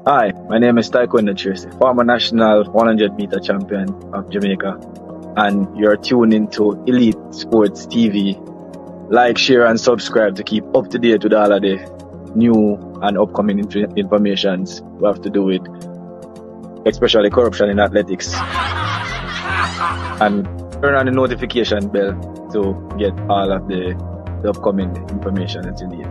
Hi, my name is Taekwondo Tracy, former national 100-meter champion of Jamaica, and you're tuned into Elite Sports TV. Like, share, and subscribe to keep up to date with all of the new and upcoming informations we have to do with, especially corruption in athletics. And turn on the notification bell to get all of the upcoming information that you need.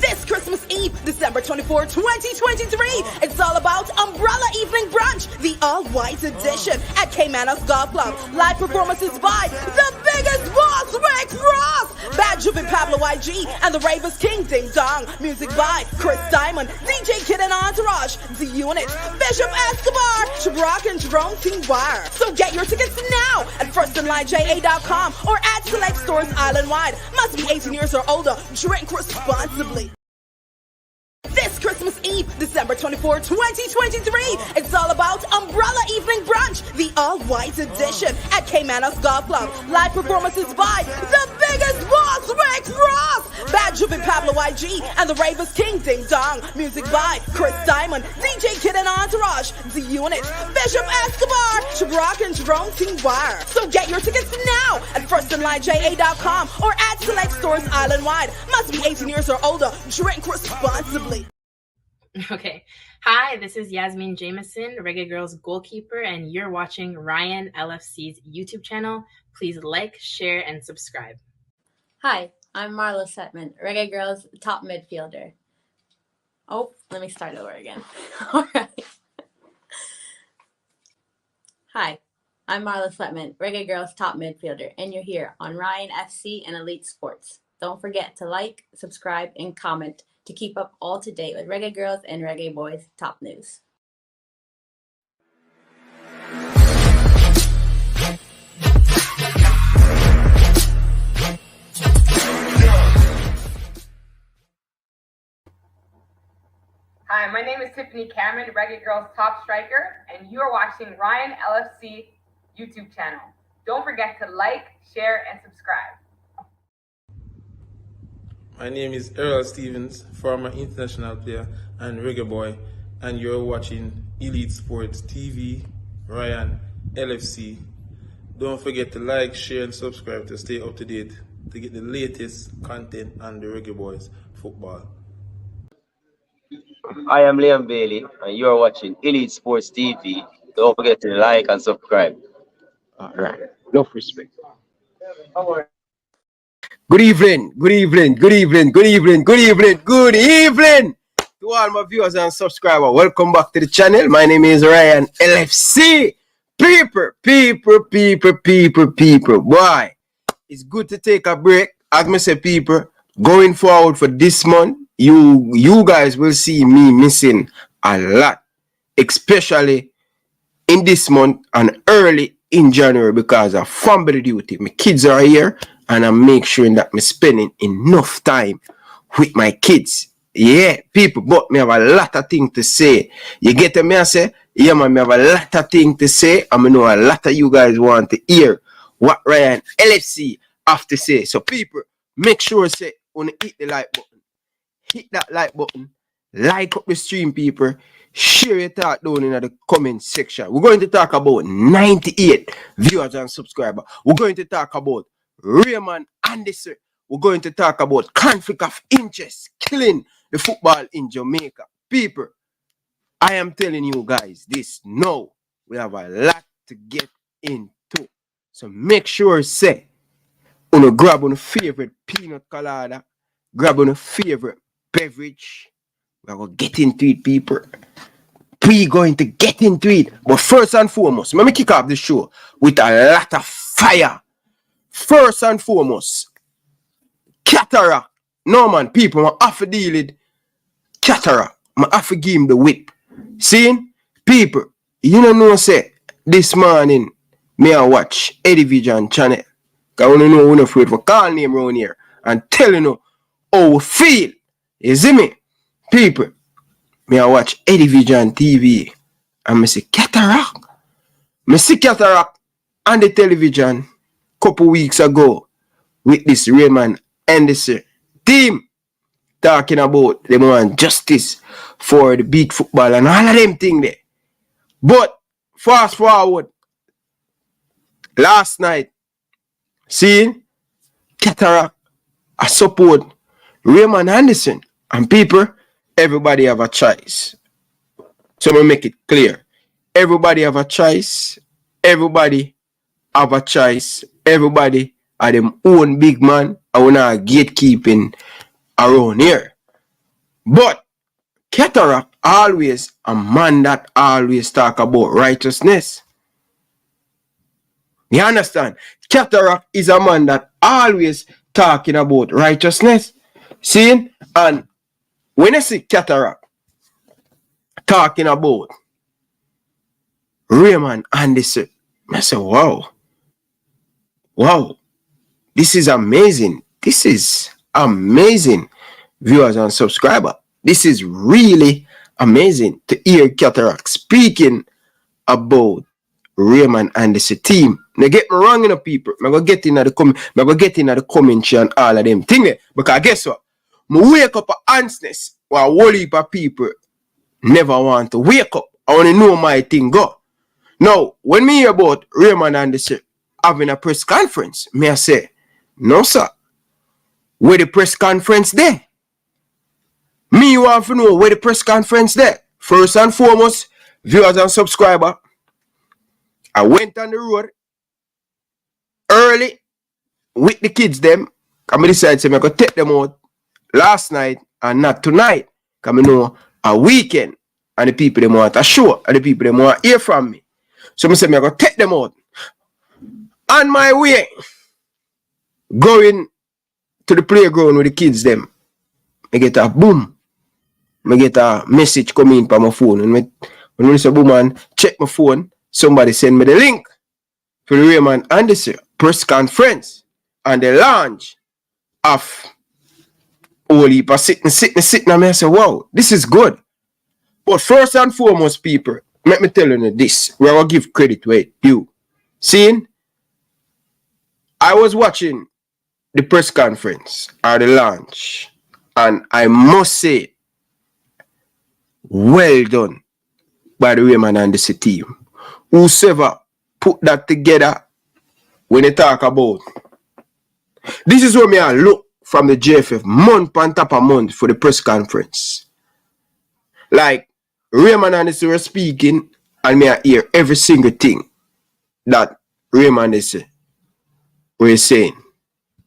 This Christmas Eve, December 24, 2023, it's all about Umbrella Evening Brunch, the all-white edition at Caymanas Golf Club. Live performances by the biggest boss, Rick Ross, Bad Juvie Pablo YG, and the Ravers King Ding Dong. Music by Chris Diamond, DJ Kid and Entourage, The Unit, Bishop Escobar, Shabrock and Jerome T. Wire. So get your tickets now at firstonlineja.com or at select stores island-wide. Must be 18 years or older. Drink responsibly. This Christmas Eve, December 24, 2023, it's all about Umbrella Evening Brunch, the all-white edition at Caymanas Golf Club. Live performances by the biggest boss, Rick Ross, Bad Juvie Pablo YG, and the Ravers King Ding Dong. Music by Chris Diamond, DJ Kid and Entourage, The Unit, Bishop Escobar, Shabrock and Jerome T. Wire. So get your tickets now at firstonlineja.com or at select stores island-wide. Must be 18 years or older. Drink responsibly. Okay. Hi, this is Yasmin Jameson, Reggae Girls goalkeeper, and you're watching Ryan LFC's YouTube channel. Please like, share, and subscribe. Hi, I'm Marla Setman, Reggae Girls top midfielder. Oh, let me start over again. All right. Hi, I'm Marla Setman, Reggae Girls top midfielder, and you're here on Ryan FC and Elite Sports. Don't forget to like, subscribe, and comment to keep up all to date with Reggae Girls and Reggae Boys top news. Hi, my name is Tiffany Cameron, Reggae Girls top striker, and you are watching Ryan LFC YouTube channel. Don't forget to like, share, and subscribe. My name is Errol Stevens, former international player and reggae boy, and you're watching Elite Sports TV, Ryan LFC. Don't forget to like, share, and subscribe to stay up to date to get the latest content on the Reggae Boys football. I am Liam Bailey, and you are watching Elite Sports TV. Don't forget to like and subscribe. All right. Enough respect. Good evening to all my viewers and subscribers. Welcome back to the channel. My name is Ryan LFC. People. Boy, it's good to take a break. As I say, people, going forward for this month, you guys will see me missing a lot, especially in this month and early in January because of family duty. My kids are here, and I'm making sure that I'm spending enough time with my kids. Yeah, people, but me have a lot of things to say. You get me? I say, yeah, man, me have a lot of things to say. I know a lot of you guys want to hear what Ryan LFC have to say. So, people, make sure say, when you hit the like button, hit that like button, like up the stream, people. Share your thought down in the comment section. We're going to talk about 98 viewers and subscribers. We're going to talk about Raymond Anderson. We're going to talk about conflict of interest killing the football in Jamaica. People, I am telling you guys this now. We have a lot to get into. So make sure say, grab on favorite peanut colada, grab on a favorite beverage. We're going to get into it, people. We're going to get into it. But first and foremost, let me kick off the show with a lot of fire. First and foremost, cataract. No, man, people, I have to deal with cataract. I have to give him the whip. See, people, you don't know, say, this morning, me I watch Eddie Vision channel. Because I don't know, we're not afraid for call name around here and telling you how we feel. You see me? People, me I watch Eddie Vision TV and me see cataract. Me see cataract on the television couple weeks ago with this Raymond Anderson team. talking about them want justice for the big football and all of them thing there. But fast forward, last night, see, Cataract, I support Raymond Anderson. And people, everybody have a choice. So I'm going to make it clear. Everybody have a choice. Everybody have a choice. Everybody are them own big man. I want to gatekeeping around here. But Cataract always a man that always talk about righteousness. You understand? Cataract is a man that always talking about righteousness. See? And when I see Cataract talking about Raymond Anderson, I say, wow. Wow. This is amazing. This is amazing, viewers and subscribers. This is really amazing to hear Cataract speaking about Raymond Anderson team. Now get me wrong, people. I'm going to get into the commentary and all of them things. Because guess what? I wake up a ansness while a whole heap of people never want to wake up. I want to know my thing go. Now, when me hear about Raymond Anderson having a press conference, me I say, no sir. Where the press conference there? Me want to know where the press conference there. First and foremost, viewers and subscribers, I went on the road early with the kids them. Because I decided to go take them out last night and not tonight. Because I know a weekend and the people them want a show and the people them want to hear from me. So I said I go take them out. On my way, going to the playground with the kids them, I get a boom. I get a message coming from my phone. And when I say boom and check my phone, somebody send me the link for the Raymond Anderson press conference and the launch of whole heap of sitting. And I say, wow, this is good. But first and foremost, people, let me tell you this. We're going to give credit where it's due. Seeing, I was watching the press conference or the launch, and I must say, well done by the Raymond Anderson team. Whosoever put that together when they talk about. This is where me I look from the JFF month on top of month for the press conference. Like Raymond Anderson was speaking and me I hear every single thing that Raymond Anderson was saying.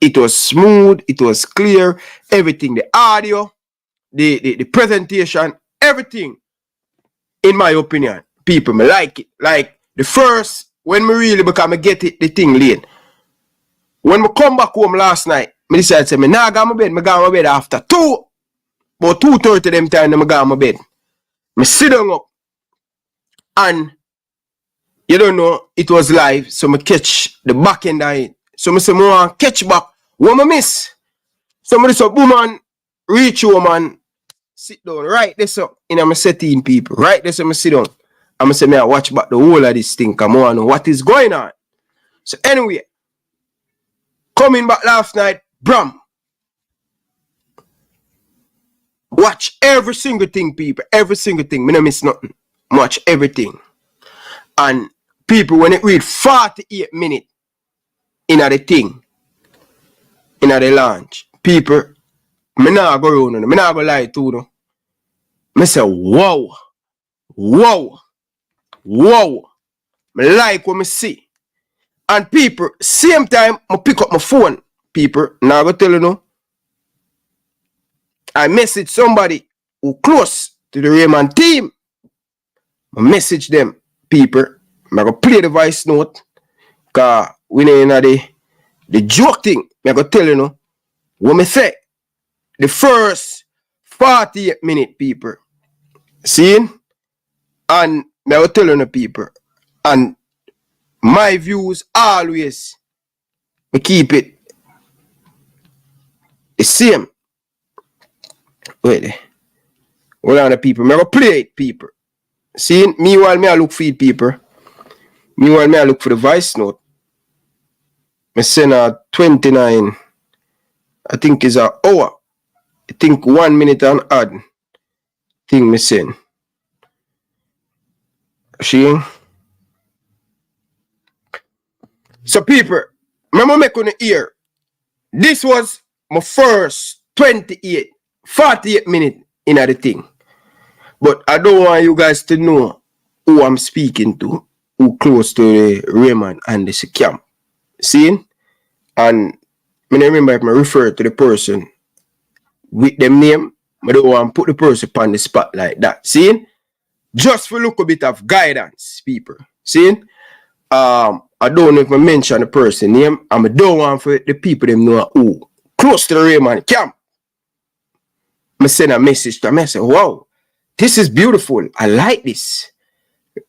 It was smooth, it was clear, everything, the audio, the presentation, everything, in my opinion, people me like it. Like the first, when me really become the thing late. When me come back home last night, me decided to say, me nah go my bed after about 2:30 them time, I go my bed. Me sit down up, and you don't know, it was live, so me catch the back end of it. So me say, me want catch back what me miss. So me say, boom man, reach home and sit down, right this up in my setting, people. Right this up, me sit down. And I say, me I watch back the whole of this thing, come on, know what is going on. So anyway, coming back last night, Bram. Watch every single thing, people. Every single thing. Me no miss nothing. Watch everything. And people, when it read 48 minutes in the thing, in the launch, people, me not go around, me not go lie to them. Me say, wow. Wow. Wow. Me like what me see. And people, same time, I pick up my phone. People, now I go tell you no. I message somebody who close to the Raymond team. I message them, people. I go play the voice note. Because we know the joke thing. I go tell you no. What me say, the first 48 minutes, people. Seeing? And I go tell you no, people. And my views always, I keep it the same. Wait, hold on, the people. I'm going to play it, people. See, meanwhile, me I look for it, people. Meanwhile, me I look for the voice note. I send a 29, I think it's an hour I think 1 minute and odd thing missing. See? So people, remember me couldn't hear. This was my first 48 minute in the thing. But I don't want you guys to know who I'm speaking to, who close to the Raymond and the camp. See? And I remember if I refer to the person with them name, I don't want to put the person on the spot like that. See? Just for look a bit of guidance, people. See? I don't know if I mention the person name, and I don't want for the people them know who close to the Raymond camp. I send a message to them. I say, wow, this is beautiful. I like this.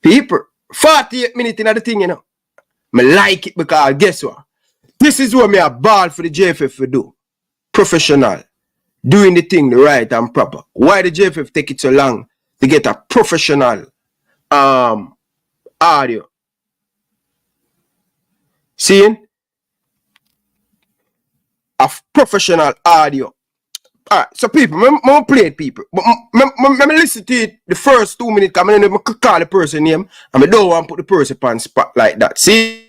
People, 48 minutes in the thing, you know. I like it because guess what? This is what me a ball for the JFF to do. Professional. Doing the thing the right and proper. Why the JFF take it so long to get a professional audio? Seeing? A professional audio. Alright, so people, I'm play it, people. But I listen to it the first 2 minutes, because I never call the person name, and I don't want to put the person on spot like that. See?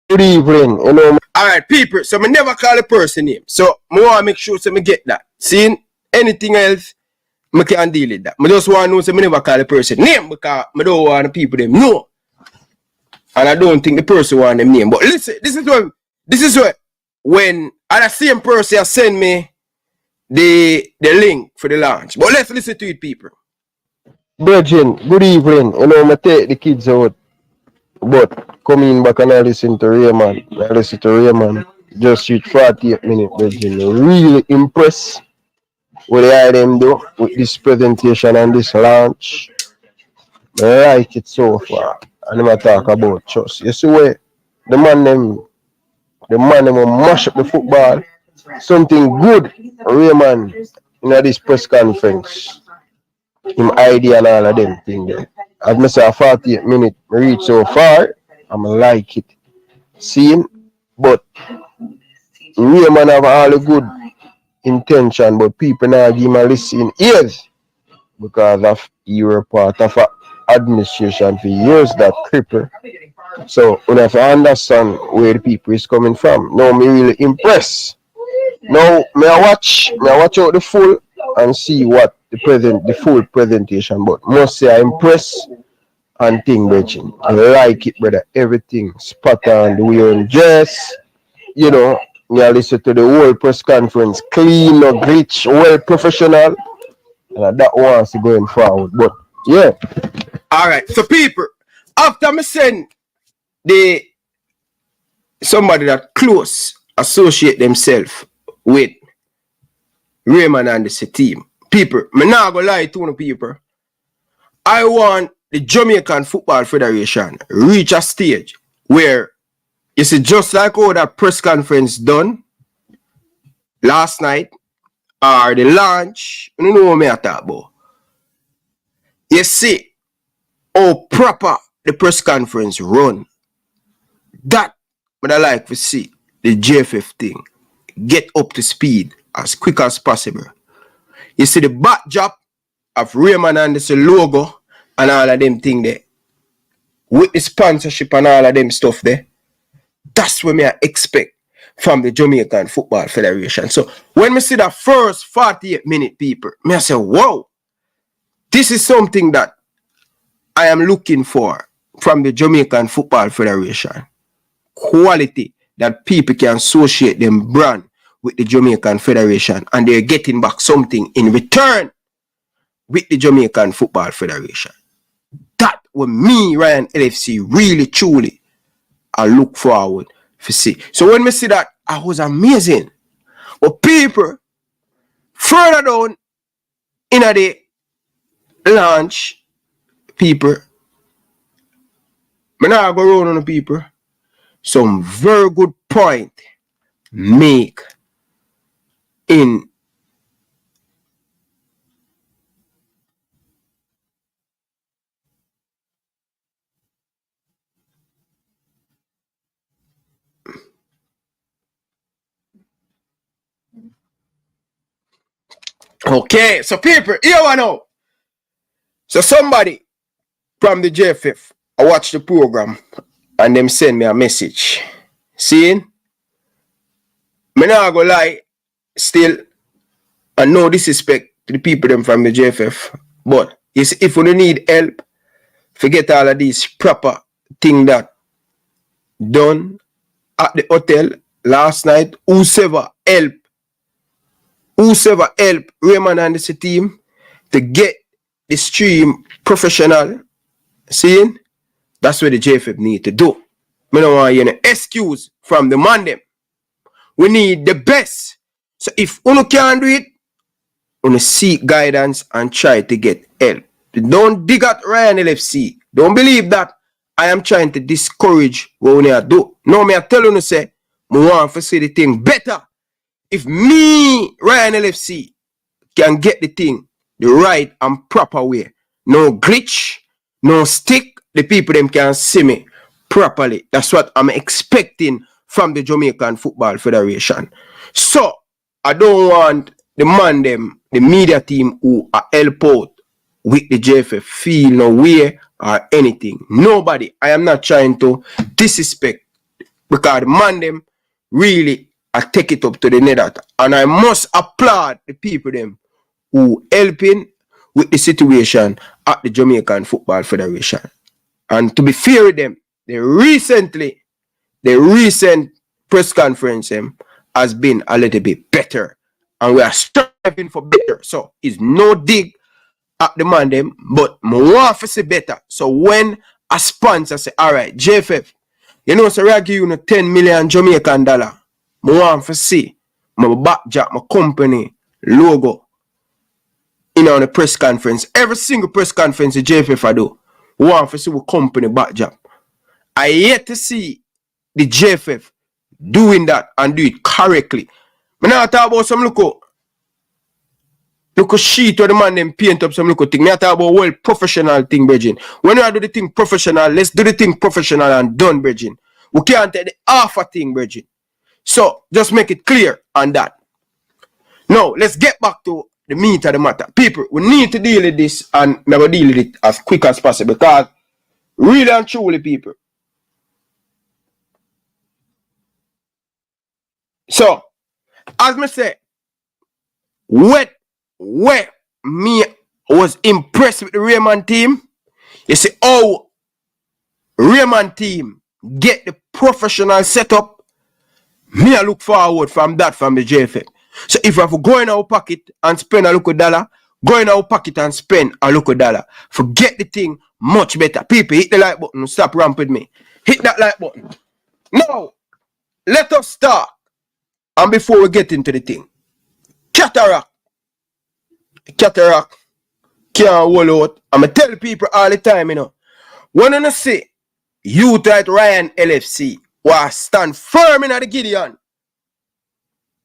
Good evening, you know. Alright, people, so I never call the person name. So I want to make sure so I get that. Seeing anything else, I can deal with that. I just want to know so I never call the person name because I don't want the people them know. And I don't think the person want them name. But listen, this is what when the same person send me the link for the launch. But let's listen to it, people. Virgin, good evening. You know, I take the kids out. But coming back and I listen to Raymond. Just reach 48 minutes, Virgin. Really impressed with the item do with this presentation and this launch. I like it so far. And I'm talk about trust. You see where the man them will mash up the football. Something good, Raymond, in this press conference. Him idea and all of them things there. As I say, 48 minutes reach so far, I'm like it. Seeing, but Raymond have all the good intention, but people now give him a listen ears because of you're part of administration for years that cripple. So when I understand where the people is coming from, now me really impressed. Now may I watch out the full and see what the full presentation, but must say I impressed and thing, Virgin. I like it, brother. Everything spot on, the way you dress, you know. I listen to the whole press conference, clean, no glitch, well professional, and that wants to going forward. But yeah. Alright, so people, after me send somebody that close associate themselves with Raymond and the team. People, me not gonna lie to you people. I want the Jamaican Football Federation reach a stage where you see just like how that press conference done last night or the launch, you know what I talk about. You see how proper the press conference run. That what I like to see the JFF thing get up to speed as quick as possible. You see the backdrop of Raymond and the logo and all of them thing there. With the sponsorship and all of them stuff there. That's what I expect from the Jamaican Football Federation. So when we see the first 48 minute people, I say, wow, this is something that I am looking for from the Jamaican Football Federation. Quality that people can associate them brand with the Jamaican Federation, and they're getting back something in return with the Jamaican Football Federation. That was me, Ryan LFC, really, truly, I look forward to see. So when we see that, I was amazing. But people, further down in the launch, people, I now go around on the people, some very good point make in okay, so people, here I know. So somebody from the JFF, I watch the program and them send me a message. Seeing? Me not go lie, still, and no disrespect to the people them from the JFF. But you see, if you need help, forget all of these proper thing that done at the hotel last night. Whosoever help Raymond and the team to get the stream professional, seeing? That's what the JFF need to do. Me don't want any excuse from the man them. We need the best. So if you can't do it, you seek guidance and try to get help. Don't dig at Ryan LFC. Don't believe that I am trying to discourage what we do. No, me I tell you, say, I want to see the thing better. If me, Ryan LFC, can get the thing the right and proper way, no glitch, no stick, the people them can see me properly. That's what I'm expecting from the Jamaican Football Federation. So, I don't want the man them, the media team who are help out with the JFF feel no way or anything. Nobody. I am not trying to disrespect because the man them really I take it up to the nether. And I must applaud the people them who helping with the situation at the Jamaican Football Federation. And to be fair with them, the recent press conference has been a little bit better. And we are striving for better. So it's no dig at the man them, but I want to see better. So when a sponsor say, all right, JFF, you know, so I give you 10 million Jamaican dollar. I want to see my backjack, my company logo in on the press conference. Every single press conference the JFF I do, I want to see what company backjack. I yet to see the JFF doing that and do it correctly. I now talk about some look sheet where the man them paint up some thing. Me talk about well professional thing, Bridging. When I do the thing professional, let's do the thing professional and done, Bridging. We can't take the half a thing, Bridging. So just make it clear on that. Now let's get back to the meat of the matter. People, we need to deal with this and never deal with it as quick as possible because really and truly, people. So, as me say, where me was impressed with the Raymond team, you see how Raymond team get the professional setup, me I look forward from that from the JFF. So if I have to go in our pocket and spend a little dollar, go in our pocket and spend a little dollar. Forget the thing much better. People, hit the like button, stop ramping me. Hit that like button. Now, let us start. And before we get into the thing, cataract can't hold out. I'm going to tell people all the time, you know. When you say, you at Ryan LFC, will stand firm in the Gideon,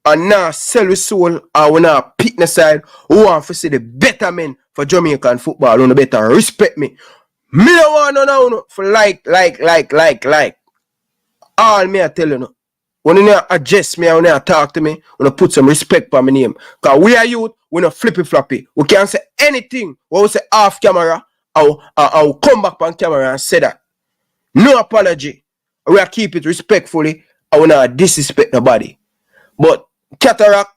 and now sell his soul, and we now pick the side, who want to see the better men for Jamaican football, who better respect me. Me don't want no for like. All me I tell you no. When you address me, when you talk to me, when you put some respect on my name. Because we are youth, we not flippy floppy. We can't say anything when we say off camera, or come back on camera and say that. No apology. We are keep it respectfully, and we not disrespect nobody. But cataract,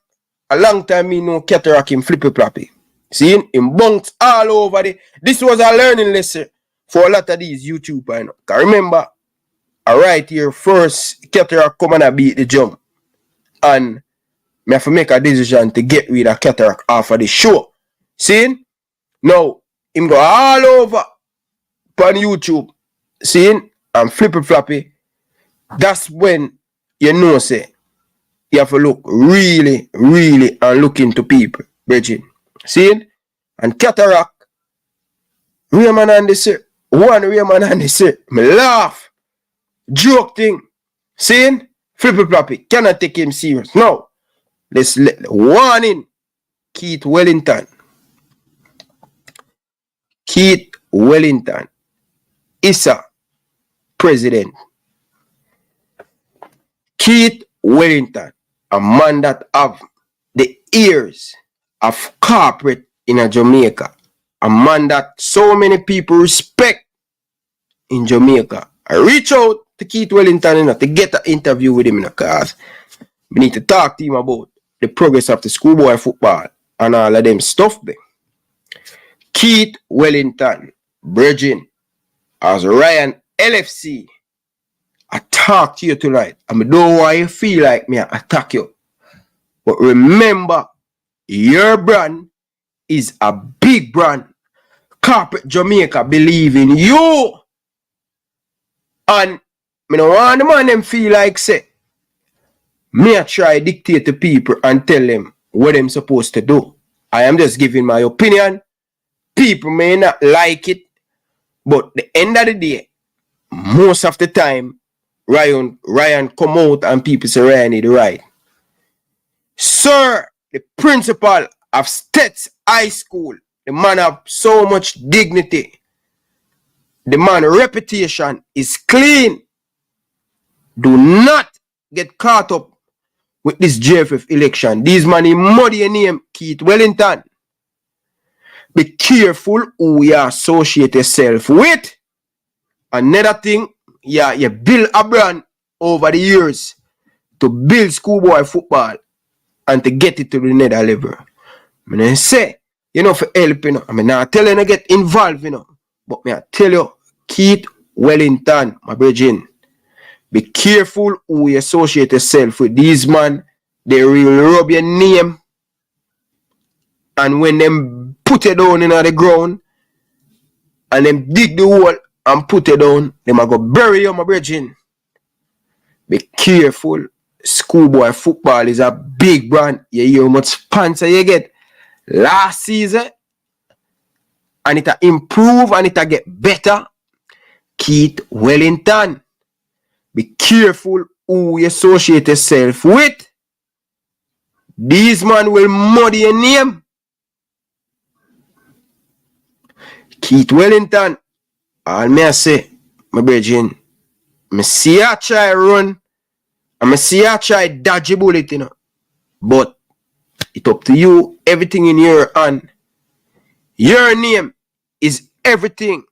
a long time me know cataract in flippy floppy. See, in bunks all over this was a learning lesson for a lot of these YouTubers. You know. Because remember, right here, first cataract come and beat the jump. And me have to make a decision to get rid of Cataract off of the show. See? Now, him go all over on YouTube. See? And flippy floppy. That's when you know, say, you have to look really, really and look into people, Bridget. See? And Cataract, Raymond and this, one Raymond and this, me laugh. Joke thing. See? Flippy floppy. Cannot take him serious. No. Let's warning. Keith Wellington. Keith Wellington is a president. Keith Wellington, a man that have the ears of corporate in a Jamaica. A man that so many people respect in Jamaica. I reach out to Keith Wellington to get an interview with him because we need to talk to him about the progress of the schoolboy football and all of them stuff there. Keith Wellington, Virgin, as Ryan LFC, I talk to you tonight. I don't know why you feel like me I attack you. But remember, your brand is a big brand. Corporate Jamaica believe in you. And I don't want the man them feel like say, me I try dictate to people and tell them what them supposed to do. I am just giving my opinion. People may not like it, but the end of the day, most of the time, Ryan come out and people say Ryan is right. Sir, the principal of States High School, the man have so much dignity. The man reputation is clean. Do not get caught up with this JFF election. These man muddy your name, Keith Wellington. Be careful who you associate yourself with. Another thing, you build a brand over the years to build schoolboy football and to get it to the next level. I say, for help, I'm not telling you to get involved, but I tell you, Keith Wellington, my brethren, be careful who you associate yourself with. These man, they will rub your name, and when them put it down in the ground, and them dig the hole and put it down, them are go bury you, my brethren. Be careful. Schoolboy football is a big brand. You hear how much sponsor you get last season, and it improve and it get better. Keith Wellington, be careful who you associate yourself with. These man will muddy your name. Keith Wellington, all me I say, my brethren, I see you try run, and I see you try dodge bullet, but it's up to you, everything in your hand. Your name is everything,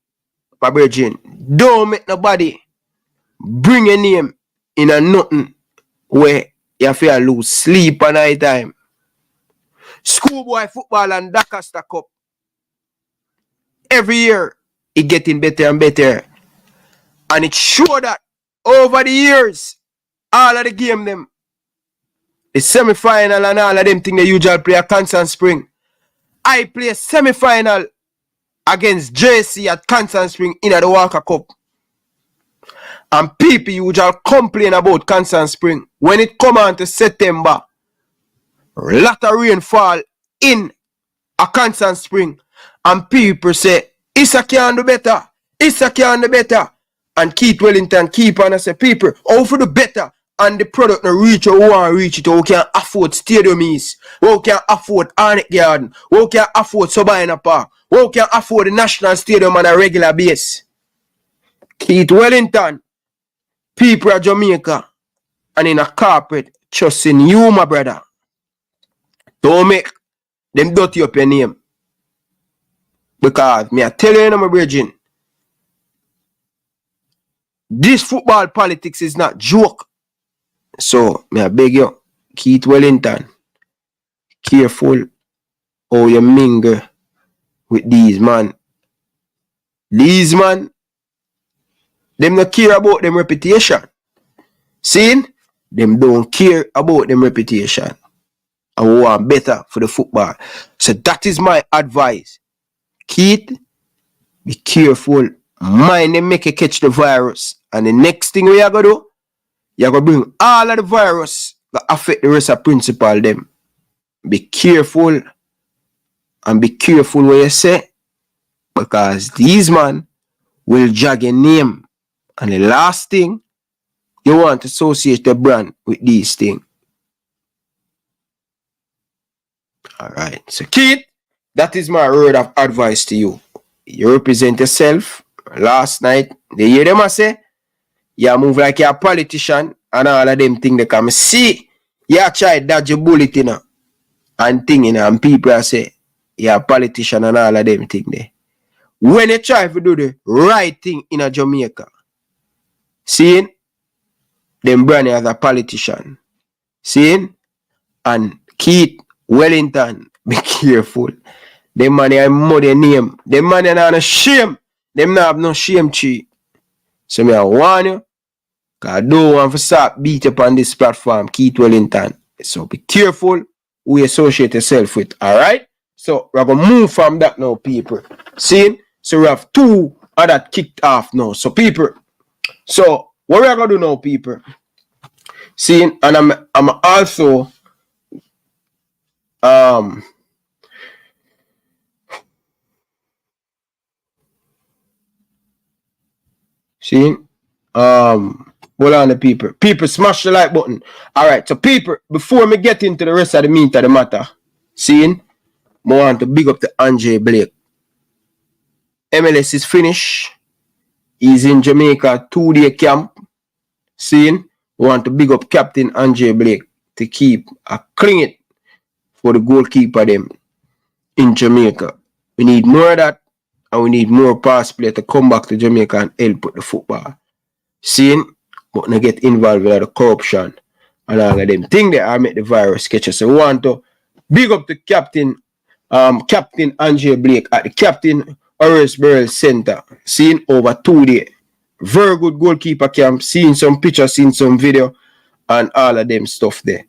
my brethren. Don't make nobody bring your name in a nothing where you feel lose sleep at night time. Schoolboy football and Dakasta Cup. Every year, it getting better and better. And it show that over the years, all of the game them, the semi-final and all of them thing they usually play at Constant Spring. I play a semi-final against JC at Constant Spring in the Walker Cup. And people usually complain about Constant Spring. When it come on to September, a lot of rainfall in a Constant Spring. And people say, Issa can do better. Issa can do better. And Keith Wellington keep on and say, people, how for the better? And the product no reach or want reach it, who can afford stadium east, who can afford Arnett Garden, who can afford Sabina Park, who can afford the National Stadium on a regular base. Keith Wellington, people of Jamaica and in a corporate trusting you, my brother. Don't make them dirty up your name. Because me I tell you, my brethren, this football politics is not joke. So, me I beg you, Keith Wellington, careful how you mingle with these man. These man, them not care about them reputation. See? Them don't care about them reputation. and we want better for the football. So that is my advice. Keith, be careful. Mind them make you catch the virus. And the next thing we are going to do, you're going to bring all of the virus that affect the rest of principal them. Be careful. And be careful what you say. Because these man will drag your name. And the last thing, you want to associate the brand with these things. Alright. So Keith, that is my word of advice to you. You represent yourself. Last night, they hear them I say, you move like you're a politician and all of them things they come see. You try to dodge a bullet, you know, and thing, you know, and people say, you're a politician and all of them things there. When you try to do the right thing in a Jamaica, seeing them brand as a politician, seeing, and Keith Wellington, be careful. Them money I mother name. Them money not no shame. Them not have no shame tree. So me I warn you, cause I don't want to start beat up on this platform, Keith Wellington. So be careful who you associate yourself with. Alright? So we're gonna move from that now, people. See? So we have two other kicked off now. So people. So what we're gonna do now, people? See, and I'm also see, hold on the people. People, smash the like button. Alright, so people, before me get into the rest of the meat of the matter, seeing, I want to big up the Andre Blake. MLS is finished. He's in Jamaica 2-day camp. Seeing, we want to big up Captain Andre Blake to keep a clean it for the goalkeeper them in Jamaica. We need more of that, and we need more pass play to come back to Jamaica and help with the football. Seeing, but not get involved with the corruption and all of them things that I make the virus sketches. So we want to big up the Captain Andre Blake at the Captain Horace Burrell Center. Seeing over 2 days. Very good goalkeeper camp. Seeing some pictures, seeing some video, and all of them stuff there.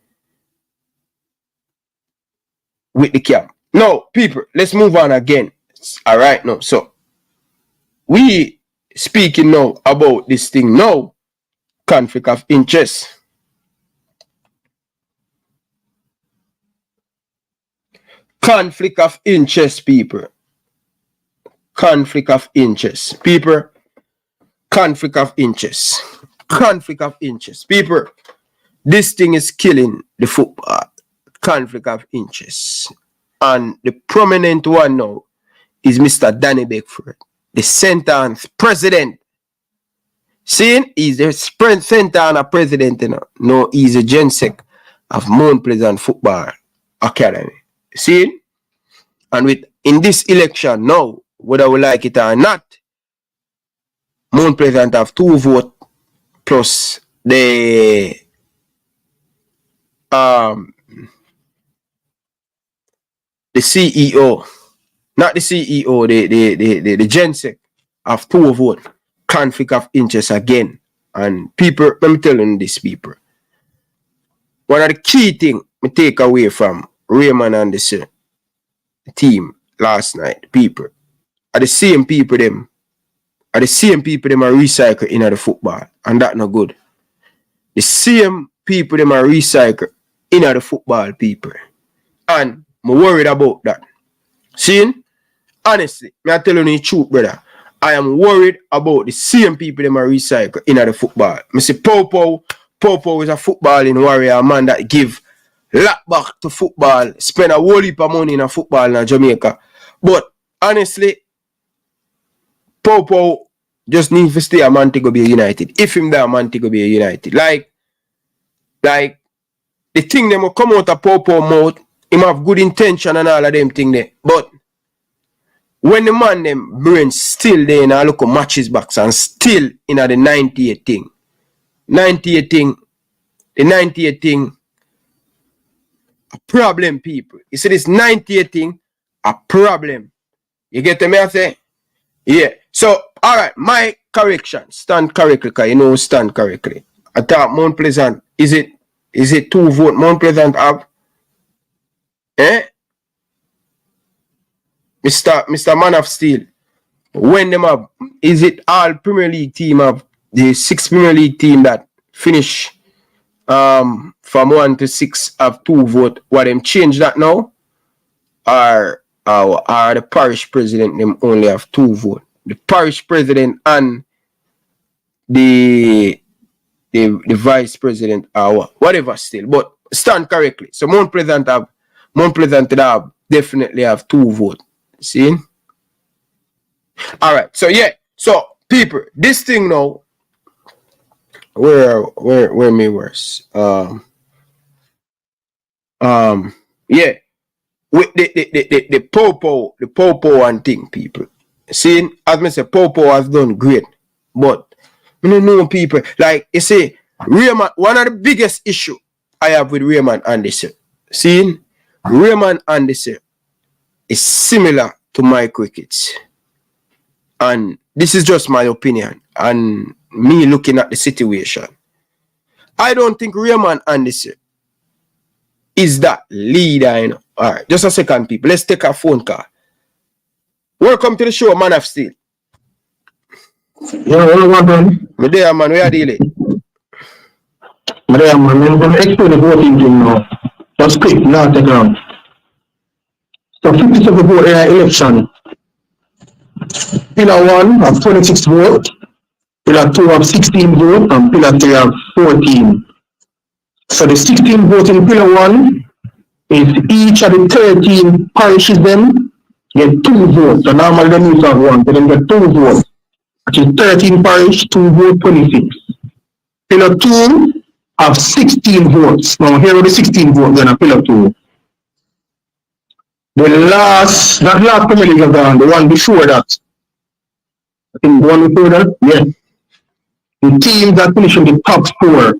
With the camp. Now, people, let's move on again. Alright now. So we speaking now about this thing now. Conflict of interest. Conflict of interest, people. Conflict of interest. People. Conflict of interest. Conflict of interest. People. This thing is killing the football. Conflict of interest. And the prominent one now is Mr. Danny Beckford, the sentence president. Seeing he's the center and a president, you know. No, he's a GenSec of Mount Pleasant Football Academy. Seeing? And with in this election now, whether we like it or not, Mount Pleasant have 2 votes plus the CEO, not the CEO, the GenSec have 2 votes. Conflict of interest again. And people, let me tell you this, people. One of the key things I take away from Raymond and this team last night, people, are the same people them. Are the same people them are recycle in the football. And that not good. The same people them are recycle in the football, people. And I'm worried about that. Seeing? Honestly, I tell you the truth, brother. I am worried about the same people them are recycle in the football. I say Popo is a footballing warrior, a man that give lot back to football, spend a whole heap of money in a football in Jamaica. But honestly, Popo just needs to stay a Montego Bay United. If him there, Montego Bay United. Like the thing them will come out of Popo mouth, him have good intention and all of them thing there. But when the man them brain still there and I look at matches backs and still in the 98 thing. 98 thing, the 98 thing, a problem, people. You see this 98 thing, a problem. You get me I say? Yeah. So, alright, my correction, stand correctly, because you know stand correctly. I thought Mount Pleasant, is it 2 vote Mount Pleasant have? Mr. Man of Steel, when them have, is it all Premier League team have the 6 Premier League team that finish from 1 to 6 have 2 vote? What them change that now? Or the parish president them only have 2 vote? The parish president and the vice president or whatever still, but stand correctly. So Mount Pleasant definitely have 2 vote. See? Alright, so yeah. So people, this thing now, where me worse? Yeah. With the Popo and thing, people. See, as I say, Popo has done great. But you know people, like you see, Raymond, one of the biggest issue I have with Raymond and this, see, Raymond and this is similar to my crickets. And this is just my opinion and me looking at the situation. I don't think Raymond and this is that leader, you know. Alright, just a second, people. Let's take a phone call. Welcome to the show, Man of Steel. Yeah, what man? Me there, man. We are dealing. Me there, man. I'm going to explain the voting thing now. Just quick, now take on. So 57 vote in an election. Pillar 1 have 26 votes. Pillar 2 have 16 votes. And Pillar 3 have 14. So the 16 votes in Pillar 1 is each of the 13 parishes them get 2 votes. So normally they need to have 1, but then get 2 votes. Which is 13 parish, 2 vote, 26. Pillar 2 have 16 votes. Now here are the 16 votes in a Pillar 2. The last Premier League event, the one before that. I think the one before that, yeah. The team that finished in the top 4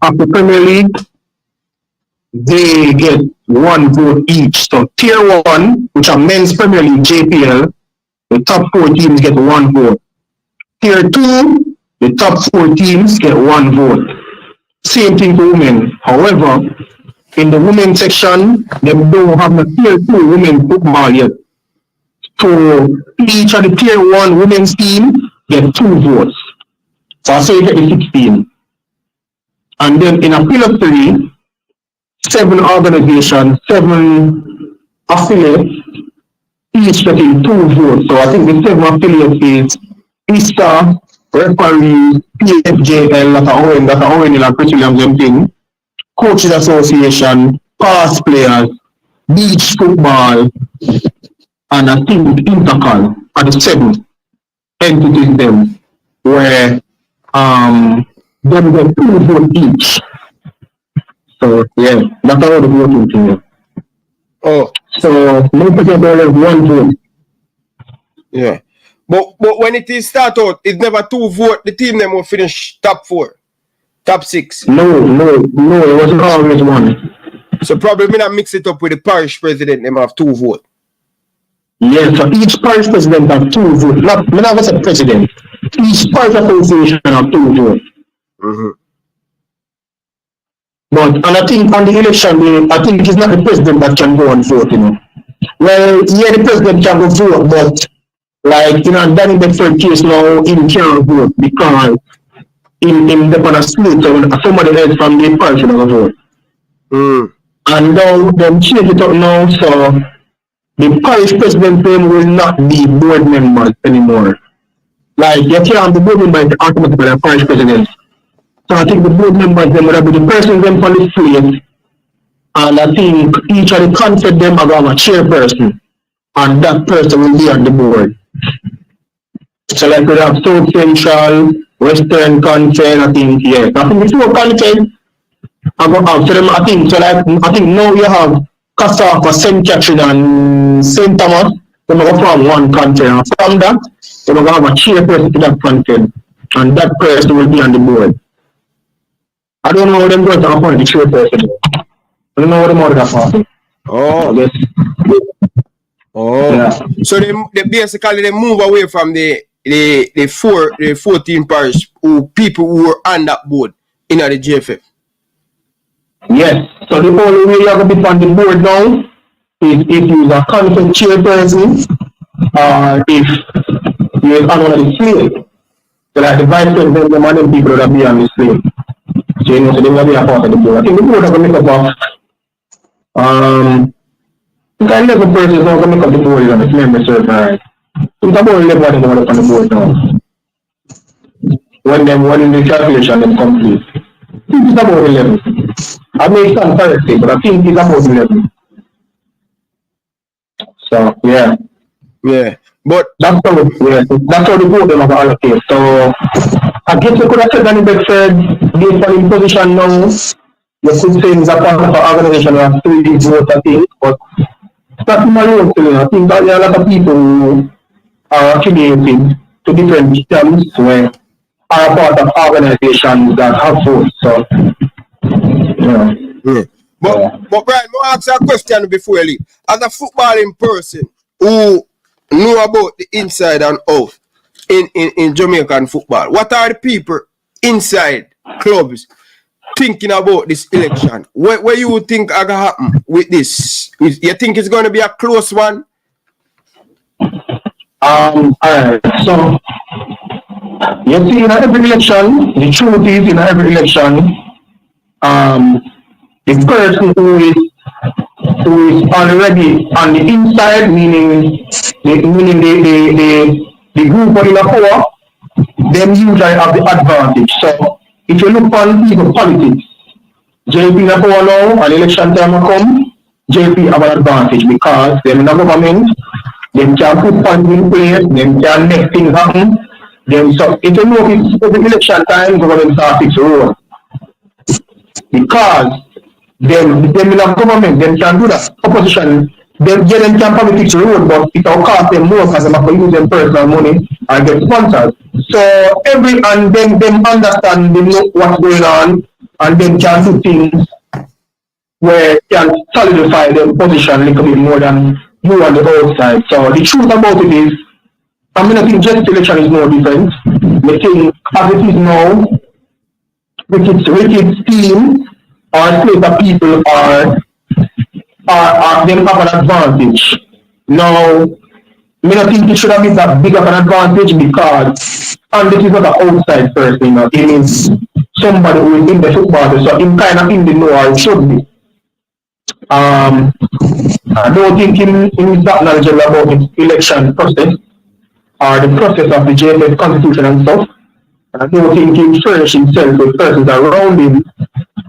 of the Premier League, they get 1 vote each. So Tier 1, which are Men's Premier League, JPL, the top 4 teams get 1 vote. Tier 2, the top 4 teams get 1 vote. Same thing for women. However, in the women's section, they don't have the Tier 2 women football yet. So each of the Tier 1 women's team get 2 votes. So I say you get the 16. And then in a Pillar 3, 7 organizations, 7 affiliates, each getting 2 votes. So I think the 7 affiliates is ISTA, Referees, PFJL, that's a ON like Chris Williams and thing, Coaches Association, Past Players, Beach Football, and I think Intercal are the 7 entities them where them get 2 votes each. So yeah, that's how the voting thing is. Oh. So no particular 1 vote. Yeah. But when it is start out, it's never 2 vote. The team them will finish top 4, top 6. No, it wasn't always 1. So probably me not mix it up with the parish president. Them have 2 vote. Yeah, so each parish president have 2 votes. Not was a president. Each parish association have 2 votes. Mm-hmm. But and I think on the election day, I think it's not the president that can go and vote, you know. Well, yeah, the president can go vote, but like, you know, Danny Bedford case now, he can't vote because in the on a split, so somebody else from the parish will vote. And now them change it up now, so the parish president will not be board members anymore. Like, you can't be board members automatically a parish president. So I think the board members them will be the person them for the slate, and I think each of the concept them are going to have a chairperson, and that person will be on the board. So like we have South Central, Western Content, I think, yeah. I think the 4 content I go out. So them, I think now you have Cassava, St. Catherine and St. Thomas, they go from 1 content. And from that, they will have a chairperson to that content, and that person will be on the board. I don't know how them going to appoint the chairperson. I don't know what them order for. Oh. Yes. Oh. Yeah. So they basically they move away from the 14 parish people who were on that board in the JFF. Yes. So the only way you're going to be on the board now is if you're a content chairperson or if you're on one of the slate. So like the vice president, the man and people that be on the slate. So you know, so they're going to be a part of the board. I think the board are going to make up of, I think 11 persons now going to make up the board on the member serve, right? So it's about 11 what they want on the board now. When the calculation is complete. I think it's about 11. I may stand correctly, but I think it's about 11. So, yeah. Yeah. But that's how the board them have allocate. So, I guess you could have said that in Bedford, based on the position now, you could say it's a part of the organization that have 3 votes, I think, but that's my own feeling. I think that there are a lot of people who are affiliated to different camps where are a part of organizations that have votes. So, yeah. yeah. But Brian, I'll ask you a question before you leave. As a footballing person who know about the inside and out in Jamaican football, what are the people inside clubs thinking about this election? What you think are going to happen with this? You think it's going to be a close one? Alright, so you see in every election, the truth is in every election, the person who is already on the inside, meaning the group in the power, them usually have the advantage. So if you look on people politics, JP in the power now, and election time will come, JP have an advantage because they're in the government. Them can put funds in place, them can make things happen. So if you know it's the election time, government start fix the road. Because them in the government, them can do that. Opposition, them can probably fix the road, but it will cost them more because they have to use their personal money and get sponsors. So and them understand, they know what's going on, and them can do things where can solidify their position a little bit more than you on the outside. So the truth about it is, I mean, I think just election is no different. I think as it is now, with its team or slate of people are them have an advantage. Now, I mean, I think it should have been that big of an advantage because, and this is not an outside person, you know, it is somebody who is in the football, so in kind of in the know how it should be. I don't think in that knowledgeable about the election process or the process of the JFF constitution and stuff. And I don't think he furnish himself with persons around him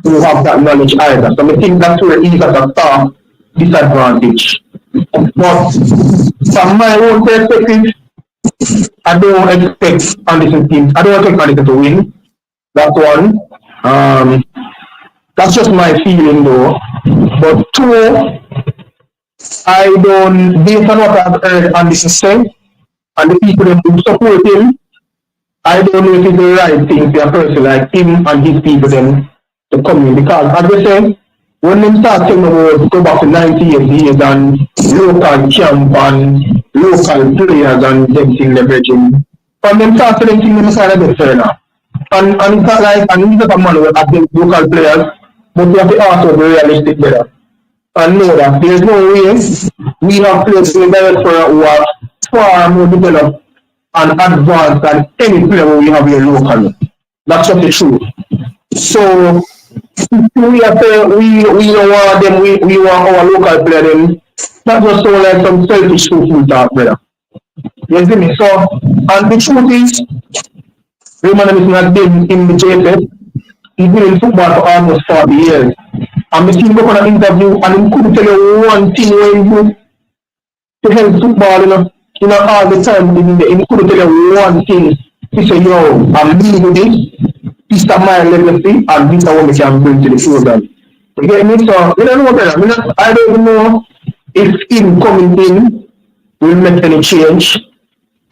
who have that knowledge either. So I think that's where he's at a star disadvantage. But from my own perspective, I don't expect Anderson team. I don't expect Anderson to win. That's one. That's just my feeling though. But 2, I don't, based on what I've heard Anderson say, and the people who support him, I don't know if it's the right thing for a person like him and his people then to come in. Because as we say, when they start telling about go back to 98 years and local camp and local players and them thing leveraging, and them start telling things them kind of get fair now. And it's not like, and it's not a man who have them local players, but we have to also be realistic better. And know that there's no way we have players in the Diaspora who are far more developed and advanced than any player we have here locally. That's just the truth. So we have to, we don't want them, we want our local player them. That just sound like some selfish football talk, brother. You see me? So, and the truth is, Raymond is not been in the JFF. He's been in football for almost 40 years. And the team go on an interview and he couldn't tell you one thing when you to help football, you know, all the time. He couldn't tell you one thing. He said, yo, I'm dealing with this. This is my legacy and this is what we can bring to the program. You get me? So, you don't know what I don't even know if him coming in will make any change.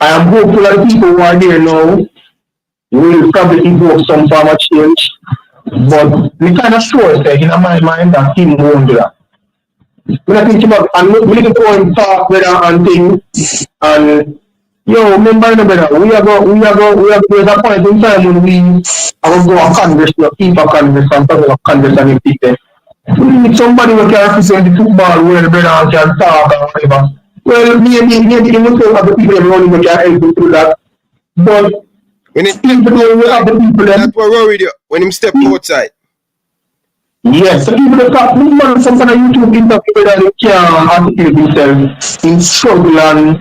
I am hopeful that the people who are there now will probably evoke some form of change. But we kind of sure say in my mind that him won't do that. When I think about and we need to go and talk with her and things and yo, remember brother, we are there's a point in time when we are going to go a congress, keep a congress and talk about congress and people. We need somebody who can represent the football world, brother, and can talk or whatever. Well, maybe you must have the people around who can help you through that. But when it still, we have the people that what worried you when him step outside. Yes, so people that talk, this man, some kind of YouTube interview that they can't articulate himself in struggle and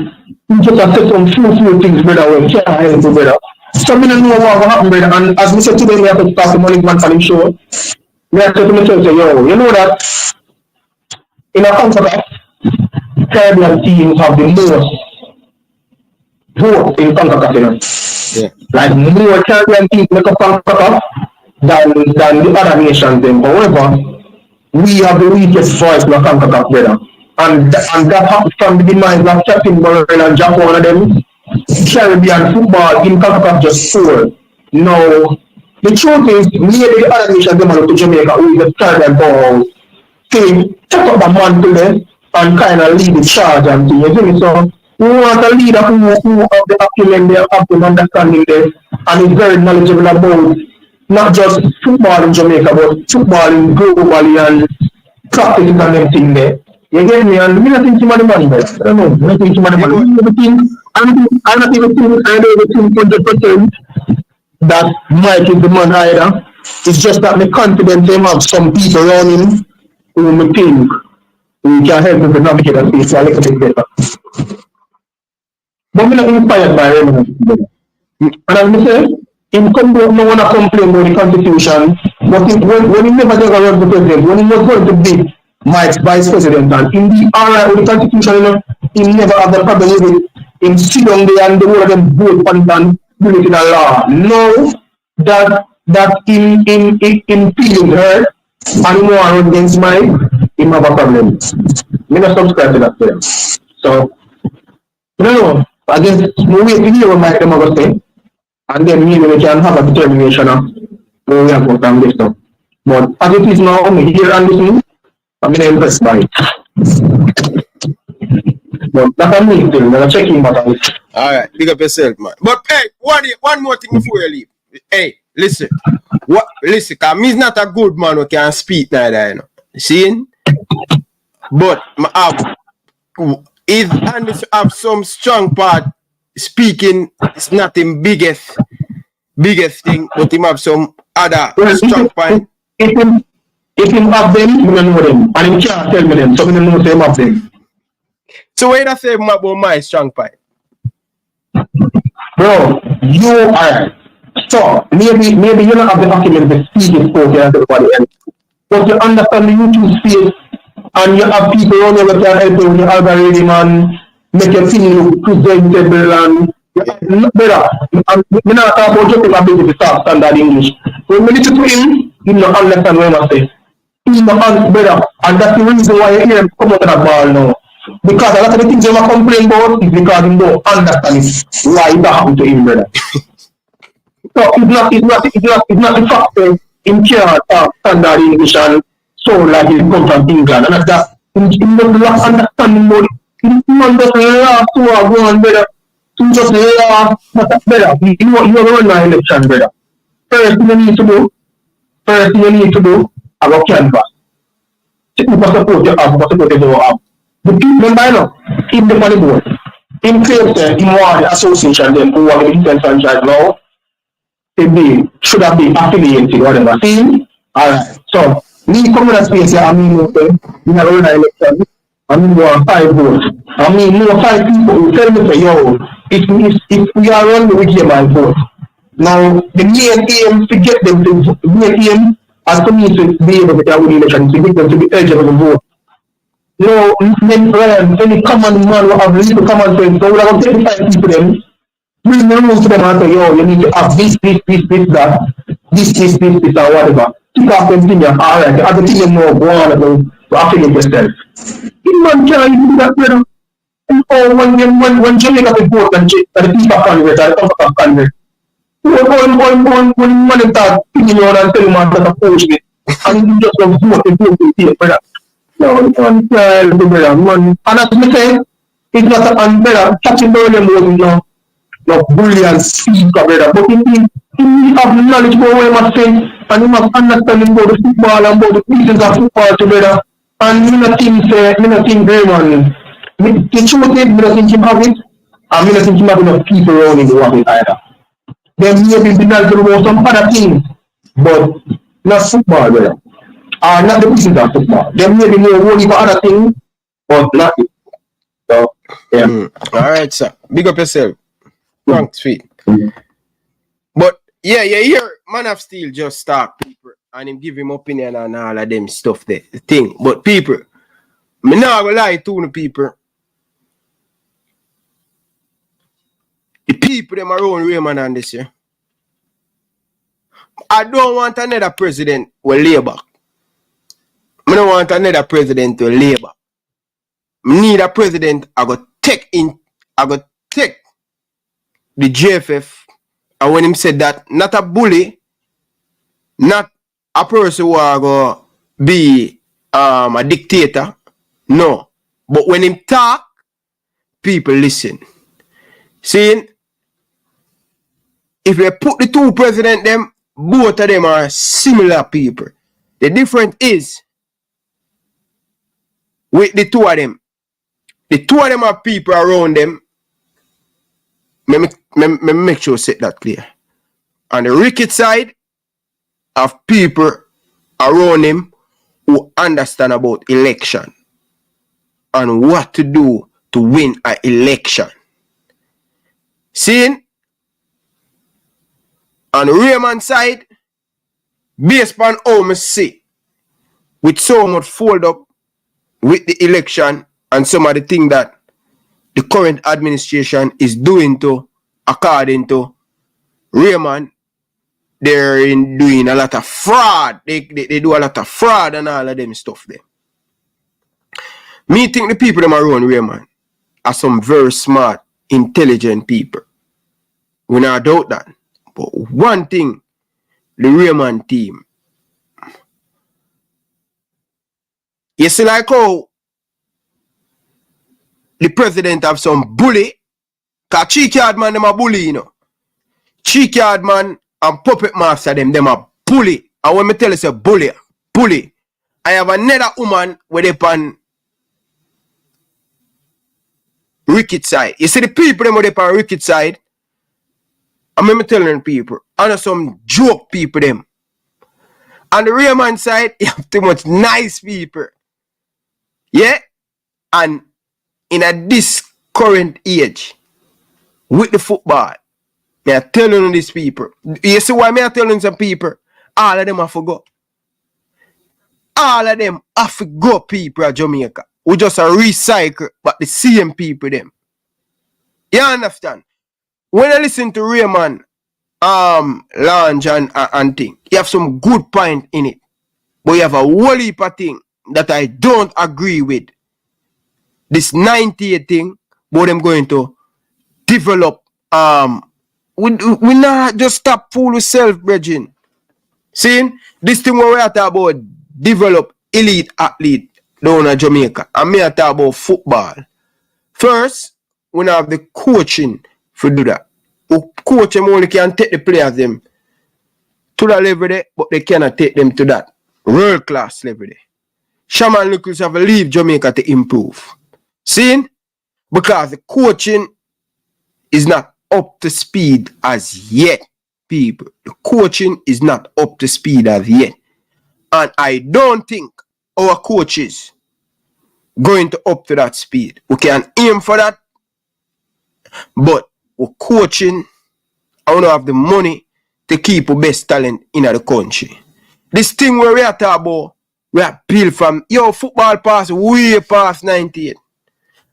he just have said some few things, brother, when he can't help you, brother. So I don't know what will happen, brother. And as we said today, we have to start the money man for him show. We have to say to myself, say, yo, you know that in a contract, Caribbean teams have the most votes in CONCACAF. Yeah. Like more Caribbean teams make a CONCACAF than the other nations. Then, however, we have the weakest voice in the CONCACAF, brother. And that happens from the demise of Captain Burrell and Jack, one of them. Caribbean football in CONCACAF just poor. Now, the truth is, maybe the other nations they want to Jamaica, who is the Caribbean powerhouse, to take up the mantle and kind of lead the charge and things. You see, so we want a leader who have the acumen there, have the understanding there, and is very knowledgeable about not just football in Jamaica, but football in globally and practices and everything there. You get me? And we don't think too much money, but I don't know. We don't think too much money. I don't even think 100% that Mike is the man either. It's just that me confident him have some people around him who me think we can help him to navigate that space a little bit better. But we're not inspired by Raymond. And as I say, in Congo, no one complain about the constitution, but when he never take around the president, when he was going to be Mike's vice president, and in the RI with the constitution, you know, he never have the problem with it. In sit down there and the whole of them vote on and do it in a law. No, that in feeling hurt and more run against Mike, he have a problem. Me not subscribe to that there. So, you know, I guess we wait to hear what Mike them have to say, and then maybe we can have a determination of where we are going from this stuff. But as it is now, me here and listening, I'm impressed by it. But that's me still, I'm checking about it. Alright, big up yourself, man. But hey, one more thing before you leave. Hey, listen. Listen, cause me's not a good man who can speak neither, you know. See? But if Anders have some strong part, speaking is not him biggest thing, but him have some other strong point. If him have them, we don't know them. And he can't tell me them, so we don't know him have them. So what you say about my strong point? Bro, you are. So, maybe you don't have the document to speak it for everybody else. But you understand the YouTube space, and you have people around you that can help you with the algorithm and make your thing look presentable and better. I'm not talking about just ability to talk standard English. When we listen to him, he don't understand what I say. He's not better, and that's the reason why you hear him come out of that ball now. Because a lot of the things they were complaining about is because he don't understand why it happened to him, brother. So it's not the fact that him can't talk standard English and so like he come from England, and that's that he doesn't understand about it. He just laugh to our going, brother. He just laugh, but that's better. You are running an election, brother. First thing you need to do, have a canvas. People support you have, support you don't have. The people, remember, keep the money board. In claims, in one association, then who are the defense franchise now, they should have been affiliated, whatever. See? Alright. So, me come in a space here, I mean, okay, we have an election, I mean, we have 5 votes. I mean, more 5 people who tell me, say, yo, if we are running, we get my vote. Now, the main aim to get them to, the main aim as community to be able to get an election, to get them to be eligible to vote. No, then any common man will have little common sense. So we have 35 people then, bring the rules to them and say, yo, you need to have this, that, this, or whatever. Keep off them thing, alright, the other thing you know, go on to affiliate yourself. In man can't do that, brother. And when Jamaica is vote and the people convert, and the people convert, when man start picking you on and telling man that foolishness, and you just don't vote and vote, brother. No, brother, man. And as I say, it's not a brother, catching the early morning now. no brilliant speaker, brother. But he have knowledge about what he must say, and he must understanding about the football and about the reasons of football together. And me not think Raymond. The truth is, me not think him have it, and me not think him have enough people around him to have it either. Then maybe be knowledgeable about some other things, but not football, brother. Not the reasons of football. Then maybe know only for other things, but not it. So, yeah. All right, sir. Big up yourself. Frank, sweet. But yeah, you hear Man of Steel just talk people and him give him opinion on all of them stuff there. The thing. But people, me not gonna lie to the people. The people them around Raymond and this year. I don't want another president with Labour. I don't want another president with Labour. I need a president I go take the JFF, and when him said that, not a bully, not a person who are going to be a dictator, no. But when him talk, people listen. See, if they put the two presidents, them, both of them are similar people. The difference is, with the two of them are people around them. Make sure set that clear. On the wicked side of people around him who understand about election and what to do to win an election. Seeing on Raymond's side, based on how I see, with so much fold up with the election and some of the things that the current administration is doing to, according to Raymond, they're doing a lot of fraud. They do a lot of fraud and all of them stuff there. Me think the people them around Raymond are some very smart, intelligent people. We not doubt that. But one thing, the Raymond team, you see like how the president have some bully, cause cheek yard man them a bully, you know. Cheek yard man and puppet master them a bully. And when me tell you say bully, I have another woman with a pan wicked side. You see the people them with a pan wicked side, and me telling people, I know some joke people them. On the Raymond side, you have too much nice people. Yeah? And in this current age, with the football, me are telling these people. You see why me are telling some people? All of them have to go. All of them have to go, people at Jamaica. We just recycle, but the same people them. You understand? When I listen to Raymond, Lange and thing, you have some good point in it. But you have a whole heap of thing that I don't agree with. This 98 thing, but I'm going to develop. We not just stop fool self, brethren. See, this thing where we are talking about develop elite athlete down in Jamaica, and me are talking about football. First, we have the coaching for do that. Coach them only can take the players them to that level there, but they cannot take them to that world class level there. Shaman Lucas have to leave Jamaica to improve. See? Because the coaching is not up to speed as yet, people. The coaching is not up to speed as yet. And I don't think our coaches going to up to that speed. We can aim for that, but we're coaching, I don't have the money to keep the best talent in the country. This thing where we are talking about, we are built from, football pass way past 98.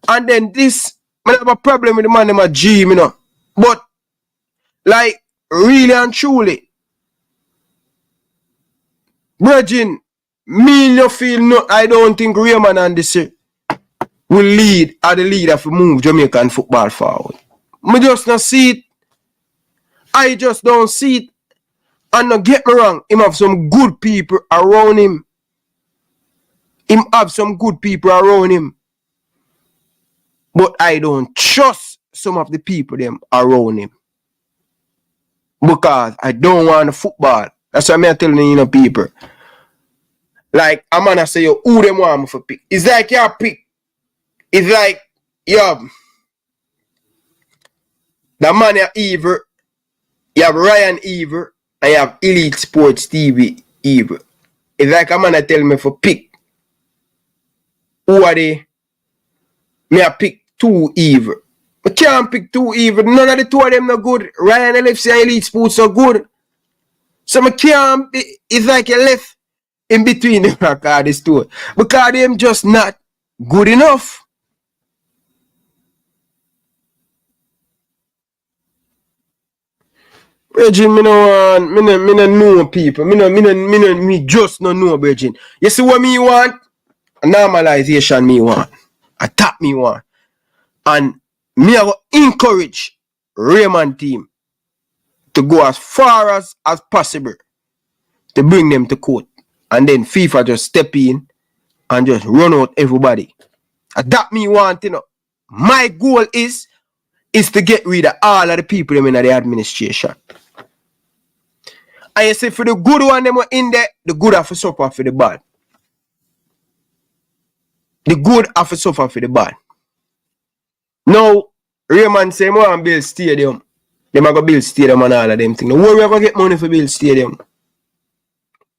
And then this, I have a problem with the man in my gym, you know. But, like, really and truly, Virgin, me no feel no, I don't think Raymond and this will lead, or the leader for move Jamaican football forward. I just not see it. I just don't see it. And not get me wrong, him have some good people around him. Him have some good people around him. But I don't trust some of the people them around him. Because I don't want the football. That's what I'm telling you, people. Like, I'm gonna say, yo, who them want me for pick? It's like your pick. It's like, yo, the man you evil, you have Ryan evil, and you have Elite Sports TV evil. It's like I'm gonna tell me for pick. Who are they? Me I pick two evil. I can't pick two evil. None of the two of them no good. Ryan LFC and Elite Sports are good. So I can't, it's like you left in between them like this two. Because them just not good enough. Bridging, me no know people. Me just no know, Bridging. You see what me want? A normalization me want. A tap me want. And me I will encourage Raymond team to go as far as possible to bring them to court. And then FIFA just step in and just run out everybody. And that me want, you know. My goal is to get rid of all of the people in the administration. And you see, for the good one them were in there, the good have to suffer for the bad. The good have to suffer for the bad. Now, Raymond say, I want to build stadium. Them are going to build stadium and all of them things. Now, where we are going to get money for build stadium?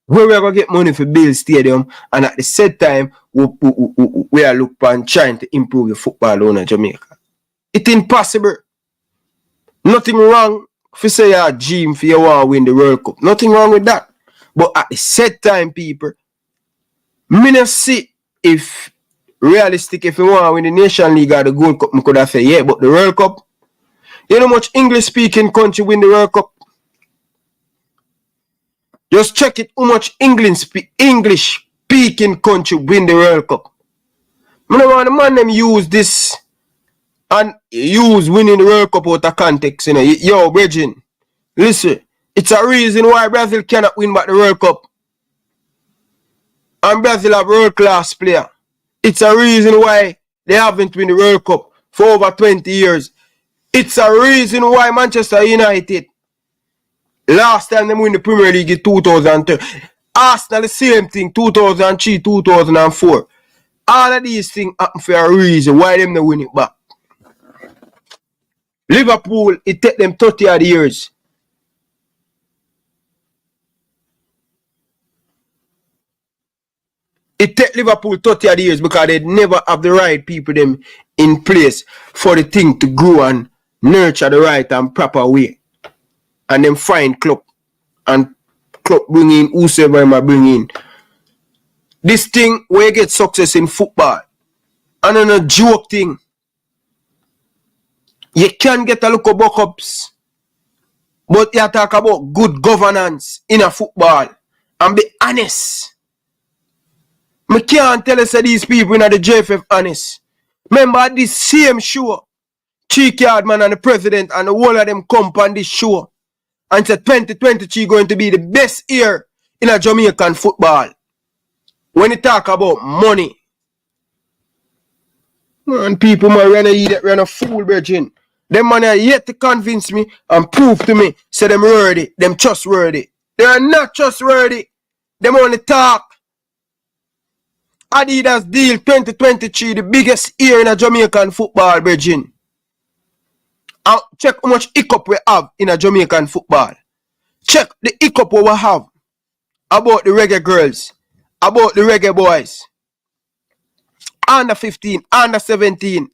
Where we are going to get money for build stadium? And at the same time, we are looking for trying to improve the football in Jamaica. It's impossible. Nothing wrong if you say you're a dream for you want to win the World Cup. Nothing wrong with that. But at the same time, people, me not see if realistic, if you want to win the Nation League or the Gold Cup, I could have said, yeah, but the World Cup, you know how much English-speaking country win the World Cup? Just check it, how much English-speaking country win the World Cup. I don't want the man them use this and use winning the World Cup out of context, you know. Yo, Bridging, listen, it's a reason why Brazil cannot win back the World Cup. And Brazil have world-class player. It's a reason why they haven't won the World Cup for over 20 years. It's a reason why Manchester United, last time they win the Premier League in 2003. Arsenal, the same thing, 2003, 2004. All of these things happen for a reason why them not win it back. Liverpool, it take them 30 odd years. It take Liverpool 30 odd years because they never have the right people them in place for the thing to grow and nurture the right and proper way. And then find club. And club bring in whosoever I bring in. This thing where you get success in football. And on a joke thing. You can get a look of buck-ups. But you talk about good governance in a football. And be honest. I can't tell us that these people in the JFF honest. Remember this same show. Cheeky man and the president and the whole of them come on this show. And said 2023 going to be the best year in a Jamaican football. When you talk about money. Man, people man run a fool, Virgin. Them man are yet to convince me and prove to me, say them worthy, them trustworthy. They are not trustworthy. Them only talk. Adidas deal 2023, the biggest year in a Jamaican football, Virgin. And check how much hiccup we have in a Jamaican football. Check the hiccup we have about the reggae girls, about the reggae boys. Under 15, under 17.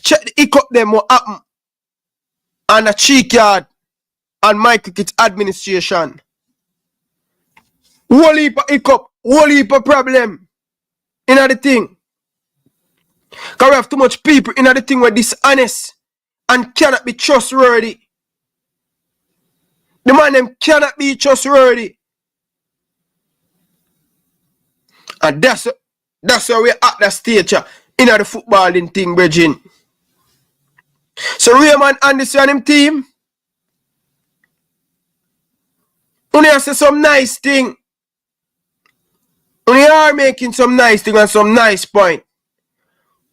Check the hiccup them what happen. And the cheek yard and my cricket administration. Whole heap of hiccup, whole heap of problem in the thing. Because we have too much people in the thing who are dishonest and cannot be trustworthy. The man them cannot be trustworthy. And that's why we at the stage in the footballing thing, Bridging. So Raymond understand him team. When you say some nice thing. When you are making some nice thing and some nice point.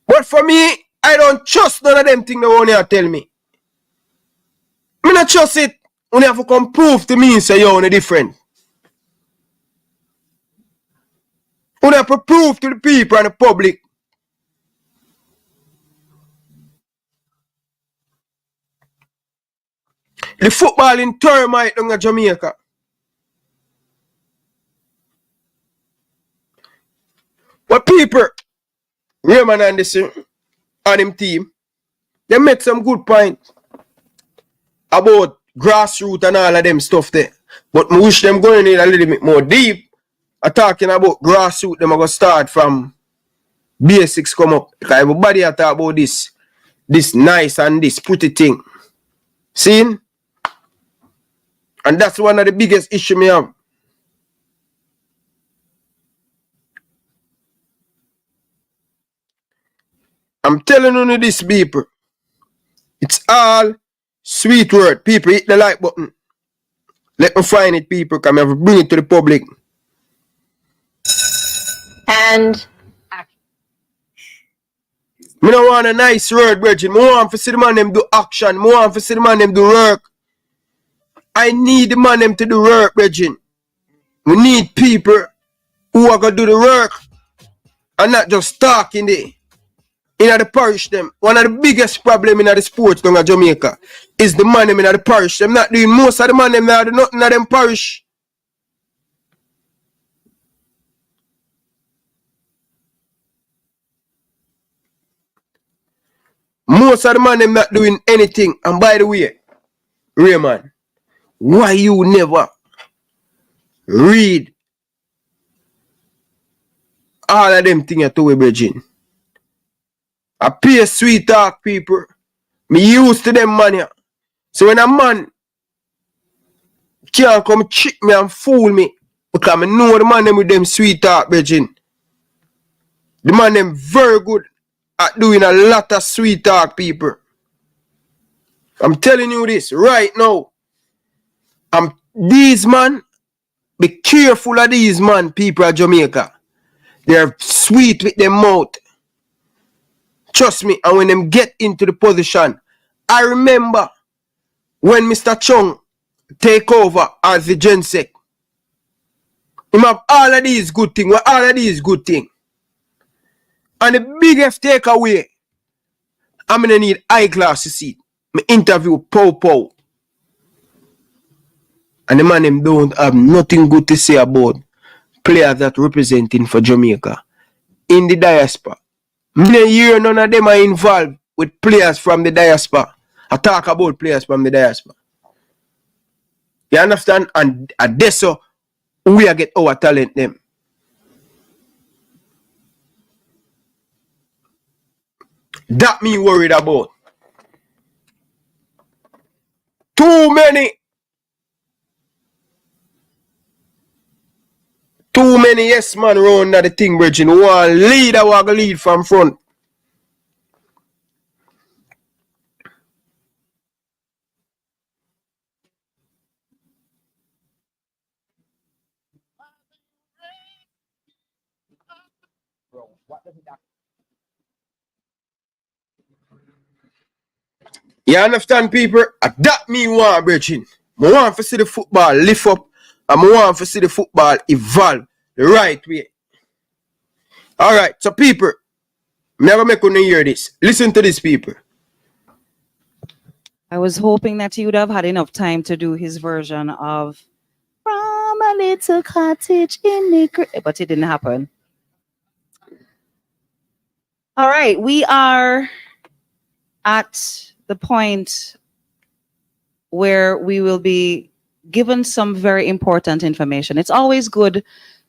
But for me, I don't trust trust none of them things they want to tell me. Me not trust it. You have to come prove to me say you're different. You have to prove to the people and the public. The football in termite down in Jamaica. But people, Raymond and this and him team, they make some good points about grassroots and all of them stuff there. But I wish them going in a little bit more deep. Talking about grassroots, them are going to start from basics come up. Because everybody talk about this nice and this pretty thing. See? And that's one of the biggest issues me have. I'm telling you this, people. It's all sweet word. People, hit the like button. Let me find it, people. Come here, bring it to the public. And Me don't want a nice word, Virgin. Me want to see the man them do action. Me want to see the man them do work. I need the man them to do work, Virgin. We need people who are going to do the work and not just talking there. In the parish, them one of the biggest problems in the sports down in Jamaica is the man them in the parish. Them not doing most of the man them not do nothing in them parish. Most of the man them not doing anything. And by the way, Raymond, why you never read all of them things to we, Virgin? I pay sweet talk, people. Me used to them money. So when a man can't come trick me and fool me, because I know the man them with them sweet talk, Virgin. The man them very good at doing a lot of sweet talk, people. I'm telling you this right now. These man, be careful of these man, people of Jamaica. They're sweet with their mouth. Trust me, and when them get into the position, I remember when Mr. Chung take over as the Gensec. He have all of these good things. And the biggest takeaway, I'm going to need eyeglass to see. Me interview Pow. And the man them don't have nothing good to say about players that representing for Jamaica in the diaspora. Me hear none of them are involved with players from the diaspora. I talk about players from the diaspora. You understand? And that's so we are get our talent them. That me worried about. Too many yes man round the thing, Virgin. One leader who go lead from front. You understand, people? That me want, Virgin. I want to see the football lift up and I want to see the football evolve the right way. Alright, so people, never make you hear this. Listen to this, people. I was hoping that he would have had enough time to do his version of From a Little Cottage in the but it didn't happen. All right, we are at the point where we will be given some very important information. It's always good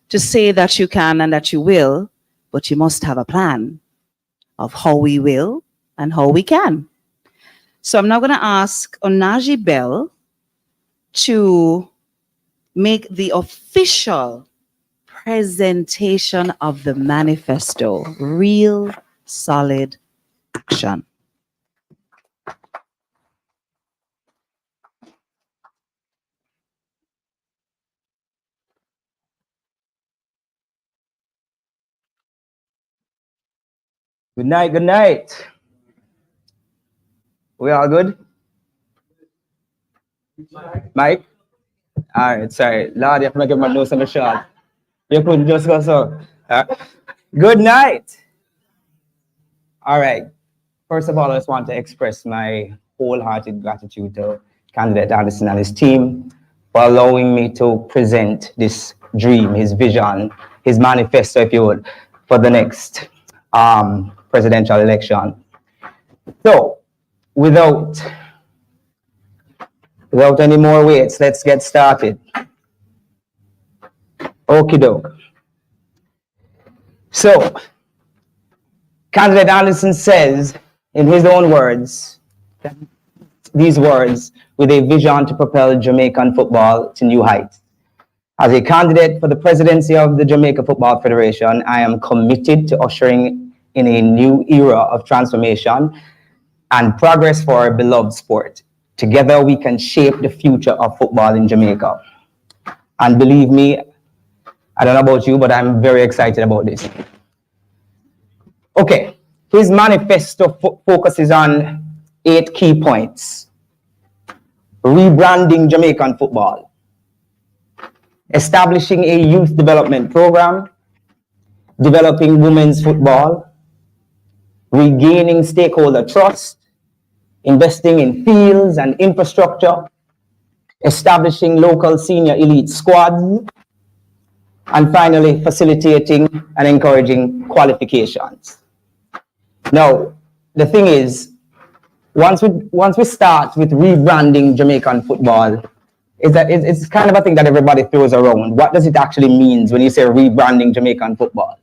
to say that you can and that you will, but you must have a plan of how we will and how we can. So I'm now going to ask Onaji Bell to make the official presentation of the manifesto, Real Solid Action. Good night. We all good? Mike? All right, sorry. Lord, you have to make my nose on the shot. You couldn't just go so. Good night. All right. First of all, I just want to express my wholehearted gratitude to candidate Anderson and his team for allowing me to present this dream, his vision, his manifesto, if you would, for the next presidential election. So, without any more waits, let's get started. Okie doke. So, candidate Anderson says, in his own words, these words, with a vision to propel Jamaican football to new heights. As a candidate for the presidency of the Jamaica Football Federation, I am committed to ushering in a new era of transformation and progress for our beloved sport. Together, we can shape the future of football in Jamaica. And believe me, I don't know about you, but I'm very excited about this. Okay, his manifesto focuses on 8 key points. Rebranding Jamaican football, establishing a youth development program, developing women's football, regaining stakeholder trust, investing in fields and infrastructure, establishing local senior elite squads, and finally, facilitating and encouraging qualifications. Now, the thing is, once we start with rebranding Jamaican football, it's kind of a thing that everybody throws around. What does it actually mean when you say rebranding Jamaican football?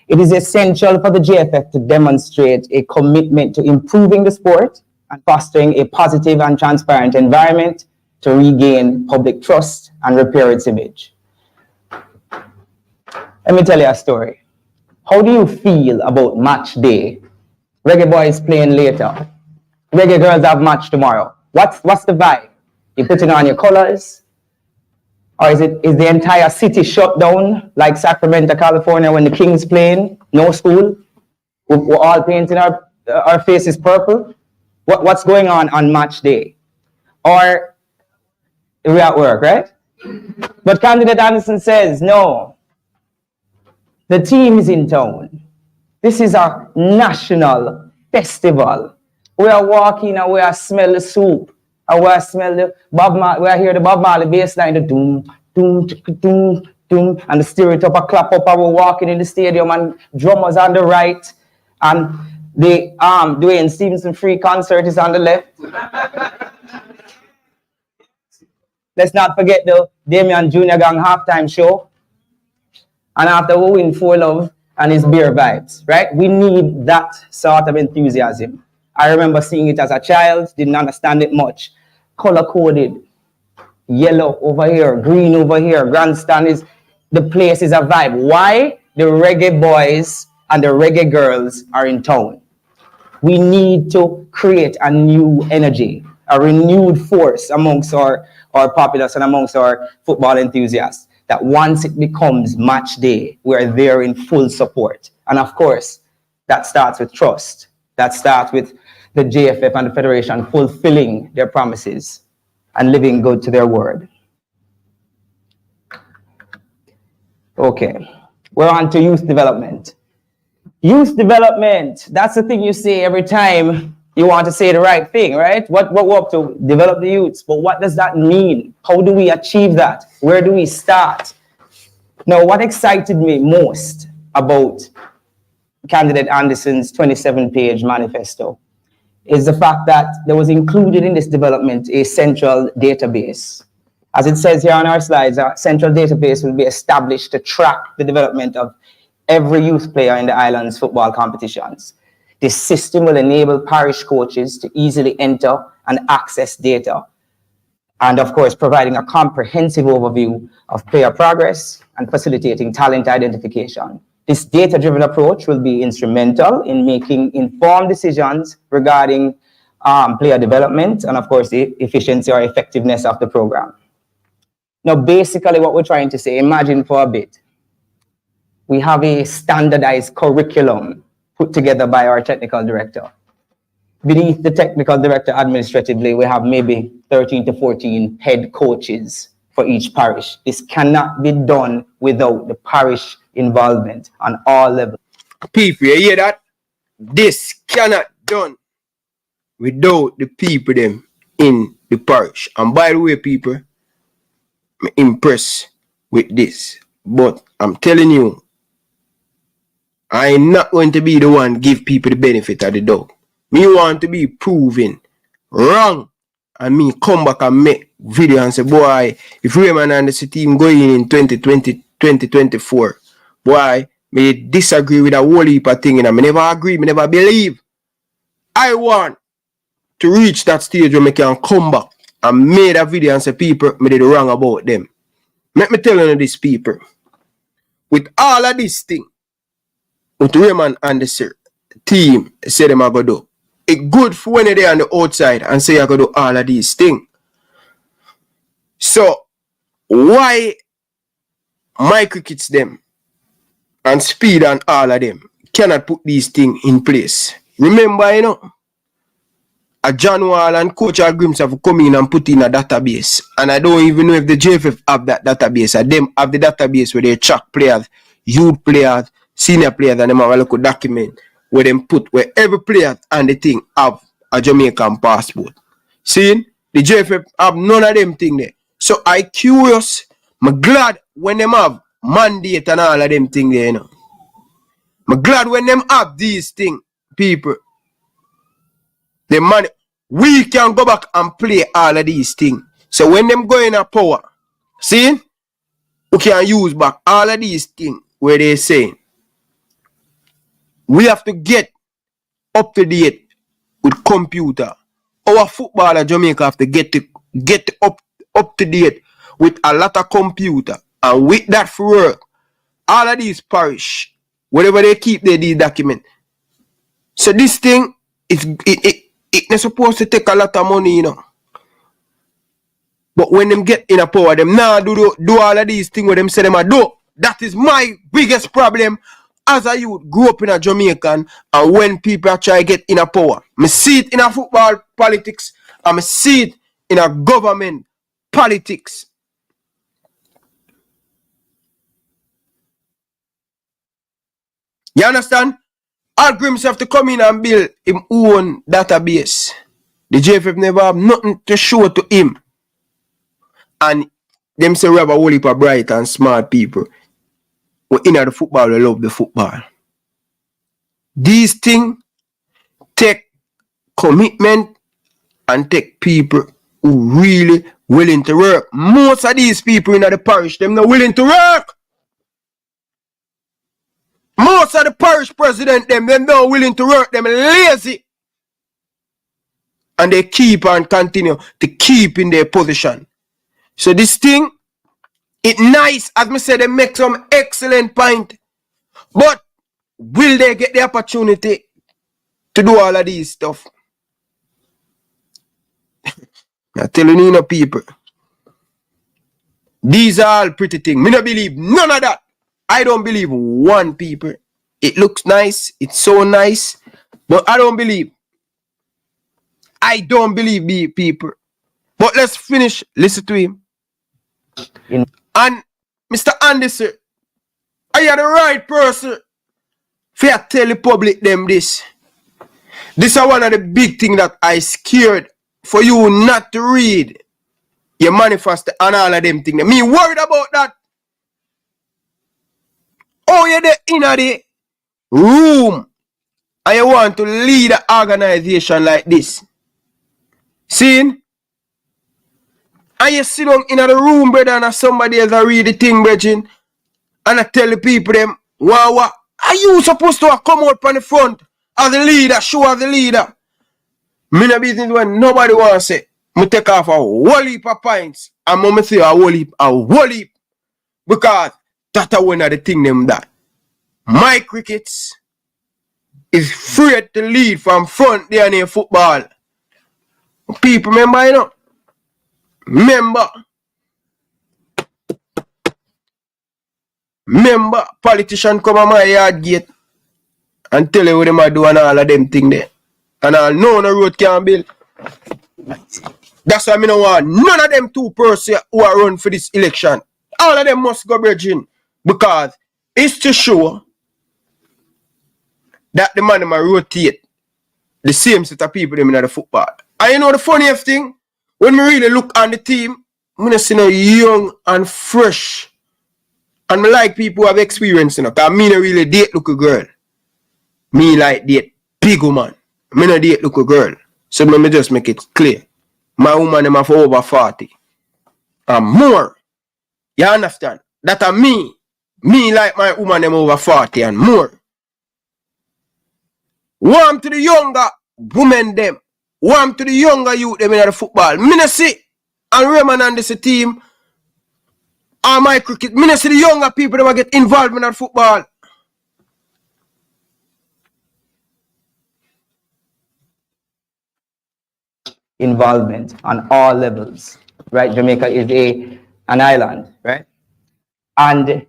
It is essential for the JFF to demonstrate a commitment to improving the sport and fostering a positive and transparent environment to regain public trust and repair its image. Let me tell you a story. How do you feel about match day? Reggae boys playing later. Reggae girls have match tomorrow. What's the vibe? You putting on your colors? Or is the entire city shut down like Sacramento, California when the Kings playing? No school? We're all painting our faces purple? What's going on match day? Or we're at work, right? But candidate Anderson says, no. The team is in town. This is a national festival. We are walking and we are smell the soup. And we are smell the Bob Marley. We are hear the Bob Marley bass line, the doom, doom, doom, doom, and the stereo top a clap up. And we're walking in the stadium and drummers on the right. And the Dwayne Stevenson free concert is on the left. Let's not forget the Damian Junior Gang halftime show. And after we win 4-Love and his beer vibes, right? We need that sort of enthusiasm. I remember seeing it as a child, didn't understand it much. Color-coded, yellow over here, green over here, grandstand is, the place is a vibe. Why? The reggae boys and the reggae girls are in town. We need to create a new energy, a renewed force amongst our populace and amongst our football enthusiasts. That once it becomes match day, we're there in full support. And of course, that starts with trust. That starts with the JFF and the Federation fulfilling their promises and living good to their word. Okay, we're on to youth development. Youth development, that's the thing you say every time you want to say the right thing, right? What we're up to, develop the youths, but what does that mean? How do we achieve that? Where do we start? Now, what excited me most about candidate Anderson's 27-page manifesto is the fact that there was included in this development a central database. As it says here on our slides, a central database will be established to track the development of every youth player in the island's football competitions. This system will enable parish coaches to easily enter and access data, and of course, providing a comprehensive overview of player progress and facilitating talent identification. This data-driven approach will be instrumental in making informed decisions regarding player development and, of course, the efficiency or effectiveness of the program. Now, basically what we're trying to say, imagine for a bit, we have a standardized curriculum put together by our technical director. beneath the technical director administratively, we have maybe 13 to 14 head coaches for each parish. This cannot be done without the parish involvement on all levels. People, you hear that? This cannot done without the people them in the parish. And by the way, people, I'm impressed with this. But I'm telling you, I'm not going to be the one give people the benefit of the doubt. Me want to be proven wrong. And me come back and make video and say, boy, if Raymond and the team going in 2020, 2024, boy, me disagree with a whole heap of thing. And I never agree, me never believe. I want to reach that stage where I can come back and make a video and say, people, me did wrong about them. Let me tell you this, people. With all of this thing, with Raymond and the team say them are going to do, it's good for when they're on the outside and say you're going to do all of these things. So, why my crickets them and speed and all of them cannot put these things in place? Remember, you know, a John Wall and Coach Grims have come in and put in a database. And I don't even know if the JFF have that database. And them have the database where they track players, youth players, senior players, and them have a local document where them put where every player and the thing have a Jamaican passport. See, the JFF have none of them thing there. So I curious, I'm glad when them have mandate and all of them thing there, you know. I'm glad when them have these things, people. The money, we can go back and play all of these things. So when them go in a power, see, we can use back all of these things where they saying we have to get up to date with computer. Our footballer Jamaica have to get up to date with a lot of computer. And with that for work, all of these parish, whatever they keep these documents. So this thing, it's supposed to take a lot of money, you know. But when them get in a power, them now do all of these things where them say them a do. That is my biggest problem as a youth, grew up in a Jamaican, and when people try to get in a power. I see it in a football politics, and I see it in a government politics. You understand? All Grims have to come in and build his own database. The JFF never have nothing to show to him. And them say we have a whole heap of bright and smart people. We in the football, we love the football. These things take commitment and take people who really willing to work. Most of these people in the parish, them not willing to work. Most of the parish president, them not willing to work. Them lazy. And they keep and continue to keep in their position. So this thing, it's nice, as I said, they make some excellent point. But will they get the opportunity to do all of these stuff? I'm telling you, people. These are all pretty things. Me not believe none of that. I don't believe one, people. It looks nice. It's so nice. But I don't believe. I don't believe the people. But let's finish. Listen to him. And Mr. Anderson, are you the right person for you tell the public them this? This is one of the big things that I scared for you not to read your manifesto and all of them things. Me worried about that. Oh, you're there in the room and you want to lead an organization like this. See? And you sit down in the room, brother, and somebody else read the thing, brethren, and I tell the people them, wow, are you supposed to come out on the front as the leader, show as the leader? Me no business when nobody wants to say, me take off a whole heap of points, and me say a whole heap, because that's one of the thing them that. My crickets is afraid to lead from front there in football. People, remember, you know? Remember, politician come on my yard gate and tell you what them are doing all of them thing there. And all no road can build. That's why I don't want none of them 2 persons who are run for this election. All of them must go bridging. Because it's to show that the man might rotate the same set of people them in the football. And you know the funniest thing? When we really look on the team, I see no young and fresh. And I like people who have experience, you know, because me not really date look a girl. Me like date big woman. Me not date look a girl. So let me just make it clear. My woman them have over 40. And more. You understand? That are me. Me like my woman them over 40 and more. Warm to the younger women them. Warm to the younger youth them in the football. Me not see. And Raymond and this team. And my cricket. Me not see the younger people that get involved in that football. Involvement on all levels, right? Jamaica is an island, right? And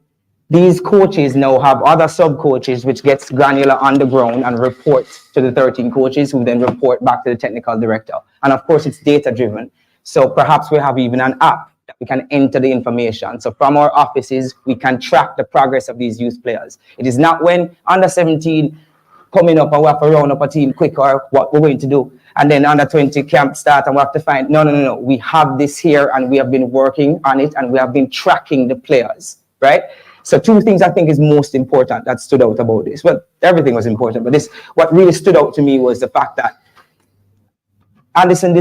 these coaches now have other sub-coaches which gets granular on the ground and reports to the 13 coaches who then report back to the technical director. And of course, it's data-driven. So perhaps we have even an app that we can enter the information. So from our offices, we can track the progress of these youth players. It is not when under 17 coming up and we have to round up a team quick or what we're going to do. And then under 20 camp start and we have to find, no. We have this here and we have been working on it and we have been tracking the players, right? So 2 things I think is most important that stood out about this. Well, everything was important, but what really stood out to me was the fact that Anderson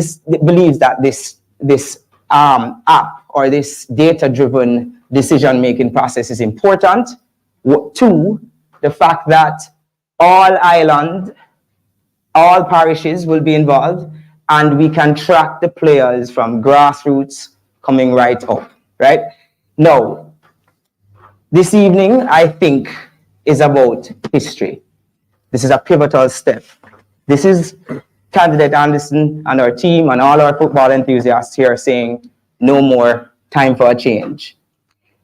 believes that this app or this data-driven decision-making process is important. 2, the fact that all island, all parishes will be involved, and we can track the players from grassroots coming right up, right? Now, this evening, I think, is about history. This is a pivotal step. This is candidate Anderson and our team and all our football enthusiasts here saying, no more, time for a change.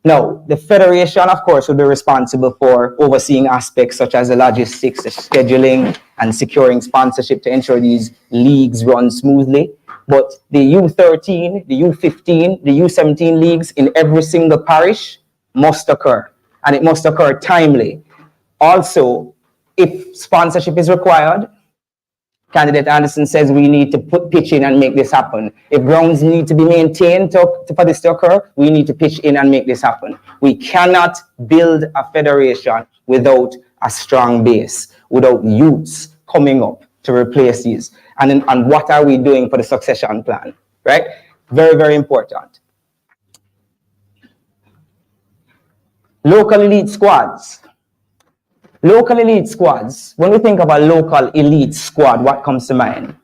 Now, the Federation, of course, will be responsible for overseeing aspects such as the logistics, the scheduling, and securing sponsorship to ensure these leagues run smoothly. But the U13, the U15, the U17 leagues in every single parish must occur, and it must occur timely. Also, if sponsorship is required, candidate Anderson says we need to pitch in and make this happen. If grounds need to be maintained for this to occur, we need to pitch in and make this happen. We cannot build a federation without a strong base, without youths coming up to replace these. And what are we doing for the succession plan, right? Very, very important. Local elite squads. Local elite squads, when we think of a local elite squad, what comes to mind?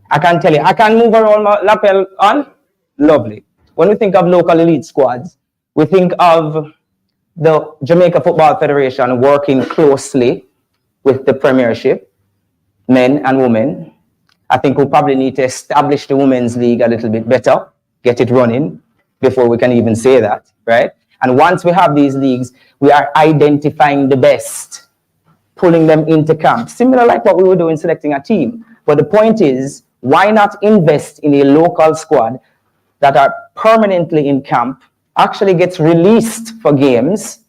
I can tell you, I can move around my lapel on. Lovely. When we think of local elite squads, we think of the Jamaica Football Federation working closely with the Premiership, men and women. I think we probably need to establish the Women's League a little bit better, get it running before we can even say that, right? And once we have these leagues, we are identifying the best, pulling them into camp, similar like what we were doing selecting a team. But the point is, why not invest in a local squad that are permanently in camp, actually gets released for games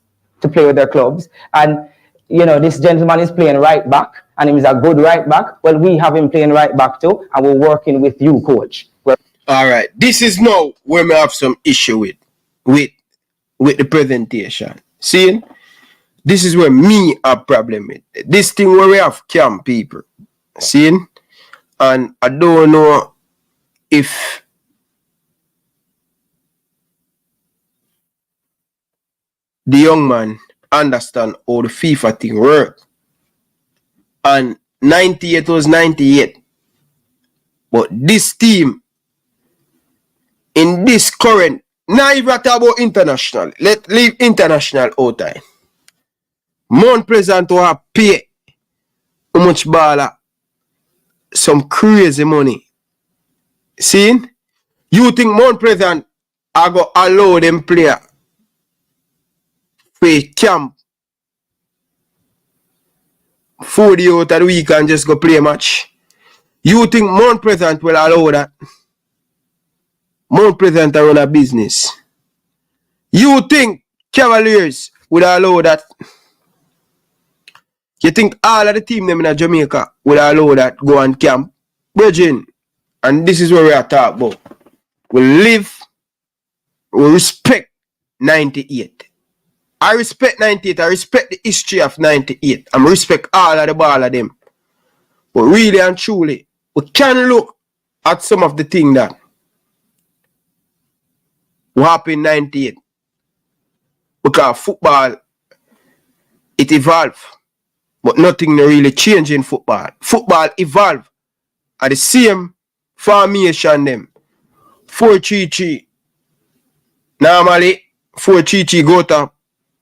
to play with their clubs, and you know, this gentleman is playing right back, and he is a good right back. Well, we have him playing right back too, and we're working with you, coach. All right, this is now where we have some issue with the presentation. See? This is where me have problem with. This thing where we have camp people. See? And I don't know if the young man understand how the FIFA thing works. And 98 was 98. But this team, in this current, now even talk about international. Let's leave international out time. Mount Pleasant to have pay how much baller, some crazy money. See? You think Mount Pleasant are going to allow them player play camp 4 days out of the week and just go play a match? You think Mount Pleasant will allow that? Mount Pleasant are run a business. You think Cavaliers would allow that? You think all of the team them in Jamaica would allow that go on camp? Virgin, and this is where we are talking about. We live, we respect 98. I respect 98. I respect the history of 98. I respect all of the ball of them. But really and truly, we can look at some of the things that happened in 98. Because football, it evolved. But nothing really changed in football. Football evolved at the same formation them. 4-3-3. Normally, 4-3-3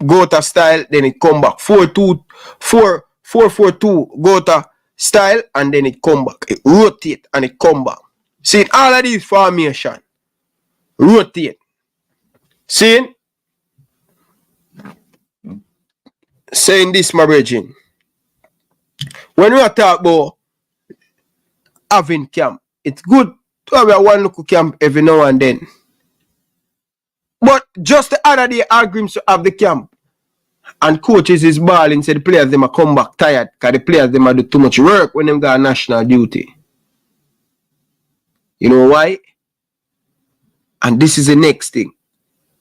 go to style, then it come back. 4-4-2 go to style, and then it come back. It rotate and it come back. See, all of these formation rotate. See? Saying this, my brethren. When we are talking about having camp, it's good to have a one local camp every now and then. But just the other day, I agreed to have the camp. And coaches is balling, say the players them a come back tired because the players them a do too much work when them got national duty. You know why? And this is the next thing.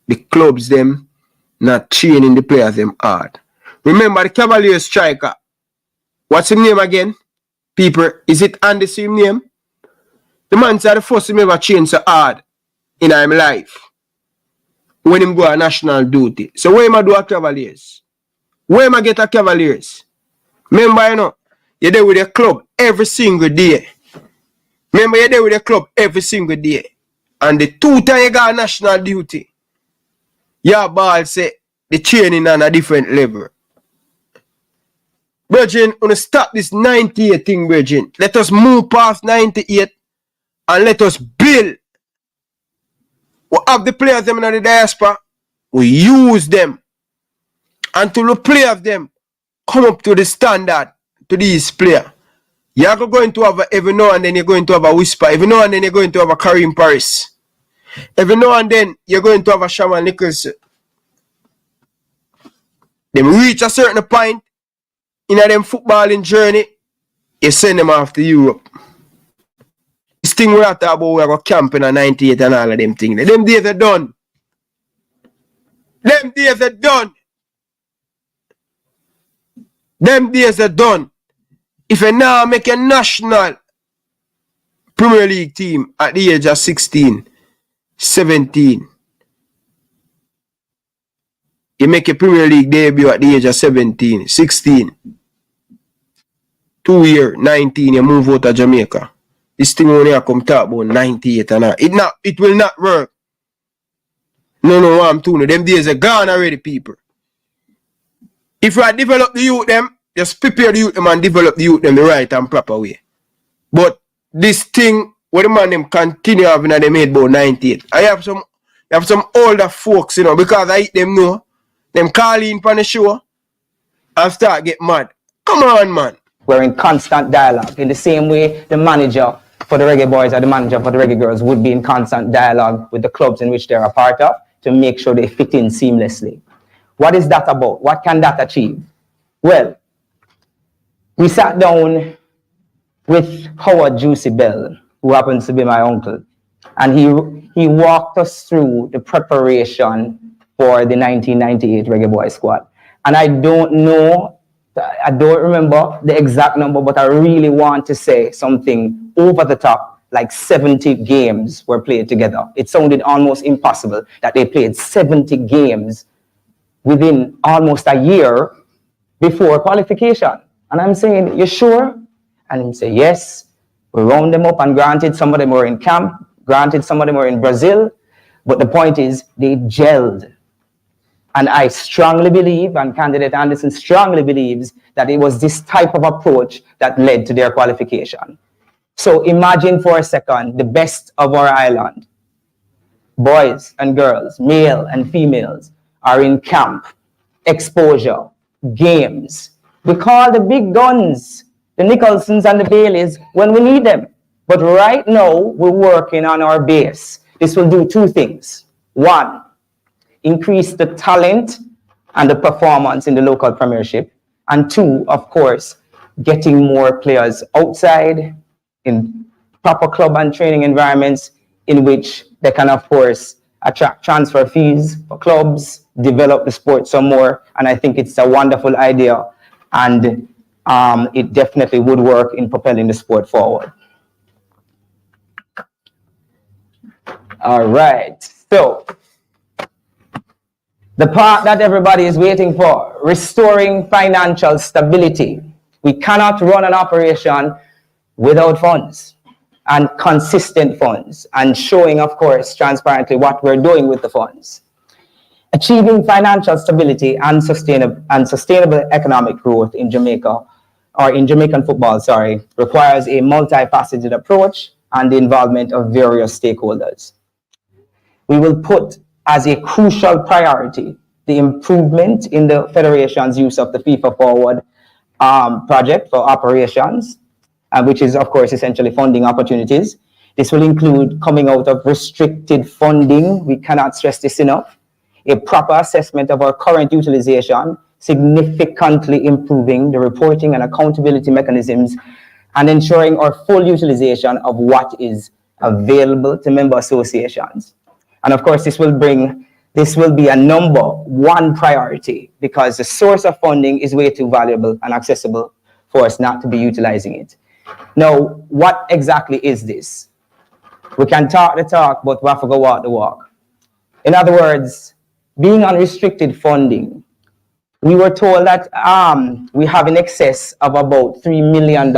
The clubs them not training the players them hard. Remember the Cavaliers striker. What's his name again? People, is it Andy same name? The man said the first him ever change so hard in his life. When him go on national duty. So where am I do a Cavaliers? Where am I get a Cavaliers? Remember, you know, you're there with a club every single day. Remember, you're there with a club every single day. And the 2 times you got national duty, your ball say the training on a different level. Virgin, want to stop this 98 thing, Virgin. Let us move past 98 and let us build. We have the players them in the diaspora. We use them until the players them come up to the standard to these players. You're going to have every now and then you're going to have a Whisper. Every now and then you're going to have a Kareem Parish. Every now and then you're going to have a Shaman Nicholson. They reach a certain point in them footballing journey, you send them off to Europe. This thing we're talking about, we're going to camp in a 98 and all of them things. Them days are done. Them days are done. Them days are done. If you now make a national Premier League team at the age of 16, 17, you make a Premier League debut at the age of 17, 16, 2 years, 19, you move out of Jamaica. This thing only come talk about 98 and all. It will not work. No, I'm telling you. Them days are gone already, people. If you develop the youth them, just prepare the youth them and develop the youth them the right and proper way. But this thing, where the man them continue having them head about 98. I have some older folks, you know, because I them know, them call in for the show and start get mad. Come on, man. We're in constant dialogue. In the same way, the manager for the Reggae Boys or the manager for the Reggae Girls would be in constant dialogue with the clubs in which they're a part of to make sure they fit in seamlessly. What is that about? What can that achieve? Well, we sat down with Howard Juicy Bell, who happens to be my uncle, and he walked us through the preparation for the 1998 Reggae Boy squad. And I don't remember the exact number, but I really want to say something over the top, like 70 games were played together. It sounded almost impossible that they played 70 games within almost a year before qualification. And I'm saying, you sure? And he said, yes. We round them up, and granted, some of them were in camp, granted, some of them were in Brazil, but the point is, they gelled. And I strongly believe, and candidate Anderson strongly believes, that it was this type of approach that led to their qualification. So imagine for a second the best of our island. Boys and girls, male and females, are in camp, exposure, games. We call the big guns, the Nicholsons and the Baileys when we need them. But right now, we're working on our base. This will do two things. One, increase the talent and the performance in the local premiership. And two, of course, getting more players outside in proper club and training environments in which they can, of course, attract transfer fees for clubs, develop the sport some more. And I think it's a wonderful idea. And it definitely would work in propelling the sport forward. All right. So the part that everybody is waiting for, restoring financial stability. We cannot run an operation without funds and consistent funds, and showing, of course, transparently what we're doing with the funds. Achieving financial stability and sustainable economic growth in Jamaica, or in Jamaican football, requires a multifaceted approach and the involvement of various stakeholders. We will put as a crucial priority the improvement in the Federation's use of the FIFA Forward project for operations, which is, of course, essentially funding opportunities. This will include coming out of restricted funding. We cannot stress this enough. A proper assessment of our current utilization, significantly improving the reporting and accountability mechanisms, and ensuring our full utilization of what is available to member associations. And of course, this will be a number one priority, because the source of funding is way too valuable and accessible for us not to be utilizing it. Now, what exactly is this? We can talk the talk, but we have to go walk the walk. In other words, being on restricted funding, we were told that we have in excess of about $3 million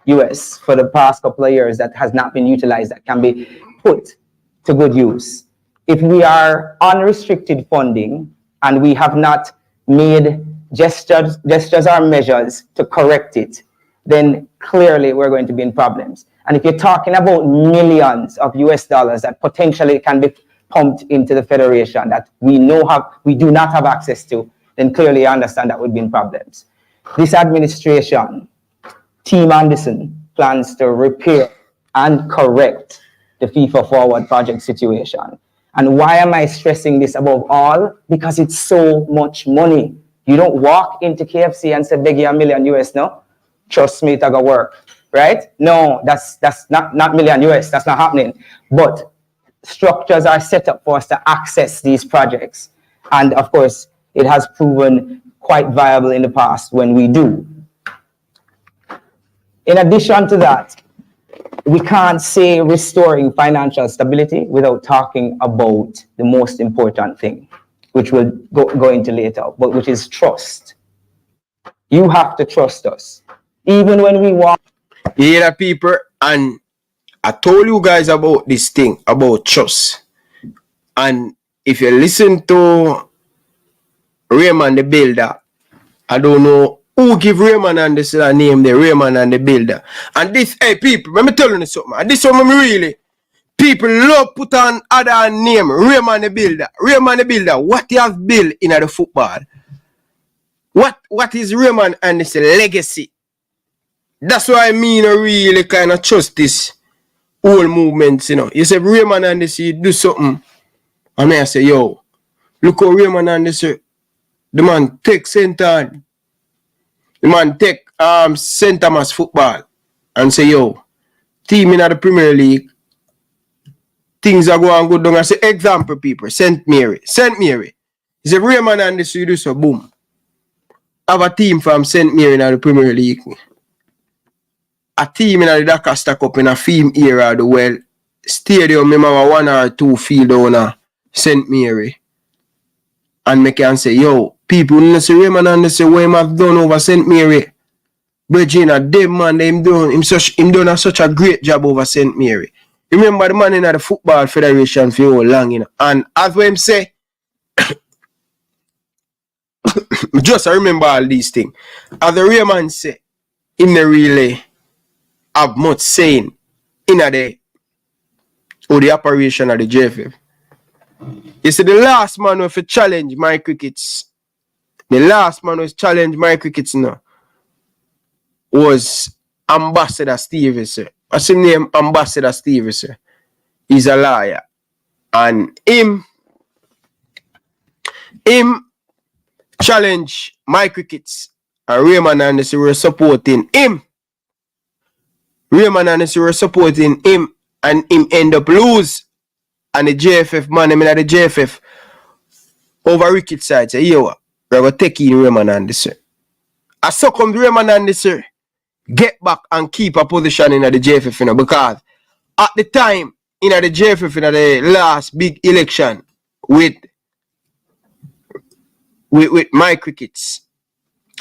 US for the past couple of years that has not been utilized, that can be put to good use. If we are unrestricted funding and we have not made gestures or measures to correct it, then clearly we're going to be in problems. And if you're talking about millions of US dollars that potentially can be pumped into the Federation that we do not have access to, then clearly I understand that would be in problems. This administration, Team Anderson, plans to repair and correct the FIFA Forward project situation. And why am I stressing this above all? Because it's so much money. You don't walk into KFC and say, beg you $1 million US, no? Trust me, it's gonna work, right? No, that's not million US, that's not happening. But structures are set up for us to access these projects. And of course, it has proven quite viable in the past when we do. In addition to that, we can't say restoring financial stability without talking about the most important thing, which we'll go into later, but which is trust. You have to trust us. Even when we walk. You hear that, people? And I told you guys about this thing, about trust. And if you listen to Raymond the Builder, I don't know who give Raymond and this name, the Raymond and the Builder. And this, hey people, let me tell you something. And this one really, people love put on other name, Raymond the Builder. Raymond the Builder, what he have built in the football? What is Raymond and this legacy? That's why I mean I really kind of trust this whole movement, you know. You say Raymond and this, you do something. And I say, yo, look how Raymond and this, the man take center. The man take St. Thomas football and say, yo, team in the Premier League, things are going good. I say, example, people, St. Mary. He said, Raymond and this, you do so, boom. Have a team from St. Mary in the Premier League. A team in the Dakar Cup in a theme era, the well, stadium, remember 1 or 2 field on St. Mary. And me can say, yo, people in the Raymond and they say, what him have done over St. Mary? Virginia, them man, him done such a great job over St. Mary. Remember the man in the Football Federation for all long, you know. And as we him say, just I remember all these things. As the Raymond say, in the relay, have much saying in the operation of the JFF. You see, the last man who challenge my crickets. The last man who challenge my crickets now. was Ambassador Stevie, sir. What's his name? Ambassador Stevie, sir. He's a lawyer. And him challenge my crickets. And Raymond and this were supporting him. Raymond and this were supporting him. And him end up lose. And the JFF man, I mean the JFF over Ricketts side say, yo, we're going to take in Raymond and this, sir. I so come Raymond and this, sir, get back and keep a position in the JFF, you know, because at the time, in the JFF, in the last big election with my crickets,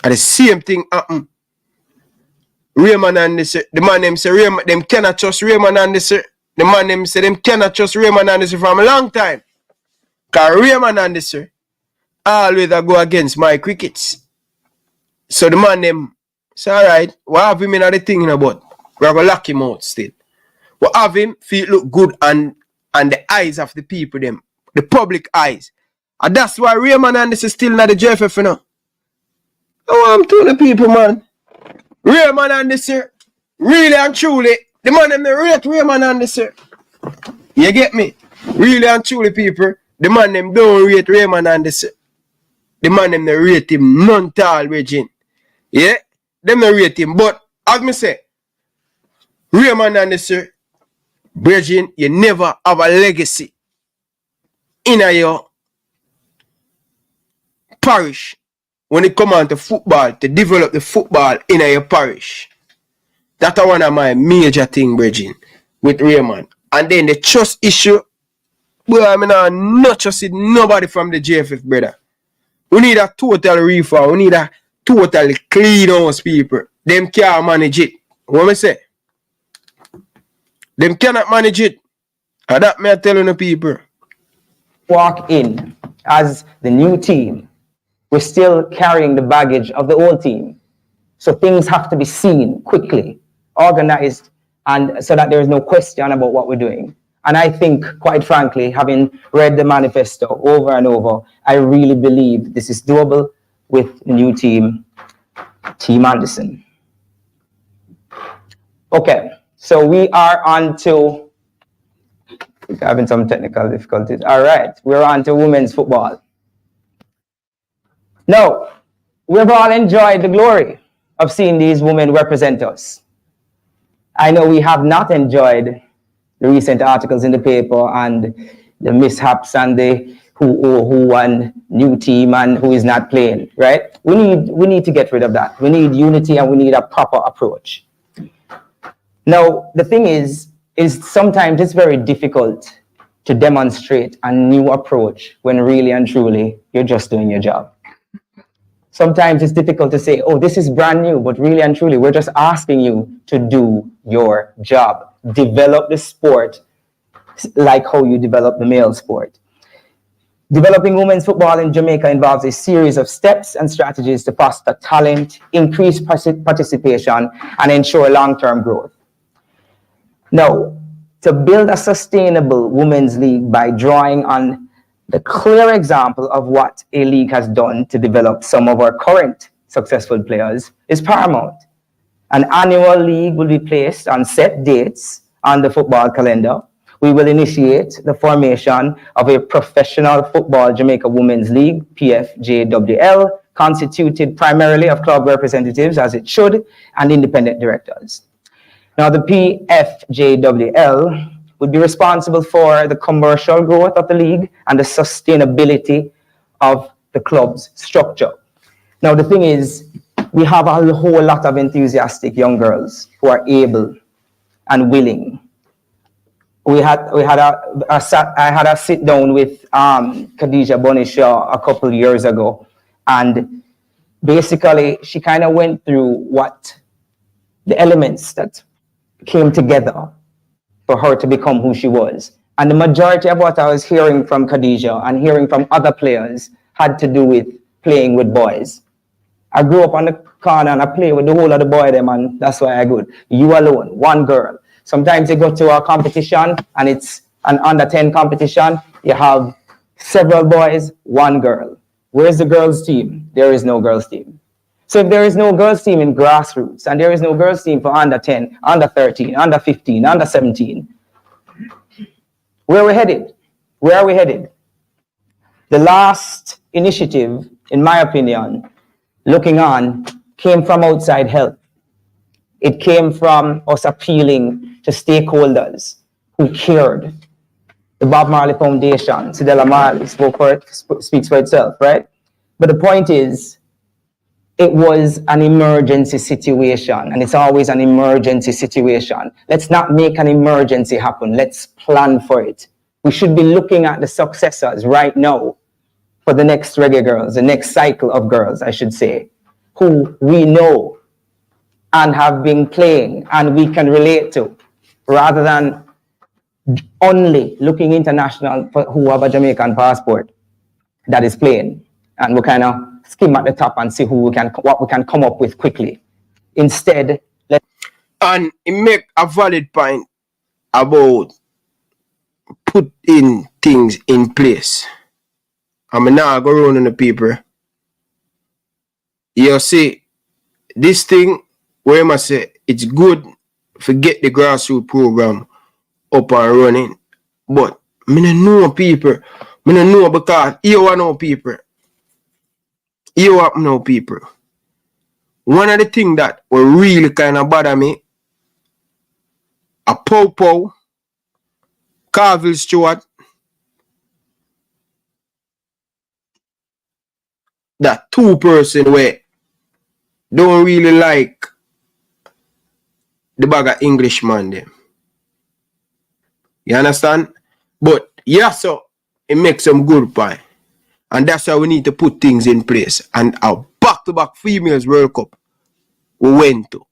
and the same thing happened. Raymond and this, the man them say Raymond, them cannot trust Raymond and this, the man them say them cannot trust Raymond and this from a long time. Because Raymond and this, always go against my crickets. So the man them say, alright, we have him in the thing in about. We're going to lock him out still. We have him feel look good and the eyes of the people, them, the public eyes. And that's why Raymond and this is still not the JFF, you know. I want to the people, man. Raymond and this, sir, really and truly, the man them they rate Raymond and this, sir. You get me? Really and truly, people, the man them don't rate Raymond and this, sir. The man them they rate him non-tall, Regine. Yeah? Them they rate him. But, as me say, Raymond and this, sir, Regine, you never have a legacy in your parish when it comes on to football, to develop the football in your parish. That's one of my major things, Bridging, with Raymond. And then the trust issue, well, I mean, I'm not trusting nobody from the JFF, brother. We need a total reform. We need a totally clean house, people. Them can't manage it. What I say? Them cannot manage it. And that me telling the people. Walk in as the new team. We're still carrying the baggage of the old team. So things have to be seen quickly, organized, and so that there is no question about what we're doing. And I think, quite frankly, having read the manifesto over and over, I really believe this is doable with the new team, Team Anderson. Okay, so we are on to, we're having some technical difficulties. All right, we're on to women's football. Now, we've all enjoyed the glory of seeing these women represent us. I know we have not enjoyed the recent articles in the paper and the mishaps and the who won new team and who is not playing, right? We need to get rid of that. We need unity and we need a proper approach. Now, the thing is sometimes it's very difficult to demonstrate a new approach when really and truly you're just doing your job. Sometimes it's difficult to say, oh, this is brand new, but really and truly, we're just asking you to do your job. Develop the sport like how you develop the male sport. Developing women's football in Jamaica involves a series of steps and strategies to foster talent, increase participation, and ensure long-term growth. Now, to build a sustainable women's league by drawing on the clear example of what a league has done to develop some of our current successful players is paramount. An annual league will be placed on set dates on the football calendar. We will initiate the formation of a Professional Football Jamaica Women's League, PFJWL, constituted primarily of club representatives, as it should, and independent directors. Now, the PFJWL would be responsible for the commercial growth of the league and the sustainability of the club's structure. Now, the thing is, we have a whole lot of enthusiastic young girls who are able and willing. I had a sit down with Khadija Bonishaw a couple years ago, and basically she kind of went through what the elements that came together for her to become who she was. And the majority of what I was hearing from Khadija and hearing from other players had to do with playing with boys. I grew up on the corner and I play with the whole of the boy them, and that's why I good. You alone, one girl. Sometimes you go to a competition and it's an under 10 competition. You have several boys, one girl. Where's the girls' team? There is no girls' team. So if there is no girls team in Grassroots, and there is no girls team for under 10, under 13, under 15, under 17, where are we headed? Where are we headed? The last initiative, in my opinion, looking on, came from outside help. It came from us appealing to stakeholders who cared. The Bob Marley Foundation, Sidela Marley speaks for itself, right? But the point is, it was an emergency situation, and it's always an emergency situation. Let's not make an emergency happen. Let's plan for it. We should be looking at the successors right now for the next reggae girls, the next cycle of girls, I should say, who we know and have been playing and we can relate to, rather than only looking international for who have a Jamaican passport that is playing, and we kind of skim at the top and see what we can come up with quickly. Instead, and it make a valid point about putting things in place. I'm now go around on the paper. You see, this thing where I must say it's good to get the grassroots program up and running, but me no know people. Me no know because you know people. You have no people. One of the things that will really kind of bother me, a Popo, Carville Stewart, that two person where don't really like the bag of Englishman them. You understand? But yeah, so it makes some good point. And that's why we need to put things in place. And our back-to-back females World Cup we went to.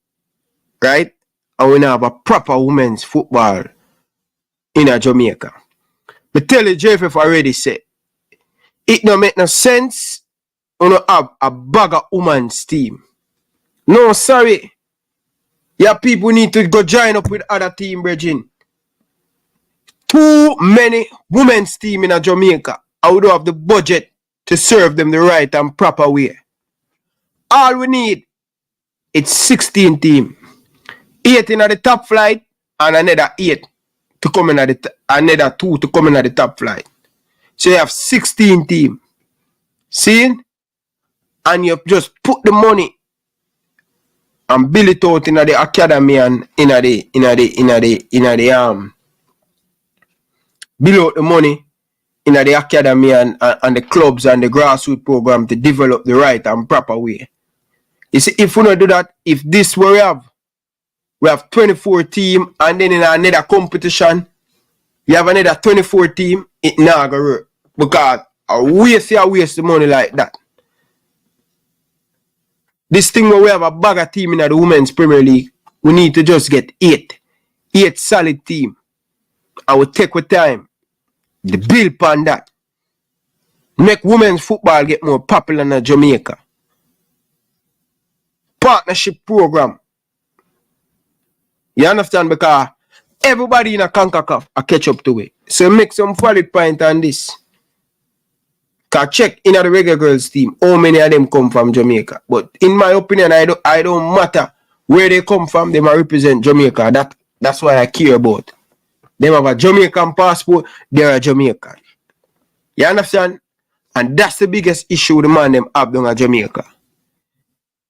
Right? And we now have a proper women's football in Jamaica. But tell you, JFF already said, it don't make no sense when you have a bag of women's team. No, sorry. Your people need to go join up with other team, Bridging. Too many women's team in Jamaica. I would have the budget to serve them the right and proper way. All we need is 16 team. 8 in the top flight and another 8 to come in another 2 to come in the top flight. So you have 16 team. See? And you just put the money and build it out in the academy and in the build out the money in the academy and the clubs and the grassroots program to develop the right and proper way. You see, if we don't do that, if this where we have 24 team and then in another competition, you have another 24 team, it not gonna work. Because I waste the money like that. This thing where we have a bag of team in the Women's Premier League, we need to just get 8 solid team. I will take with time. The build upon that. Make women's football get more popular in Jamaica. Partnership program. You understand? Because everybody in a CONCACAF a catch up to it. So make some valid point on this. Cause check in the reggae girls team, how many of them come from Jamaica. But in my opinion, I don't matter where they come from, they might represent Jamaica. That's what I care about. They have a Jamaican passport, they're a Jamaican. You understand? And that's the biggest issue the man them have down at Jamaica.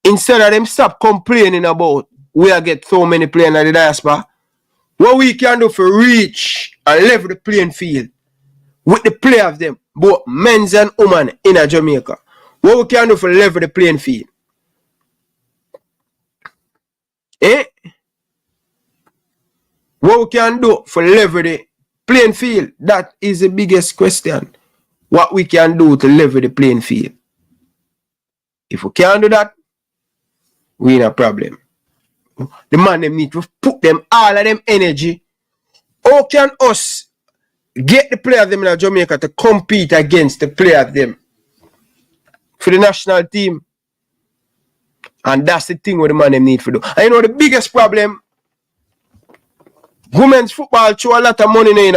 Instead of them stop complaining about where I get so many players in the diaspora, what we can do for reach and level the playing field with the play of them, both men's and women in a Jamaica. What we can do for level the playing field? What we can do for level the playing field? That is the biggest question. What we can do to level the playing field. If we can't do that, we in a problem. The man them need to put them all of them energy. How can us get the players them in Jamaica to compete against the players them for the national team? And that's the thing what the man them need to do. And you know the biggest problem, women's football throw a lot of money in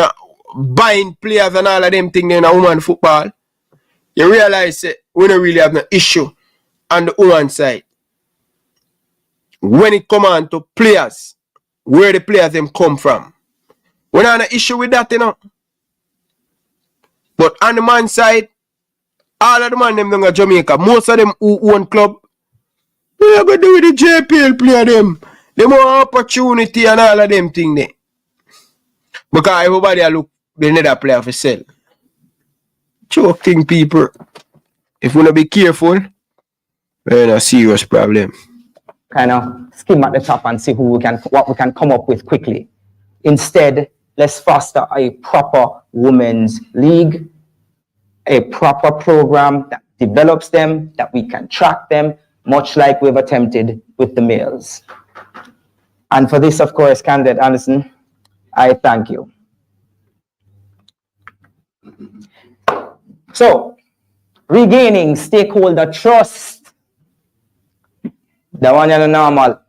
buying players and all of them things in a women's football. You realize we don't really have no issue on the women's side. when it come on to players, where the players them come from. We're not an issue with that, you know. But on the man side, all of the man them down at Jamaica, most of them who own club, they are going to do with the JPL player them. They more opportunity and all of them thing there. Because everybody look the nether player for sell. Joking people. If we not be careful, we're in a serious problem. Kind of skim at the top and see what we can come up with quickly. Instead, let's foster a proper women's league, a proper program that develops them, that we can track them, much like we've attempted with the males. And for this, of course, Candidate Anderson, I thank you. So, regaining stakeholder trust. The one in the normal.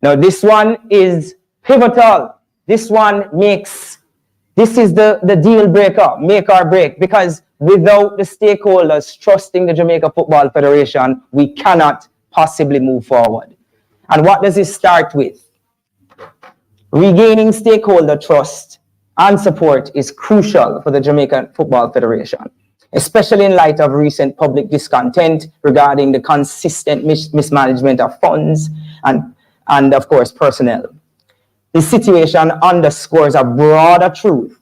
Now, this one is pivotal. This one this is the deal breaker, make or break, because without the stakeholders trusting the Jamaica Football Federation, we cannot possibly move forward. And what does it start with? Regaining stakeholder trust and support is crucial for the Jamaican Football Federation, especially in light of recent public discontent regarding the consistent mismanagement of funds and of course, personnel. This situation underscores a broader truth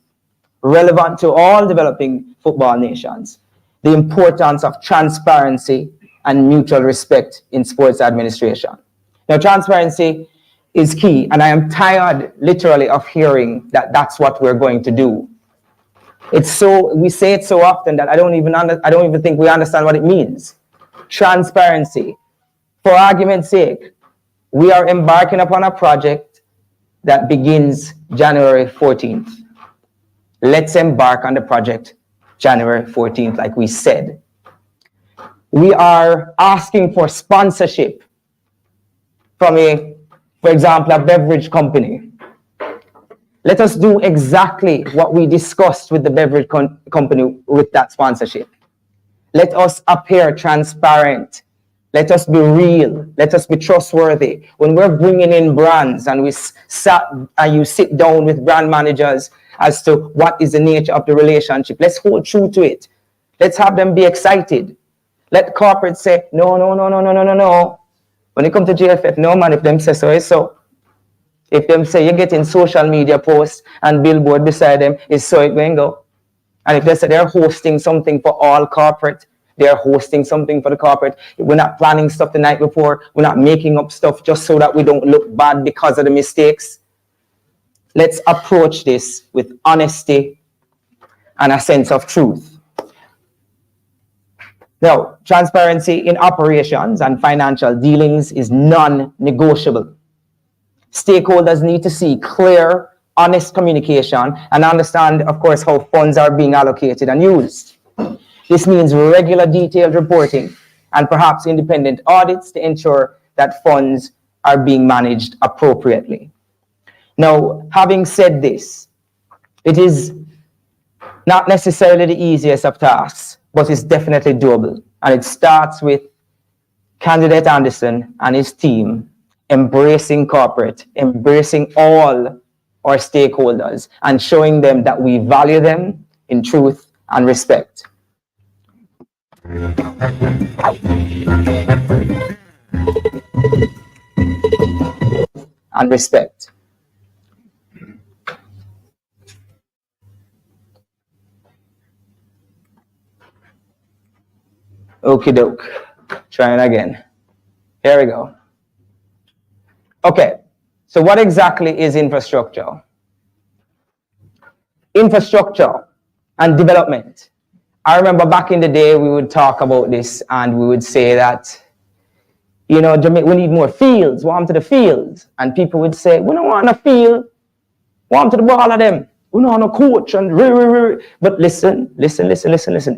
relevant to all developing football nations: the importance of transparency and mutual respect in sports administration. Now, transparency is key, and I am tired, literally, of hearing that that's what we're going to do. We say it so often that I don't even think we understand what it means. Transparency. For argument's sake, we are embarking upon a project that begins January 14th. Let's embark on the project January 14th, like we said. We are asking for sponsorship from for example, a beverage company. Let us do exactly what we discussed with the beverage company with that sponsorship. Let us appear transparent. Let us be real. Let us be trustworthy. When we're bringing in brands and you sit down with brand managers as to what is the nature of the relationship, let's hold true to it. Let's have them be excited. Let corporates say, no. When it comes to JFF, no man, if them say so, it's so. If them say you're getting social media posts and billboard beside them, it's so it going to go. And if they say they're hosting something for all corporate, they're hosting something for the corporate. We're not planning stuff the night before. We're not making up stuff just so that we don't look bad because of the mistakes. Let's approach this with honesty and a sense of truth. Now, transparency in operations and financial dealings is non-negotiable. Stakeholders need to see clear, honest communication and understand, of course, how funds are being allocated and used. This means regular detailed reporting and perhaps independent audits to ensure that funds are being managed appropriately. Now, having said this, it is not necessarily the easiest of tasks, but it's definitely doable. And it starts with Candidate Anderson and his team embracing corporate, embracing all our stakeholders, and showing them that we value them in truth and respect. And respect. Okie doke. Trying again. Here we go. Okay, so what exactly is infrastructure? Infrastructure and development. I remember back in the day we would talk about this and we would say that, you know, we need more fields, want to the fields. And people would say, we don't want a field, want to the ball of them. We don't want a coach and but listen.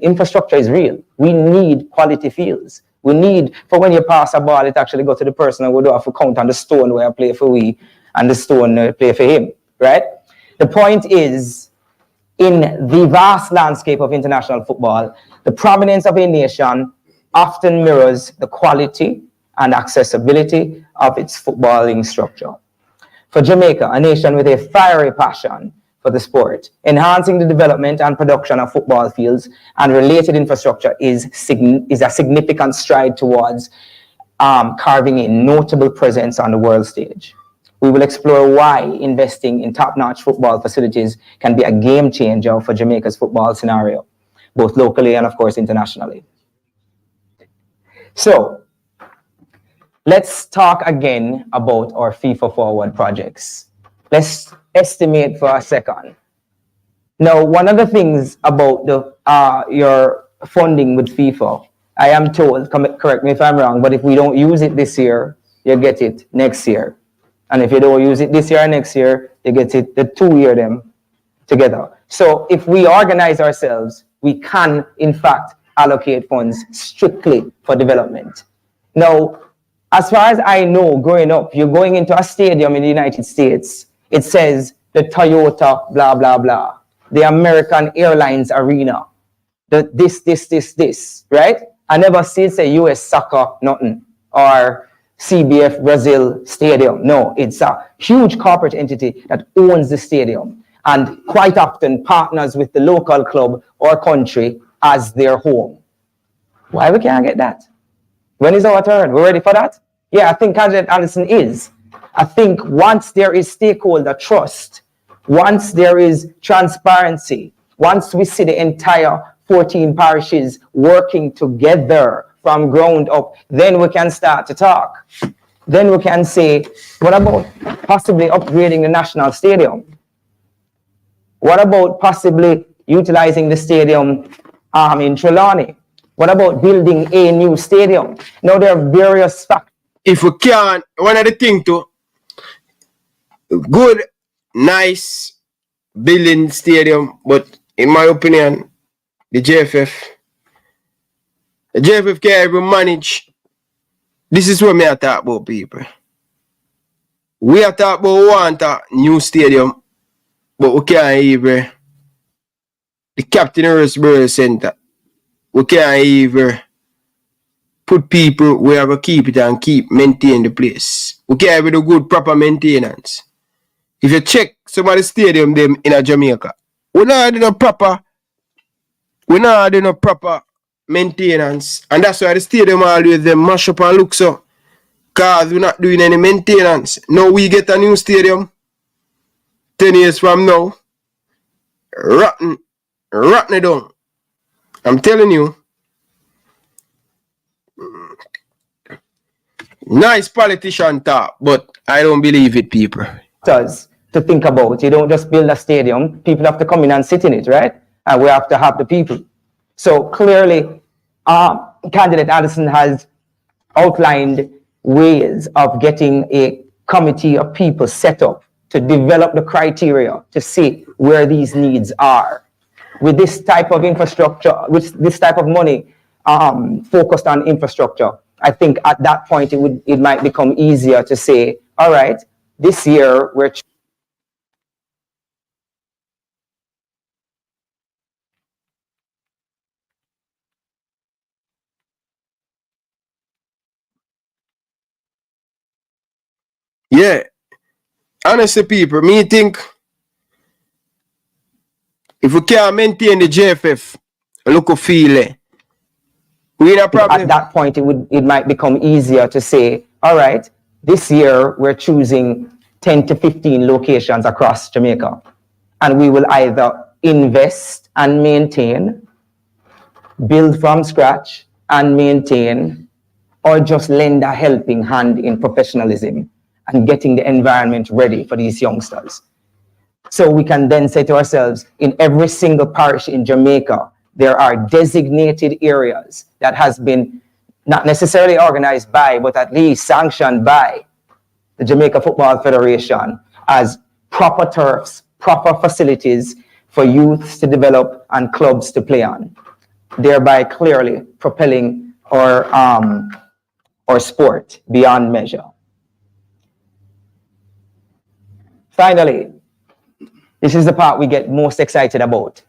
Infrastructure is real. We need quality fields. We need, for when you pass a ball, it actually go to the person and we don't have to count on the stone where I play for we and the stone play for him, right? The point is, in the vast landscape of international football, the prominence of a nation often mirrors the quality and accessibility of its footballing structure. For Jamaica, a nation with a fiery passion for the sport, enhancing the development and production of football fields and related infrastructure is a significant stride towards carving a notable presence on the world stage. We will explore why investing in top-notch football facilities can be a game changer for Jamaica's football scenario, both locally and, of course, internationally. So, let's talk again about our FIFA Forward projects. Let's estimate for a second. Now, one of the things about your funding with FIFA, I am told, correct me if I'm wrong, but if we don't use it this year, you get it next year. And if you don't use it this year or next year, you get it the 2 year them together. So if we organize ourselves, we can, in fact, allocate funds strictly for development. Now, as far as I know, growing up, you're going into a stadium in the United States, it says the Toyota, blah, blah, blah, the American Airlines Arena, the this, right? I never see it say US Soccer, nothing, or CBF Brazil Stadium. No, it's a huge corporate entity that owns the stadium and quite often partners with the local club or country as their home. Why we can't get that? When is our turn? We're ready for that? Yeah, I think Candidate Allison is. I think once there is stakeholder trust, once there is transparency, once we see the entire 14 parishes working together from ground up, then we can start to talk. Then we can say, what about possibly upgrading the national stadium? What about possibly utilizing the stadium in Trelawney? What about building a new stadium? Now there are various factors. If we can, one of the things to good, nice building stadium, but in my opinion, the JFF can't even manage. This is what me I talk about, people. We are talking about want a new stadium, but we can't even. The Captain Roseberry Center, we can't even put people where we keep it and maintain the place. We can't even do good proper maintenance. If you check some of the stadium them in Jamaica, we not do no proper maintenance, and that's why the stadium always them mash up and look so. Cause we're not doing any maintenance. Now we get a new stadium 10 years from now. Rotten it down. I'm telling you. Nice politician talk, but I don't believe it, people. Does to think about. You don't just build a stadium. People have to come in and sit in it, right? And we have to have the people. So clearly, Candidate Addison has outlined ways of getting a committee of people set up to develop the criteria to see where these needs are. With this type of infrastructure, with this type of money focused on infrastructure, I think at that point it might become easier to say, all right, this year we're Yeah. Honestly, people, me think if we can't maintain the JFF, look at feel we in a problem. At that point it might become easier to say, all right, this year we're choosing 10 to 15 locations across Jamaica, and we will either invest and maintain, build from scratch and maintain, or just lend a helping hand in professionalism and getting the environment ready for these youngsters. So we can then say to ourselves, in every single parish in Jamaica, there are designated areas that has been not necessarily organized by, but at least sanctioned by the Jamaica Football Federation as proper turfs, proper facilities for youths to develop and clubs to play on, thereby clearly propelling our sport beyond measure. Finally, this is the part we get most excited about,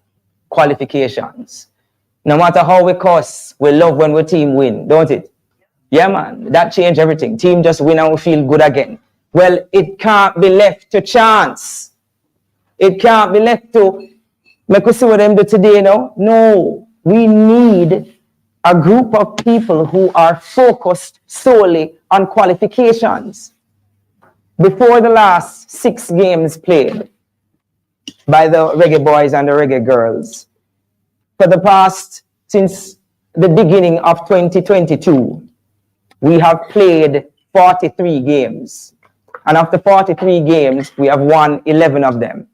qualifications. No matter how we cuss, we love when our team win, don't it? Yeah, man, that changed everything. Team just win and we feel good again. Well, it can't be left to chance. It can't be left to make us see what them do today, No, we need a group of people who are focused solely on qualifications. Before the last 6 games played by the reggae boys and the reggae girls, for the past, since the beginning of 2022, we have played 43 games. And after 43 games, we have won 11 of them.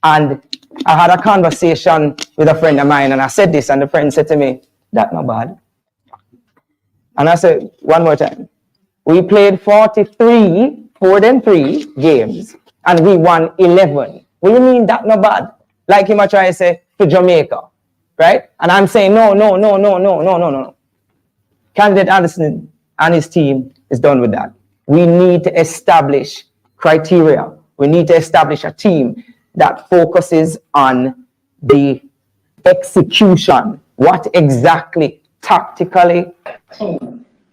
And I had a conversation with a friend of mine, and I said this, and the friend said to me, "That's not bad." And I said, one more time. We played 43, 4-3 games, and we won 11. What do you mean that not bad? Like him I try to say to Jamaica, right? And I'm saying, no. Candidate Anderson and his team is done with that. We need to establish criteria. We need to establish a team that focuses on the execution. What exactly tactically,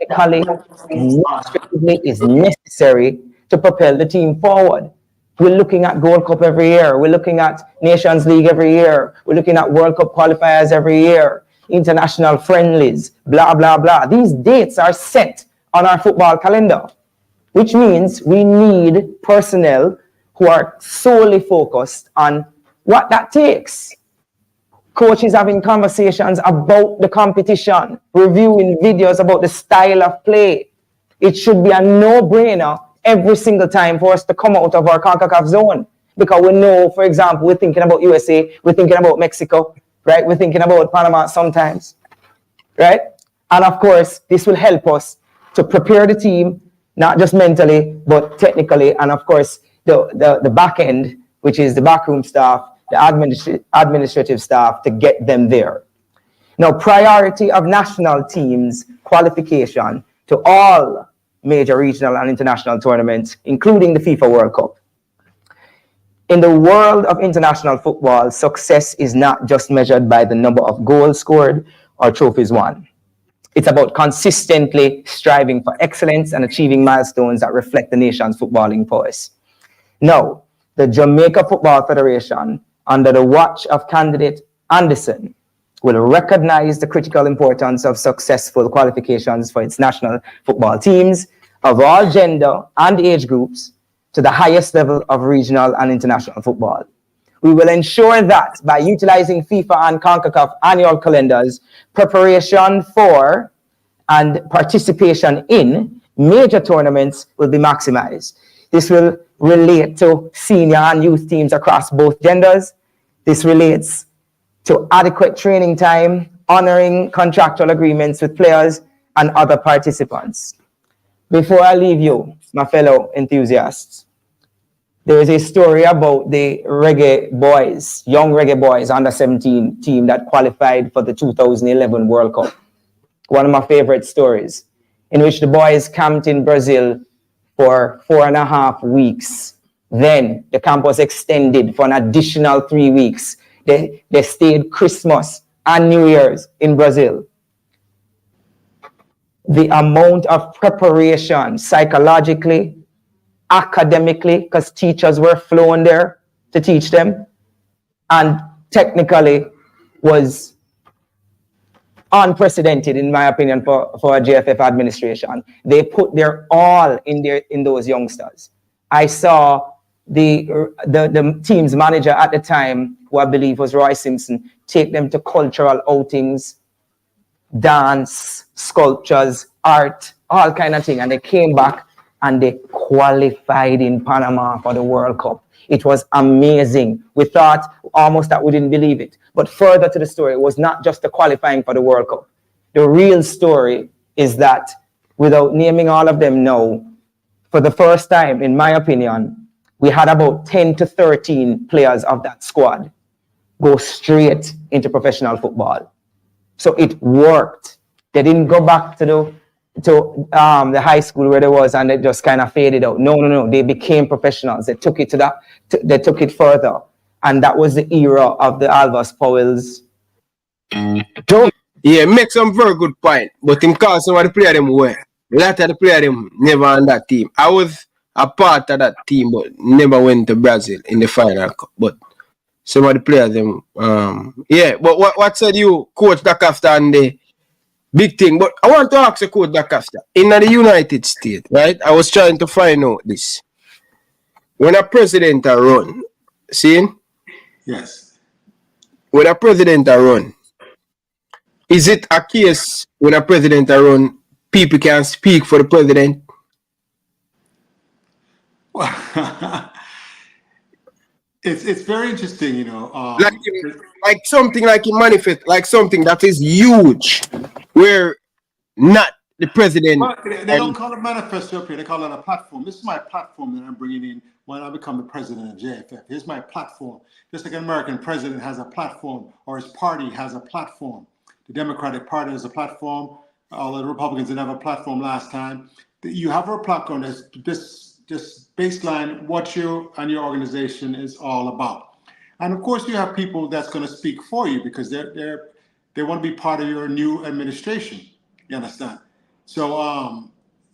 administratively is necessary to propel the team forward. We're looking at Gold Cup every year. We're looking at Nations League every year. We're looking at World Cup qualifiers every year, international friendlies, blah, blah, blah. These dates are set on our football calendar, which means we need personnel who are solely focused on what that takes. Coaches having conversations about the competition, reviewing videos about the style of play. It should be a no-brainer every single time for us to come out of our CONCACAF zone. Because we know, for example, we're thinking about USA, we're thinking about Mexico, right? We're thinking about Panama sometimes, right? And of course, this will help us to prepare the team, not just mentally, but technically. And of course, the back end, which is the backroom staff, the administrative staff, to get them there. Now, priority of national teams qualification to all major regional and international tournaments, including the FIFA World Cup. In the world of international football, success is not just measured by the number of goals scored or trophies won. It's about consistently striving for excellence and achieving milestones that reflect the nation's footballing prowess. Now, the Jamaica Football Federation, under the watch of candidate Anderson, will recognize the critical importance of successful qualifications for its national football teams of all gender and age groups to the highest level of regional and international football. We will ensure that by utilizing FIFA and CONCACAF annual calendars, preparation for and participation in major tournaments will be maximized. This will relate to senior and youth teams across both genders. This relates to adequate training time, honoring contractual agreements with players and other participants. Before I leave you, my fellow enthusiasts, there is a story about the reggae boys, young reggae boys, under 17 team that qualified for the 2011 World Cup. One of my favorite stories, in which the boys camped in Brazil for 4.5 weeks. Then the camp was extended for an additional 3 weeks. They stayed Christmas and New Year's in Brazil. The amount of preparation psychologically, academically, because teachers were flown there to teach them, and technically was unprecedented, in my opinion, for a JFF administration. They put their all in those youngsters. I saw the team's manager at the time, who I believe was Roy Simpson, take them to cultural outings, dance, sculptures, art, all kind of thing. And they came back and they qualified in Panama for the World Cup. It was amazing. We thought almost that we didn't believe it. But further to the story, it was not just the qualifying for the World Cup. The real story is that, without naming all of them now, for the first time, in my opinion, we had about 10 to 13 players of that squad go straight into professional football. So it worked. They didn't go back to the high school where they was and they just kind of faded out. No. They became professionals. They took it they took it further. And that was the era of the Alvas Powells. Yeah, make some very good point. But him call some of the player them well. A lot of the player them never on that team. I was a part of that team, but never went to Brazil in the final cup. But some of the players them, yeah. But what said you, Coach Dakafta, and the big thing? But I want to ask you, Coach Dakafta, in the United States, right? I was trying to find out this. When a president a run, see? Yes. When a president a run, is it a case when a president a run, people can speak for the president? It's very interesting, you know. Like something like in Manifesto, like something that is huge, where not the president. Well, they don't call it manifesto up here. They call it a platform. This is my platform that I'm bringing in when I become the president of JFF. Here's my platform. Just like an American president has a platform, or his party has a platform. The Democratic Party has a platform. All the Republicans didn't have a platform last time. You have a platform that's just baseline what you and your organization is all about. And of course, you have people that's going to speak for you because they want to be part of your new administration. You understand? So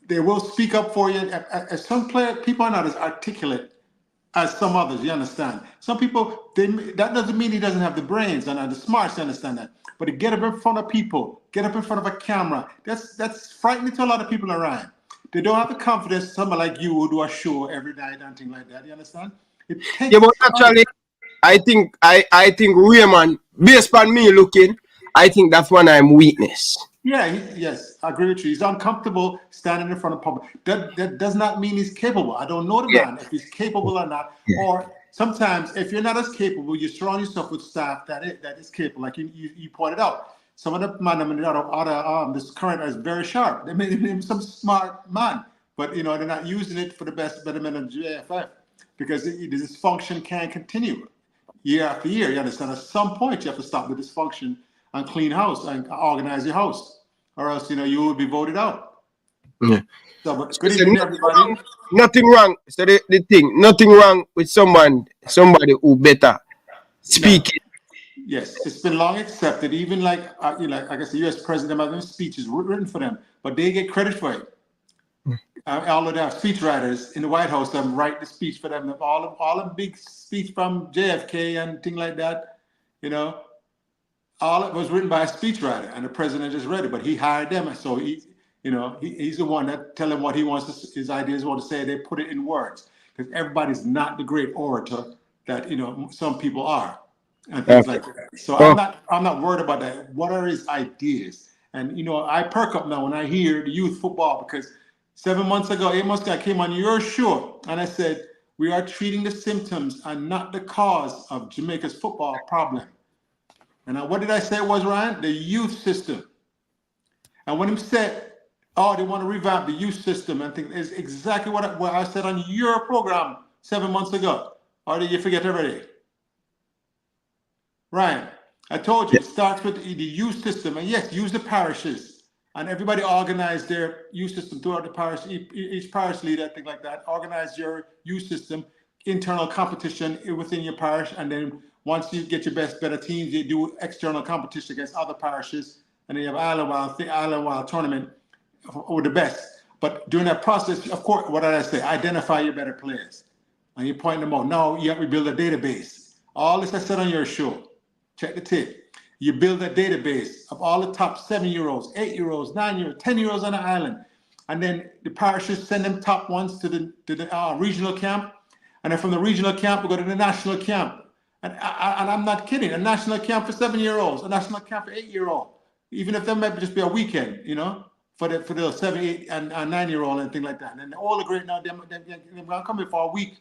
they will speak up for you. As some people are not as articulate as some others. You understand? Some people, that doesn't mean he doesn't have the brains and the smarts. You understand that? But to get up in front of people, get up in front of a camera, that's frightening to a lot of people around. They don't have the confidence. Someone like you who do a show every night and things like that. You understand? Yeah, but actually, I think Raymond, based on me looking, I think that's one I'm weakness. Yeah, yes, I agree with you. He's uncomfortable standing in front of public. That does not mean he's capable. I don't know the man, if he's capable or not. Or sometimes, if you're not as capable, you surround yourself with staff that is capable, like you pointed out. Some of the man out of this current is very sharp. They made him some smart man, but you know they're not using it for the best betterment of JFF because this dysfunction can't continue year after year. You understand? At some point, you have to stop the dysfunction and clean house and organize your house, or else you will be voted out. Yeah. So, but good evening, everybody. Nothing wrong. So the thing, nothing wrong with somebody who better speaking. No. Yes, it's been long accepted. Even like I guess the U.S. president has speeches written for them, but they get credit for it. All of their speech writers in the White House them write the speech for them. All the big speech from JFK and things like that. All it was written by a speechwriter, and the president just read it. But he hired them, so he's the one that tell him what he wants his ideas want to say. They put it in words because everybody's not the great orator that some people are, and things like that. So I'm not worried about that. What are his ideas? And I perk up now when I hear the youth football because 7 months ago, 8 months ago, I came on your show and I said we are treating the symptoms and not the cause of Jamaica's football problem. And what did I say it was, Ryan? The youth system. And when he said, they want to revamp the youth system, I think is exactly what I said on your program 7 months ago. Or did you forget already? Ryan, I told you, it starts with the youth system. And yes, use the parishes. And everybody organize their youth system throughout the parish, each parish leader, things like that. Organize your youth system, internal competition within your parish, and then once you get your better teams, you do external competition against other parishes, and then you have island-wide tournament with the best. But during that process, of course, what did I say? Identify your better players, and you point them out. Now you have to build a database. All this I said on your show. Check the tape. You build a database of all the top 7-year-olds, 8-year-olds, 9-year-olds, 10-year-olds on the island, and then the parishes send them top ones to the regional camp, and then from the regional camp we go to the national camp. And I'm not kidding. A national camp for 7-year-olds, a national camp for 8-year-olds, even if that might just be a weekend, for the 7, 8, and 9-year-old and things like that. And all the great now, they're gonna come here for a week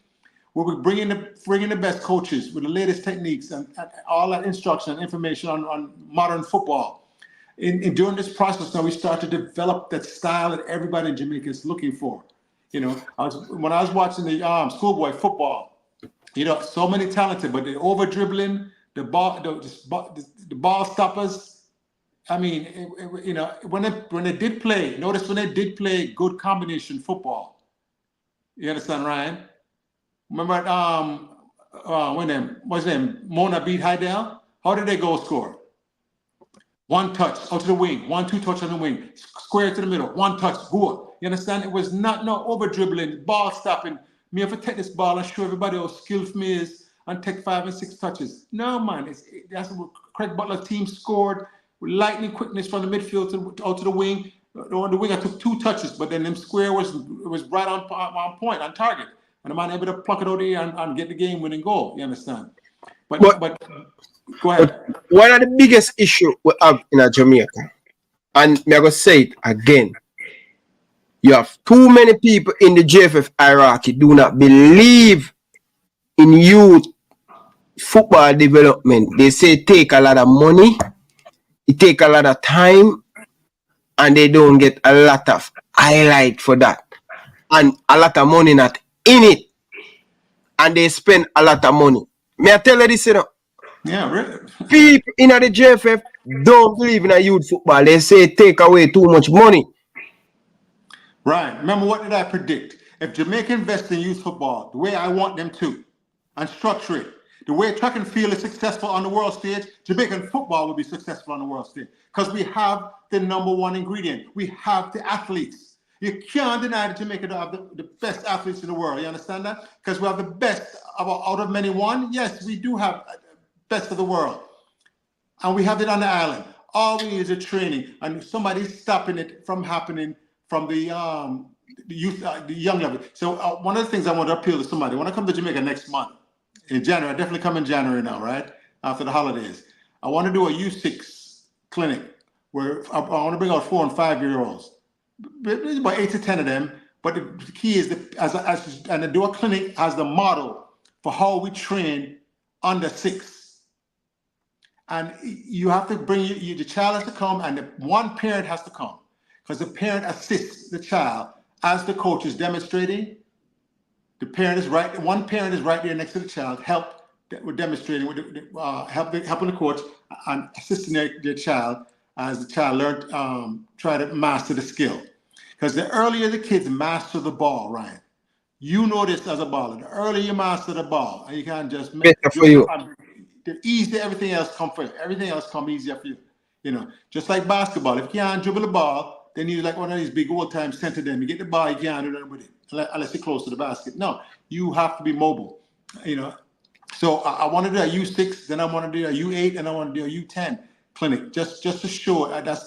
where we're bringing the best coaches with the latest techniques and all that instruction and information on modern football. During this process, now we start to develop that style that everybody in Jamaica is looking for. When I was watching the schoolboy football. So many talented, but the over dribbling, the ball stoppers. I mean, when they did play, notice when they did play good combination football. You understand, Ryan? Remember, what's his name? Mona beat Heidel. How did they go score? 1 touch out to the wing, 1-2 touch on the wing, square to the middle, 1 touch, go. You understand? It was not no over dribbling, ball stopping. Me have to take this ball and show everybody how skillful me is and take 5 and 6 touches. No, man, that's what Craig Butler's team scored with lightning quickness from the midfield out to the wing. On the wing, I took 2 touches, but then them square was right on point, on target. And the man able to pluck it out there and get the game-winning goal. You understand? But go ahead. One of the biggest issues we have in Jamaica, and I'm going to say it again, you have too many people in the JFF hierarchy do not believe in youth football development. They say it take a lot of money, it take a lot of time, and they don't get a lot of highlight for that. And a lot of money not in it. And they spend a lot of money. May I tell you this, you know? Yeah, really. People in the JFF don't believe in a youth football. They say it take away too much money. Ryan, remember what did I predict? If Jamaica invests in youth football the way I want them to, and structure it, the way track and field is successful on the world stage, Jamaican football will be successful on the world stage. Because we have the #1 ingredient. We have the athletes. You can't deny that Jamaica have the best athletes in the world. You understand that? Because we have the best out of many one. Yes, we do have best of the world. And we have it on the island. All we need is a training. And somebody's stopping it from happening from the youth, the young level. So one of the things I want to appeal to somebody, when I come to Jamaica next month, in January, I definitely come in January now, right? After the holidays. I want to do a U6 clinic where I want to bring out 4 and 5-year-olds. About 8 to 10 of them, but the key is and do a clinic as the model for how we train under 6. And you have to bring the child has to come, and one parent has to come, because the parent assists the child as the coach is demonstrating. The parent is right. One parent is right there next to the child, with demonstrating, helping the coach and assisting their child as the child learned, try to master the skill. Because the earlier the kids master the ball, Ryan, you know this as a baller. The earlier you master the ball, and you can't just make it for you. The easier everything else come for you. Everything else come easier for you. You know, just like basketball. If you can't dribble the ball, then you like one of these big old-time center. Then you get the ball, you can't do nothing with it unless you're close to the basket. No, you have to be mobile. You know, so I want to do a U6, then I want to do a U8, and I want to do a U10 clinic just to show that's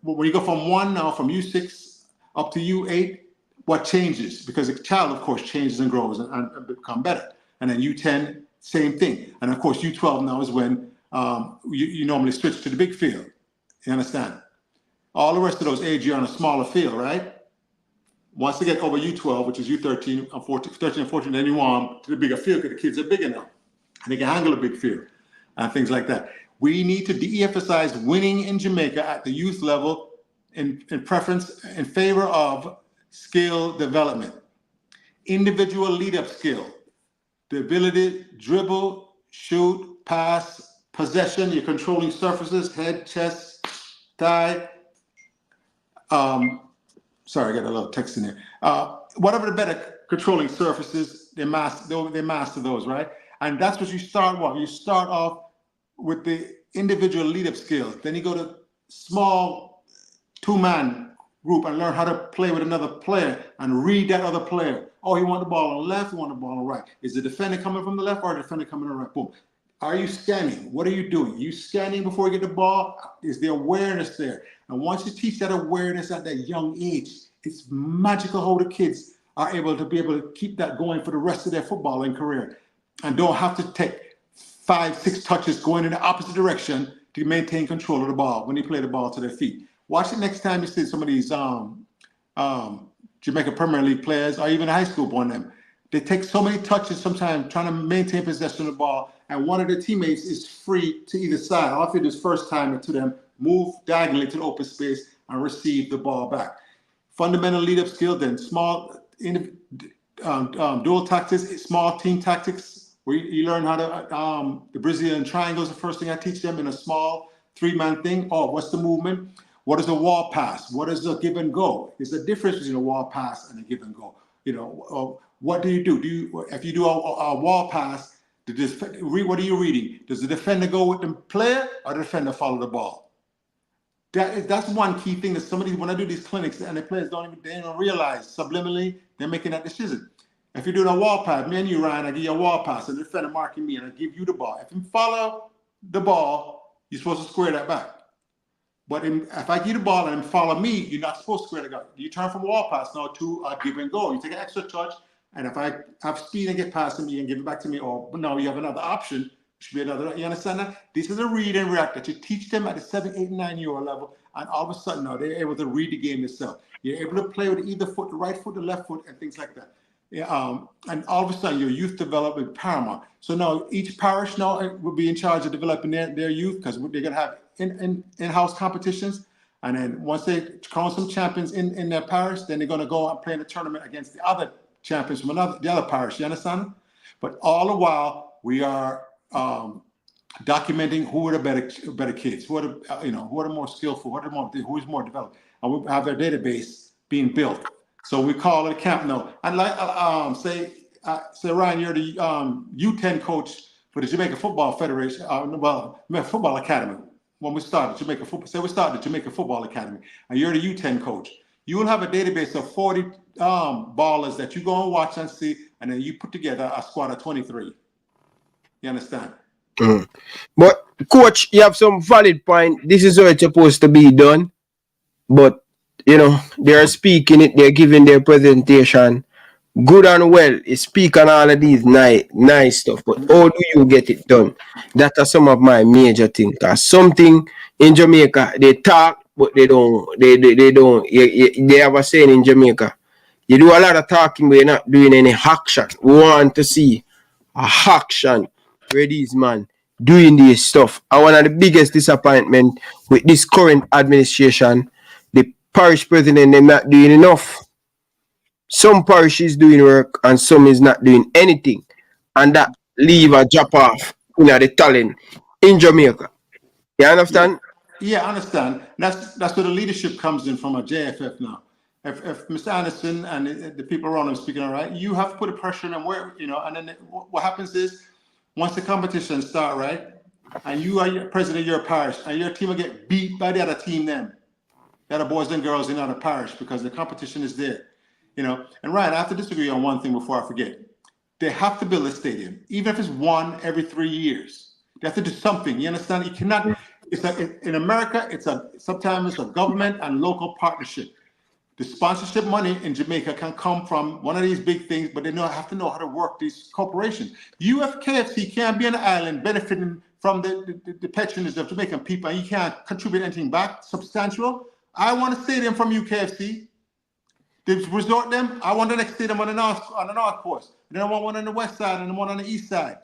when you go from U6 up to U8, what changes? Because the child, of course, changes and grows and become better. And then U10, same thing. And of course, U12 now is when you normally switch to the big field. You understand? All the rest of those age, you're on a smaller field, right? Once they get over U12, which is U13 and 14, then you want to the bigger field because the kids are bigger now and they can handle a big field and things like that. We need to de-emphasize winning in Jamaica at the youth level in preference in favor of skill development, individual lead-up skill, the ability to dribble, shoot, pass, possession, you're controlling surfaces, head, chest, thigh. Sorry, I got a little text in there. Whatever the better controlling surfaces, they master those, right? And that's what you start with. You start off with the individual lead-up skills. Then you go to small 2-man group and learn how to play with another player and read that other player. Oh, you want the ball on the left, you want the ball on the right. Is the defender coming from the left or the defender coming on the right? Boom. Are you scanning? What are you doing? You scanning before you get the ball? Is the awareness there? And once you teach that awareness at that young age, it's magical how the kids are able to keep that going for the rest of their footballing career and don't have to take 5-6 touches going in the opposite direction to maintain control of the ball when you play the ball to their feet. Watch it next time you see some of these Jamaica Premier League players or even high school born them. They take so many touches sometimes trying to maintain possession of the ball, and one of their teammates is free to either side. All I have to do is first time to them, move diagonally to the open space and receive the ball back. Fundamental lead-up skill, then small dual tactics, small team tactics, where you learn how to, the Brazilian triangle is the first thing I teach them in a small 3-man thing. Oh, what's the movement? What is a wall pass? What is a give and go? There's a difference between a wall pass and a give and go. You know, what do you do? If you do a wall pass, What are you reading? Does the defender go with the player or the defender follow the ball? That's one key thing that somebody, when I do these clinics and the players don't even realize subliminally they're making that decision. If you're doing a wall pass, me and you, Ryan, I give you a wall pass and the defender marking me and I give you the ball. If you follow the ball, you're supposed to square that back. But if I give you the ball and follow me, you're not supposed to square that back. You turn from a wall pass now to a give and go. You take an extra touch, and if I have speed and get past me and give it back to me, or now you have another option, should be another. You understand that? This is a read and react that you teach them at the 7, 8, 9-year-old level, and all of a sudden now they're able to read the game themselves. You're able to play with either foot, the right foot, the left foot, and things like that. And all of a sudden your youth development paramount. So now each parish now will be in charge of developing their youth, because they're going to have in-house competitions. And then once they crown some champions in their parish, then they're going to go and play in a tournament against the other champions from the other parish. You understand? But all the while we are documenting who are the better kids, who are the more skillful, who is more developed, and we have their database being built. So we call it a camp now. And like say Ryan, you're the U10 coach for the Jamaica Football Federation. Football Academy. When we started Jamaica Football, say we started Jamaica Football Academy, and you're the U10 coach. You will have a database of 40 ballers that you go and watch and see, and then you put together a squad of 23. You understand? Mm. But coach, you have some valid point. This is how it's supposed to be done. But they're speaking it, they're giving their presentation good and well. You speak on all of these nice stuff, but how do you get it done? That are some of my major things. Something in Jamaica, they talk, but they don't. They have a saying in Jamaica: you do a lot of talking, but you're not doing any action. We want to see a action where these man doing this stuff. And one of the biggest disappointment with this current administration, the parish president, they're not doing enough. Some parishes doing work and some is not doing anything, and that leave a drop off the talent in Jamaica. You understand? Yeah, I understand. That's where the leadership comes in from a JFF now. If Mr. Anderson and the people around him speaking all right, you have to put a pressure on them where, and then what happens is once the competition start, right, and you are your president of your parish and your team will get beat by the other team then. The other boys and girls in the other parish, because the competition is there. And Ryan, I have to disagree on one thing before I forget. They have to build a stadium, even if it's one every 3 years. They have to do something. You understand? You cannot. In America, sometimes it's a government and local partnership. The sponsorship money in Jamaica can come from one of these big things, but they have to know how to work these corporations. KFC can't be on an island benefiting from the patronage of Jamaican people, and you can't contribute anything back substantial. I want a stadium from you, KFC. They resort them. I want the next stadium on the north coast. Then I want one on the west side and one on the east side.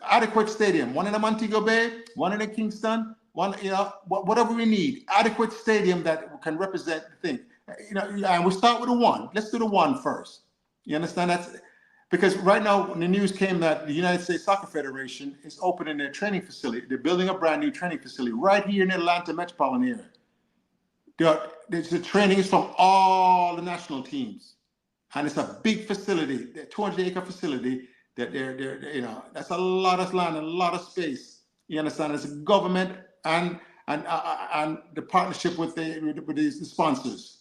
Adequate stadium. One in the Montego Bay, one in the Kingston, one, whatever we need. Adequate stadium that can represent the thing. And we start with the one. Let's do the one first. You understand? That's because right now when the news came that the United States Soccer Federation is opening their training facility. They're building a brand new training facility right here in the Atlanta metropolitan area. The training is from all the national teams, and it's a big facility, 200-acre facility. That's a lot of land, a lot of space. You understand? It's a government and the partnership with the sponsors.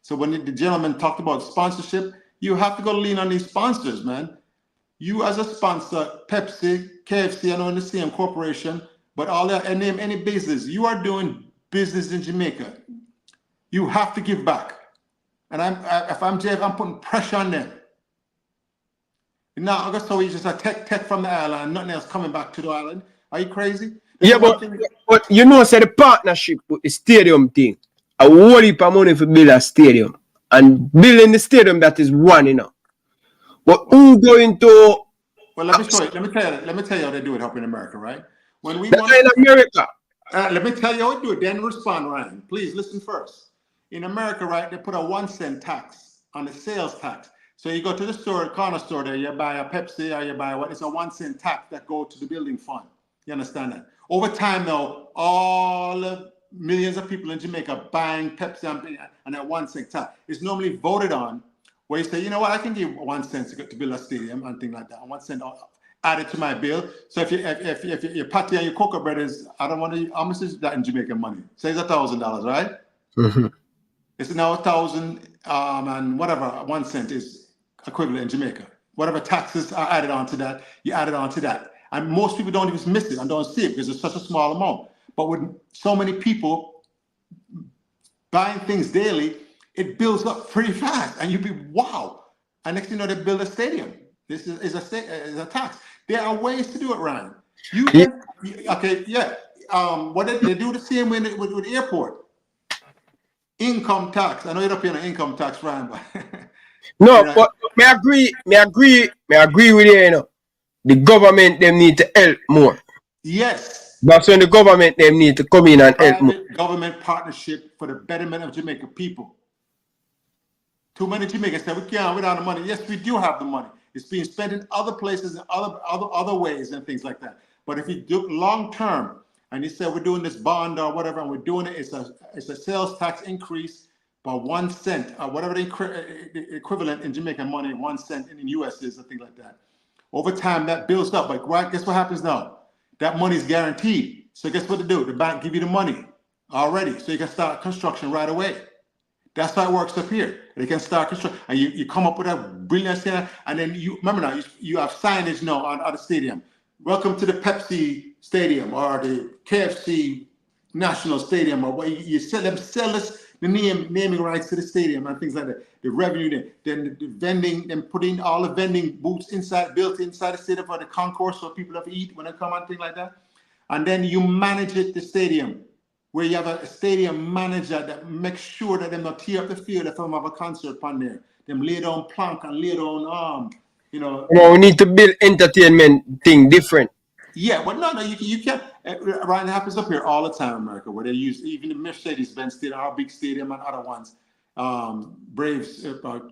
So when the gentleman talked about sponsorship, you have to go lean on these sponsors, man. You as a sponsor, Pepsi, KFC, I know in the same corporation, but and name any business. You are doing business in Jamaica. You have to give back. And if I'm Jeff, I'm putting pressure on them. Now, I guess so we just tech from the island, nothing else coming back to the island. Are you crazy? But the partnership with the stadium thing, a whole heap of money for build a stadium. And building the stadium that is one, But who going to... Well, let me tell you how they do it up in America, right? When we in America. Let me tell you how they do it, then respond, Ryan. Please listen first. In America, right, they put a 1-cent tax on the sales tax. So you go to the store, corner store there, you buy a Pepsi or you buy it's a 1-cent tax that go to the building fund. You understand that? Over time, though, all the millions of people in Jamaica buying Pepsi and that 1-cent tax is normally voted on, where you say, you know what, I can give 1 cent to build a stadium and things like that. 1 cent added to my bill. So if your patty and your cocoa bread is, I don't want to, how much is that in Jamaican money? Say it's $1,000, right? Mm-hmm. It's now 1,000 and whatever 1 cent is equivalent in Jamaica. Whatever taxes are added onto that, you add it onto that. And most people don't even miss it and don't see it because it's such a small amount. But with so many people buying things daily, it builds up pretty fast. And you'd be, wow. And next thing you know, they build a stadium. This is a tax. There are ways to do it, Ryan. You can, okay, yeah. What they do the same way with the airport. Income tax. I know you're not paying an income tax, Ryan, but no, you know, but may agree with you, you know. The government them need to help more. Yes. That's when the government them need to come in and help more. Government partnership for the betterment of Jamaican people. Too many Jamaicans say we can't without the money. Yes, we do have the money. It's being spent in other places and other ways and things like that. But if you do long term, and you say we're doing this bond or whatever, and we're doing it, it's a sales tax increase by 1 cent or whatever the equivalent in Jamaican money, 1 cent in the US is, or things like that. Over time, that builds up. Like, right, guess what happens now? That money is guaranteed. So guess what to do? The bank give you the money already, so you can start construction right away. That's how it works up here. They can start construction, and you come up with a brilliant thing, and then you remember now you have signage now on the stadium. Welcome to the Pepsi Stadium or the KFC National Stadium, or what you sell this, the naming rights to the stadium and things like that. The revenue, then the vending, then putting all the vending booths built inside the stadium for the concourse so people have to eat when they come and things like that. And then you manage the stadium, where you have a stadium manager that makes sure that they not tear up the field if they have a concert upon there. Them lay down plank and lay down you know. We need to build entertainment thing different. Yeah, but no, you can't. Ryan, it happens up here all the time in America, where they use even the Mercedes-Benz Stadium, our big stadium, and other ones. Braves,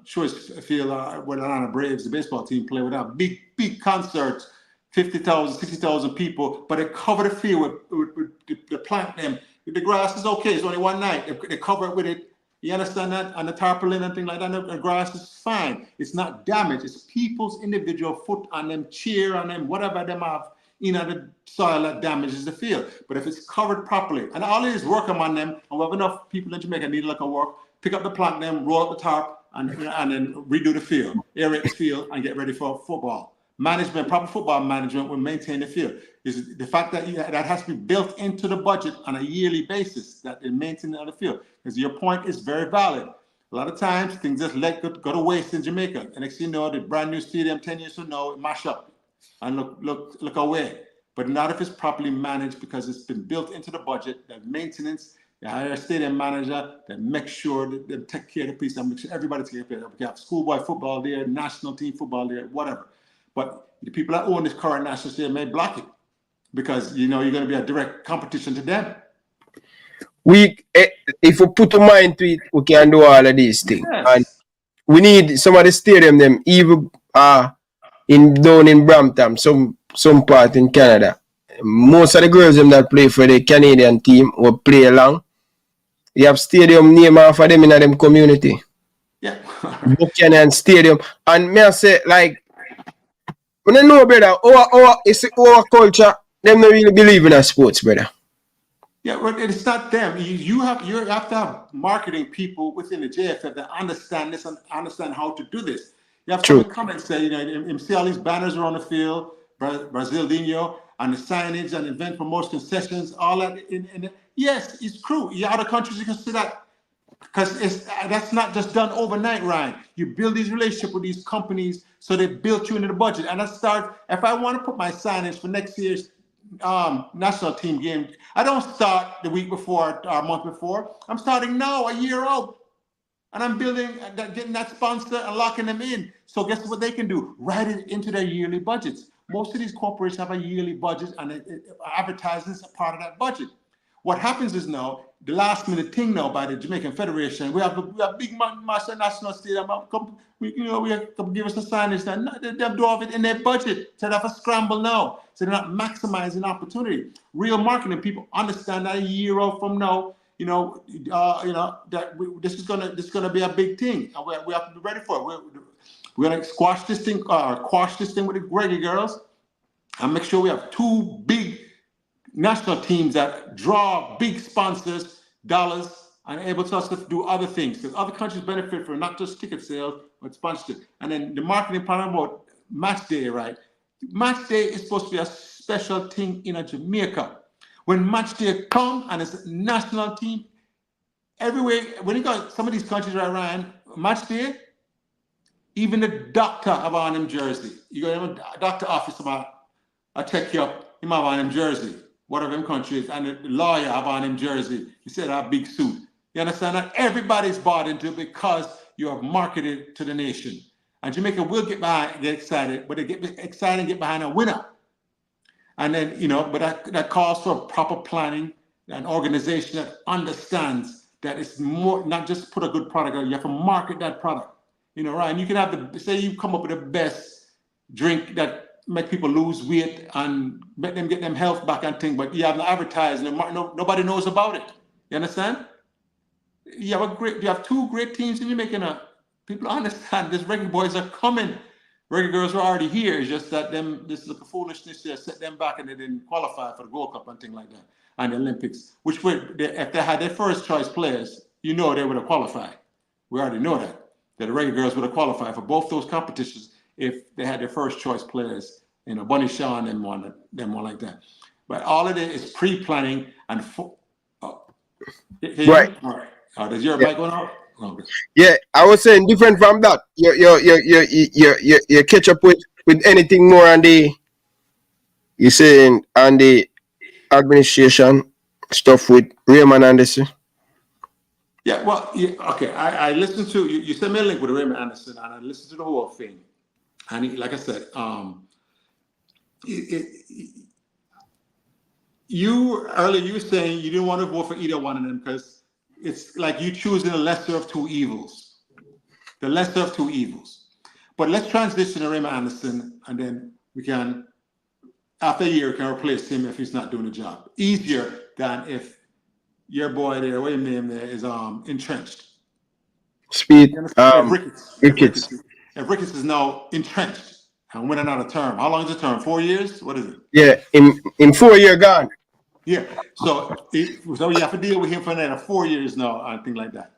Choice Field, where the Atlanta Braves, the baseball team, play without big concerts, 50,000, 60,000 people, but they cover the field with the plant them. The grass is okay. It's only one night. They cover it with it. You understand that? And the tarpaulin and things like that. The grass is fine. It's not damaged. It's people's individual foot on them, cheer on them, whatever them have in the soil that damages the field. But if it's covered properly, and all it is work on them, and we have enough people in Jamaica need like a work, pick up the plant them, roll up the tarp, and then redo the field, aerate the field, and get ready for football. Management, proper football management will maintain the field. Is the fact that that has to be built into the budget on a yearly basis, that it maintains the field. Because your point is very valid. A lot of times things just go to waste in Jamaica. And next thing you know, the brand new stadium 10 years from now, it mash up and look away. But not if it's properly managed, because it's been built into the budget, that maintenance, they hire a stadium manager that makes sure that they take care of the piece, and make sure everybody takes care of it. We have schoolboy football there, national team football there, whatever. But the people that own this current national stadium may block it, because you know you're going to be a direct competition to them. If we put a mind to it, we can do all of these things. Yes. And we need some of the stadium them even down in Brampton, some part in Canada. Most of the girls them that play for the Canadian team will play along. You have stadium name for them in them community. Yeah. Buchanan Stadium. And me I say, like, when I know, brother, our culture, them don't really believe in our sports, brother. Yeah, well, it's not them. You have to have marketing people within the JFF that understand this and understand how to do this. You have to come and say, you know, see all these banners around the field, Brazildinho, and the signage and event promotion concessions, all that. Yes, it's true. In other countries, you can see that, because that's not just done overnight, Ryan. You build these relationships with these companies, so they built you into the budget. And if I want to put my signage for next year's national team game, I don't start the week before or a month before. I'm starting now, a year out. And I'm getting that sponsor and locking them in. So guess what they can do? Write it into their yearly budgets. Most of these corporations have a yearly budget, and advertising is a part of that budget. What happens is now, the last minute thing now by the Jamaican Federation, we have big master national stadium. We have to give us the signage. They do all of it in their budget. So they have a scramble now. So they're not maximizing opportunity. Real marketing people understand that a year out from now, that this is gonna be a big thing, and we have to be ready for it. We're gonna quash this thing with the reggae girls. and make sure we have 2 big national teams that draw big sponsors, dollars, and able to us to do other things. Because other countries benefit from not just ticket sales, but sponsorship. And then the marketing plan about match day, right? Match day is supposed to be a special thing in Jamaica. When match day comes and it's a national team, everywhere, when you got some of these countries right around, match day, even the doctor have on him jersey. You got a doctor office about, I check you up, he have on him jersey, whatever them countries, and the lawyer have on him jersey. He said a big suit. You understand that? Everybody's bought into it because you have marketed to the nation. And Jamaica will get excited, but they get excited and get behind a winner. And then, but that calls for proper planning, an organization that understands that it's more, not just put a good product out, you have to market that product. Right? And you can have say you come up with the best drink that make people lose weight and make them get them health back and things, but you have to advertise and nobody knows about it. You understand? You have 2 great teams and you're making people understand this reggae boys are coming. Reggae girls are already here. It's just that this little foolishness there set them back and they didn't qualify for the Gold Cup and things like that and the Olympics, which if they had their first choice players, they would have qualified. We already know that the reggae girls would have qualified for both those competitions if they had their first choice players, Bunny Shaw and them one like that. But all of it is pre-planning and right. All right. Does your mic going off? Okay. Yeah, I was saying different from that. You catch up with anything more on the administration stuff with Raymond Anderson. Yeah, well, okay. I listened to you sent me a link with Raymond Anderson, and I listened to the whole thing. And like I said, you were saying you didn't want to vote for either one of them because it's like you choosing the lesser of 2 evils. The lesser of 2 evils. But let's transition to Raymond Anderson, and then we can, after a year, we can replace him if he's not doing the job. Easier than if your boy there, what your name there, is entrenched. Speed. Ricketts. If Ricketts is now entrenched and winning out a term, how long is the term? 4 years? What is it? Yeah, in 4 year gone. Yeah, so you have to deal with him for another 4 years now and things like that.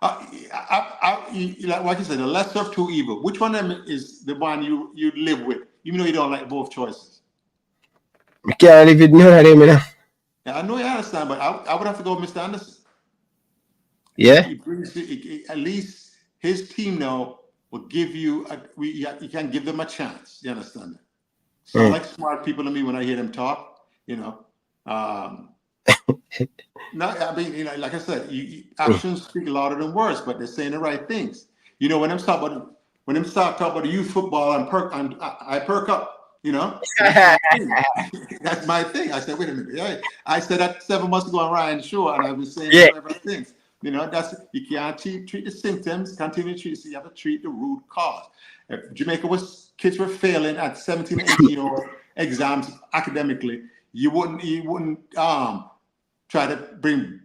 Like you said, the lesser of 2 evils. Which one of them is the one you live with, even though you don't like both choices? I can't live with none of them, Yeah, I know you understand, but I would have to go with Mr. Anderson. Yeah. At least his team now will give you, you can give them a chance. You understand that? So like smart people to me when I hear them talk. No, I mean, like I said, actions speak louder than words, but they're saying the right things. When them start talking about the youth football and I perk up. That's my thing. I said, wait a minute. I said that 7 months ago on Ryan's show, and I was saying the right things. That's you can't treat the symptoms, continue to treat. So you have to treat the root cause. If Jamaica kids were failing at 17, 18-year-old exams academically, you wouldn't try to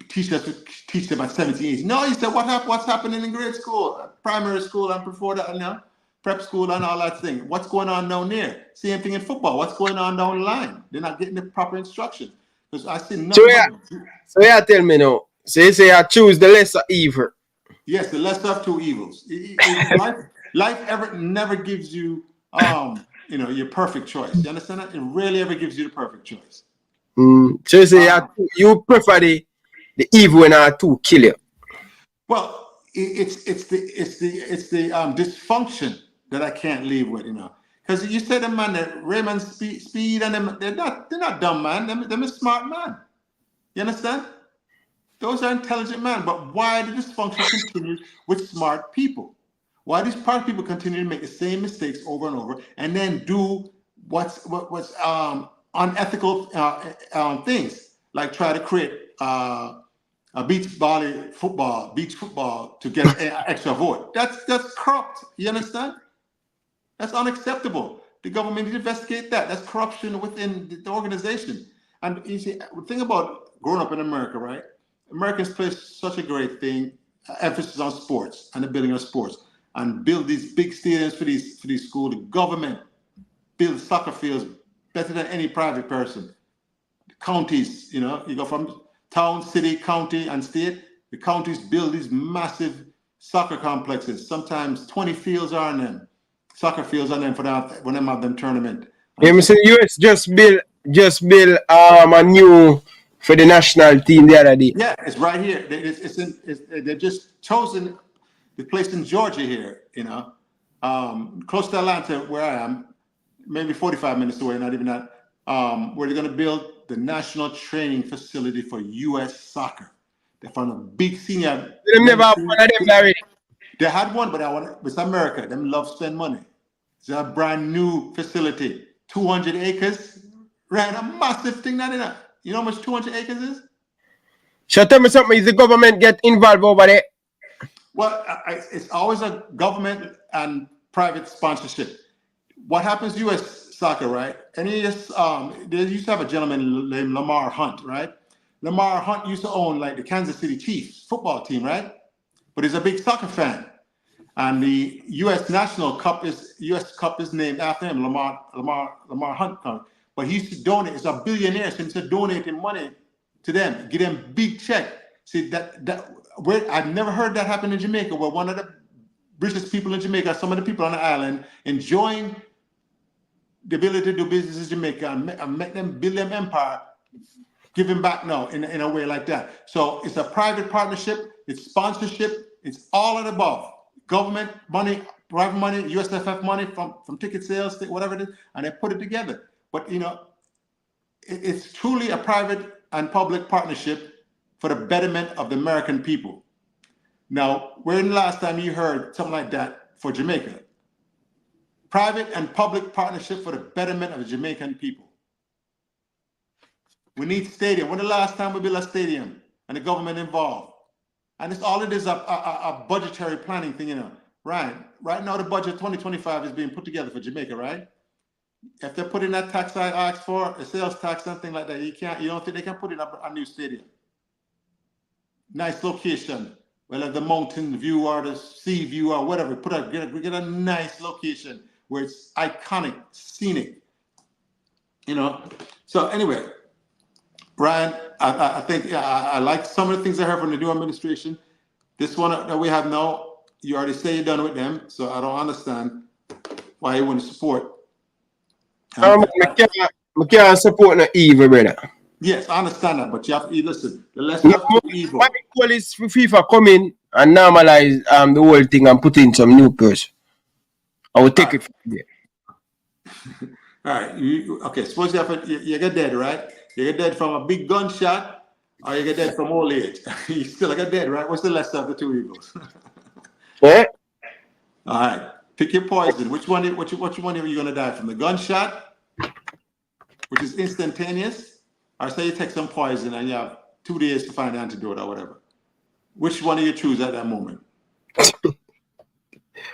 teach them at 17, 18. No, you said what's happening in grade school, primary school, and before that, prep school and all that thing. What's going on down there? Same thing in football. What's going on down the line? They're not getting the proper instruction. Because I see nothing. So tell me now. So you say I choose the lesser evil. Yes, the lesser of 2 evils. Life never gives you your perfect choice. You understand that? It rarely ever gives you the perfect choice. So you say you prefer the evil and our 2 kill you. Well, it's the dysfunction that I can't live with, Because you said them man, that Raymond Speed and them, they're not dumb man. Them is smart man. You understand? Those are intelligent men. But why the dysfunction continues with smart people? Why these smart people continue to make the same mistakes over and over, and then do what's unethical things, like try to create a beach football to get an extra vote. That's corrupt. You understand? That's unacceptable. The government needs to investigate that. That's corruption within the organization. And you see, the thing about growing up in America, right? Americans place such a great thing, emphasis on sports and the building of sports, and build these big stadiums for these schools. The government build soccer fields better than any private person. Counties, you know, you go from town, city, county, and state. The counties build these massive soccer complexes. Sometimes 20 fields are on them, soccer fields on them for that when they have them tournament. Yeah, Mr. US just build a new for the national team the other day. Yeah, it's right here. They've just chosen the place in Georgia here, you know, close to Atlanta where I am, maybe 45 minutes away, not even that, where they're going to build the national training facility for U.S. soccer. They found a big senior. They never have one of them already. They had one, but it's America. Them love spend money. It's a brand new facility, 200 acres, right? A massive thing, not enough. You know how much 200 acres is? So tell me something, is the government get involved over there? Well, it's always a government and private sponsorship. What happens to U.S. soccer, right? And they used to have a gentleman named Lamar Hunt, right? Lamar Hunt used to own like the Kansas City Chiefs football team, right? But he's a big soccer fan. And the U.S. National Cup is named after him, Lamar Hunt. But he used to donate. It's a billionaire, so he used to donating money to them, give them big check. See I've never heard that happen in Jamaica, where one of the richest people in Jamaica, some of the people on the island, enjoying the ability to do business in Jamaica and make them build them empire, giving back now in a way like that. So it's a private partnership, it's sponsorship, it's all of the above. Government money, private money, USFF money from ticket sales, whatever it is, and they put it together. But you know, it's truly a private and public partnership for the betterment of the American people. Now, when the last time you heard something like that for Jamaica? Private and public partnership for the betterment of the Jamaican people. We need stadium. When the last time we built a stadium and the government involved? And it's all it is a budgetary planning thing, you know. Right now the budget 2025 is being put together for Jamaica, right? If they're putting that tax I asked for, a sales tax, something like that, you don't think they can put in a new stadium. Nice location, whether the mountain view or the sea view or whatever, get a nice location where it's iconic, scenic, you know. So anyway, Ryan, I think I like some of the things I heard from the new administration. This one that we have now, you already say you're done with them, so I don't understand why you wouldn't support. I can't support no evil, brother. Yes, I understand that, but you have to listen. The less you have to evil. My goal is for FIFA come in and normalize the whole thing and put in some new person. I will take it from there. All right. Okay, suppose you get dead, right? You get dead from a big gunshot, or you get dead from old age. You still get dead, right? What's the lesser of the two evils? Yeah. All right. Pick your poison. Which one are you going to die from? The gunshot, which is instantaneous, or say you take some poison and you have 2 days to find the antidote or whatever. Which one do you choose at that moment?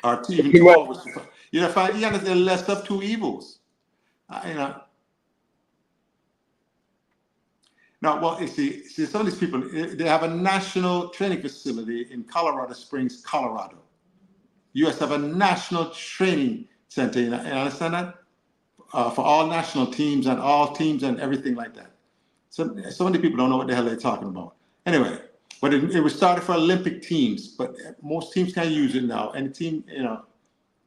Or even 2 hours. You know, you understand the less of two evils. You know. Now, well, you see, some of these people, they have a national training facility in Colorado Springs, Colorado. U.S. have a national training center, you understand that? For all national teams and all teams and everything like that. So many people don't know what the hell they're talking about. Anyway, but it was started for Olympic teams, but most teams can use it now. Any team, you know,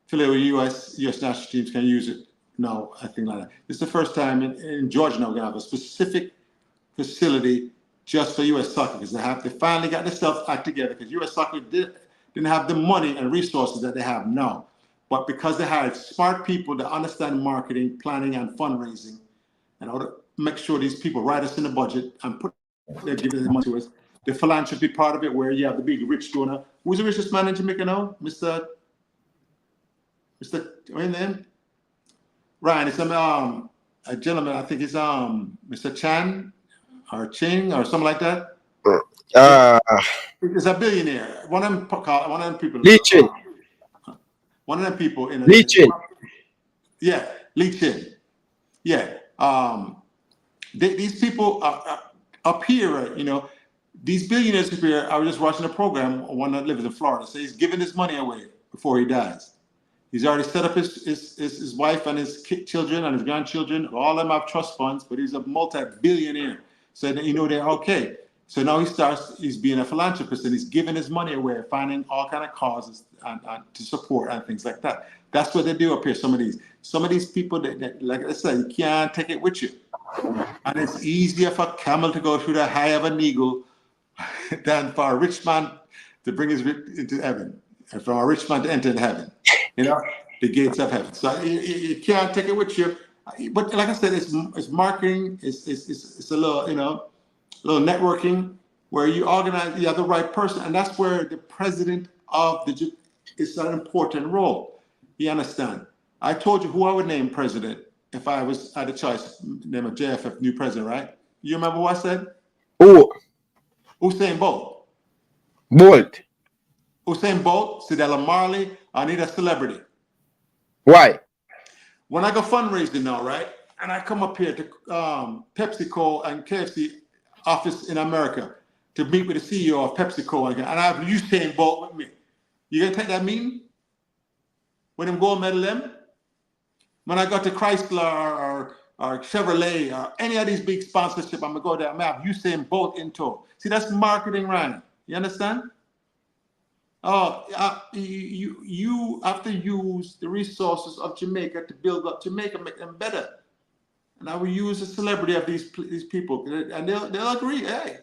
affiliated with U.S. national teams can use it now, I think like that. This is the first time in Georgia now we're going to have a specific facility just for U.S. soccer, because they finally got themselves act together, because U.S. soccer didn't have the money and resources that they have now. But because they hired smart people that understand marketing, planning, and fundraising, and order to make sure these people write us in the budget and they're giving the money to us. The philanthropy part of it, where you have the big rich donor. Who's the richest man in Jamaica now? Mr. What's his name? Ryan, it's a gentleman, I think it's Mr. Chan or Ching or something like that. He's a billionaire. One of them people. Lee Chin. One of them people in Lee Chin. Yeah, Lee Chin. Yeah. These people are up here, you know, these billionaires up here. I was just watching a program, one that lives in Florida, so he's giving his money away before he dies. He's already set up his wife and his children and his grandchildren. All of them have trust funds, but he's a multi-billionaire. So they're okay. So now he's being a philanthropist and he's giving his money away, finding all kind of causes and to support and things like that. That's what they do up here. Some of these people that like I said, you can't take it with you. And it's easier for a camel to go through the eye of an eagle than for a rich man to bring his into heaven, and for a rich man to enter into heaven. The gates of heaven. So you can't take it with you. But like I said, it's marketing. It's a little little networking where you have the right person, and that's where the president of is an important role. You understand? I told you who I would name president if I had a choice. Name a JFF new president, right? You remember what I said? Oh, Usain Bolt. Usain Bolt, Sidella Marley. I need a celebrity. Why? When I go fundraising now, right, and I come up here to PepsiCo and KFC office in America to meet with the CEO of PepsiCo, and I have Usain Bolt with me. You gonna take that meeting? When I'm gold medal them? When I go to Chrysler or Chevrolet or any of these big sponsorship, I'm gonna go there. I'm gonna have Usain Bolt in tow. See, that's marketing, Ryan. You understand? You have to use the resources of Jamaica to build up Jamaica, make them better. And I will use the celebrity of these people, and they'll agree, hey,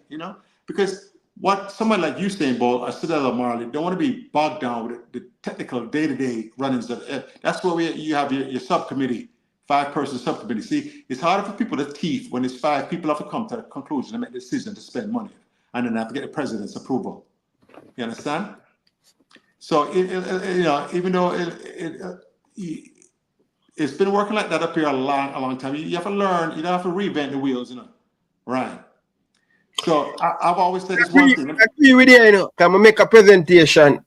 because what someone like Usain Bolt or Sidella Marley don't want to be bogged down with the technical day-to-day runnings. That's where you have your subcommittee, 5-person subcommittee. See, it's harder for people to teeth when it's 5 people have to come to a conclusion and make a decision to spend money, and then have to get the president's approval. You understand? So even though it's been working like that up here a long time, you have to learn. You don't have to reinvent the wheels, right? So I've always said this one thing. I agree with you, Can I make a presentation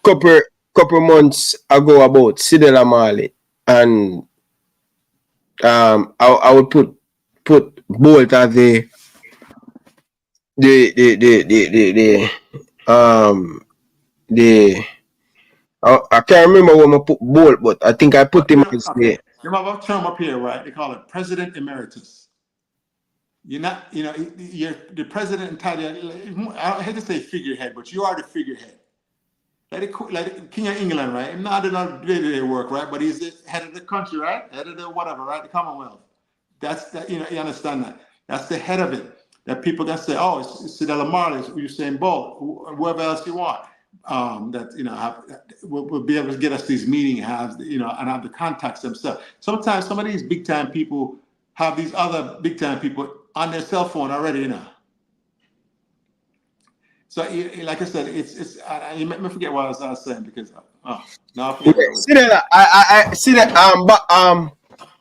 couple months ago about Sidella Marley, and I would put Bolt as I can't remember when I put Bolt, but I think I put him as the. You have a term up here, right? They call it President Emeritus. You're not, you're the president entitled. I hate to say figurehead, but you are the figurehead. Like the King of England, right? He's not doing day-to-day work, right? But he's the head of the country, right? Head of the whatever, right? The Commonwealth. That's that. You understand that? That's the head of it. That people can say, oh, it's Sidella Marley, it's Usain Bolt, whoever else you want. Will be able to get us these meetings, and have the contacts themselves. Sometimes some of these big time people have these other big time people on their cell phone already, So, like I said, you make me forget what I was saying because now I forget. See that I see that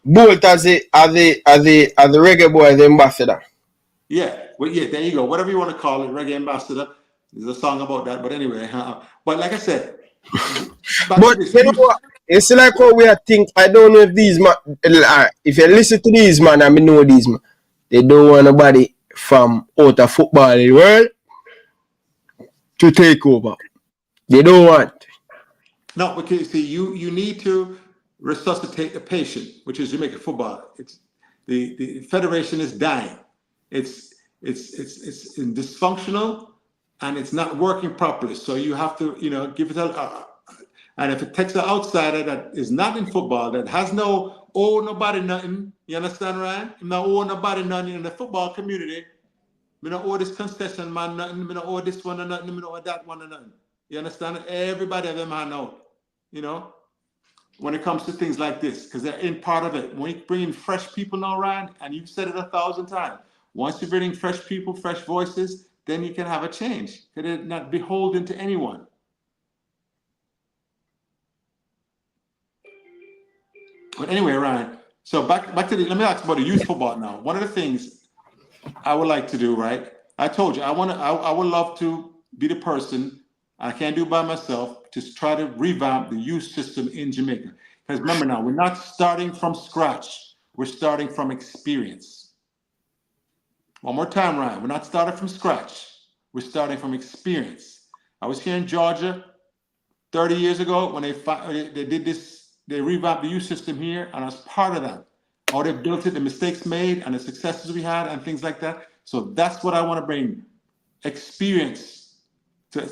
Bolt as the reggae boy, the ambassador. Yeah, well, yeah, there you go. Whatever you want to call it, reggae ambassador. There's a song about that, but anyway. But like I said, but it's like how we think. I don't know if these man. If you listen to these man, I know these man. They don't want nobody from out of football in the world to take over. They don't want. No, because see, you need to resuscitate the patient, which is Jamaican football. It's the federation is dying. It's dysfunctional. And it's not working properly, so you have to, give it and if it takes an outsider that is not in football, that has nobody nothing, you understand, right? No nobody nothing in the football community. We don't owe this concession man nothing. We don't owe this one or nothing. We don't owe that one or nothing. You understand? Everybody of them I know, when it comes to things like this, because they're in part of it. When you bring in fresh people now, Ryan, and you've said it 1,000 times. Once you bring in fresh people, fresh voices, then you can have a change. They're not beholden to anyone. But anyway, Ryan, so back to let me ask about the youth football now. One of the things I would like to do, right? I told you, I would love to be the person, I can't do it by myself, to try to revamp the youth system in Jamaica. Because remember now, we're not starting from scratch. We're starting from experience. One more time, Ryan. We're not starting from scratch. We're starting from experience. I was here in Georgia 30 years ago when they did this they revamped the youth system here, and as part of that, how they built it, the mistakes made, and the successes we had, and things like that. So that's what I want to bring, experience to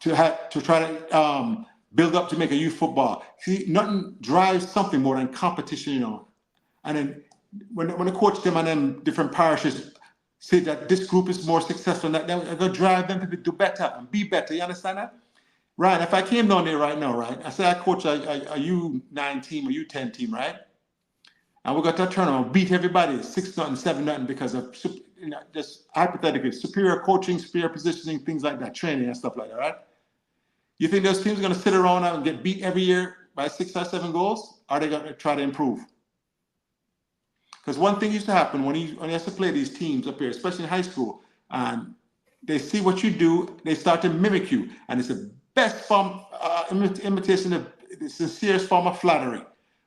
try to build up Jamaica youth football. See, nothing drives something more than competition, you know. And then when the coach them and them different parishes say that this group is more successful, that they're going to drive them to do better and be better. You understand that? Right. If I came down there right now, right, I say I coach a U9 team or U10 team, right? And we got to turn around, beat everybody 6-0, 7-0 because of, you know, just hypothetically superior coaching, superior positioning, things like that, training and stuff like that, right? You think those teams are going to sit around and get beat every year by 6 or 7 goals? Or are they going to try to improve? Because one thing used to happen when you have to play these teams up here, especially in high school, and they see what you do, they start to mimic you, and it's the best form imitation of the sincerest form of flattery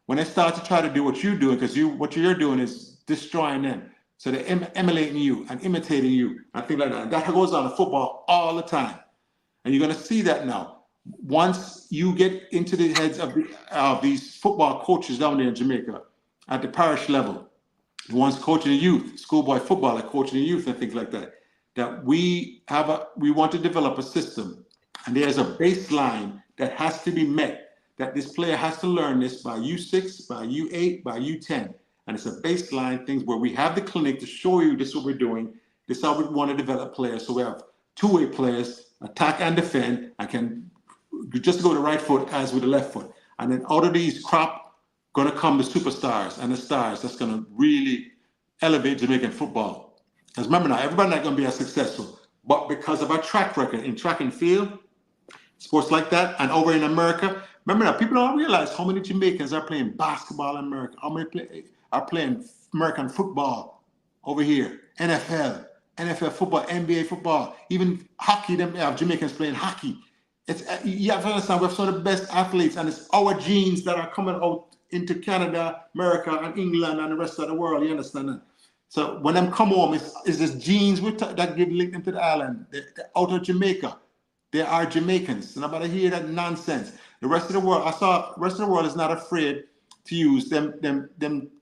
when they start to try to do what you're doing, because what you're doing is destroying them. So they're emulating you and imitating you and things like that. And that goes on in football all the time, and you're going to see that now. Once you get into the heads of these football coaches down there in Jamaica at the parish level, the ones coaching the youth, schoolboy football, like coaching the youth and things like that, that we want to develop a system, and there's a baseline that has to be met, that this player has to learn this by U6, by U8, by U10. And it's a baseline things where we have the clinic to show you this is what we're doing, this is how we want to develop players. So we have two-way players, attack and defend, and can just go the right foot as with the left foot. And then out of these crop, going to come the superstars and the stars that's going to really elevate Jamaican football. Because remember now, everybody's not going to be as successful, but because of our track record in track and field, sports like that, and over in America, remember now, people don't realize how many Jamaicans are playing basketball in America, how many are playing American football over here, NFL football, NBA football, even hockey, them have Jamaicans playing hockey. You have to understand, we have some of the best athletes, and it's our genes that are coming out into Canada, America, and England, and the rest of the world. You understand that? So when them come home, it's this genes that give link them to the island. They're out of Jamaica. They are Jamaicans. So nobody hear that nonsense. The rest of the world, the rest of the world is not afraid to use them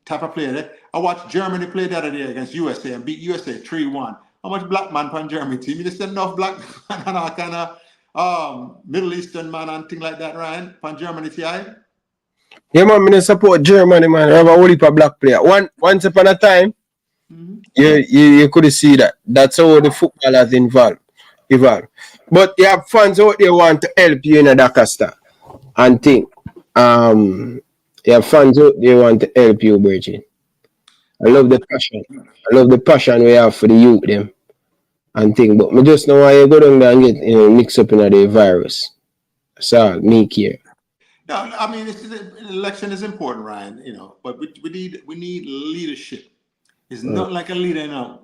type of player. I watched Germany play the other day against USA and beat USA 3-1. How much black man from Germany team? You just said enough black man and all kind of Middle Eastern man and thing like that, Ryan, from Germany TI? Yeah, man, I support Germany, man. I have a whole heap of black player. Once upon a time, you could see that. That's how the footballers evolve. But you have fans out there want to help you in a Dakasta and think. You have fans out there want to help you, Bridget. I love the passion. I love the passion we have for the youth them and think. But I just know why you go down there and get mixed up in the virus. That's all, me care. No, I mean, election is important, Ryan, but we need leadership. It's not like a leader,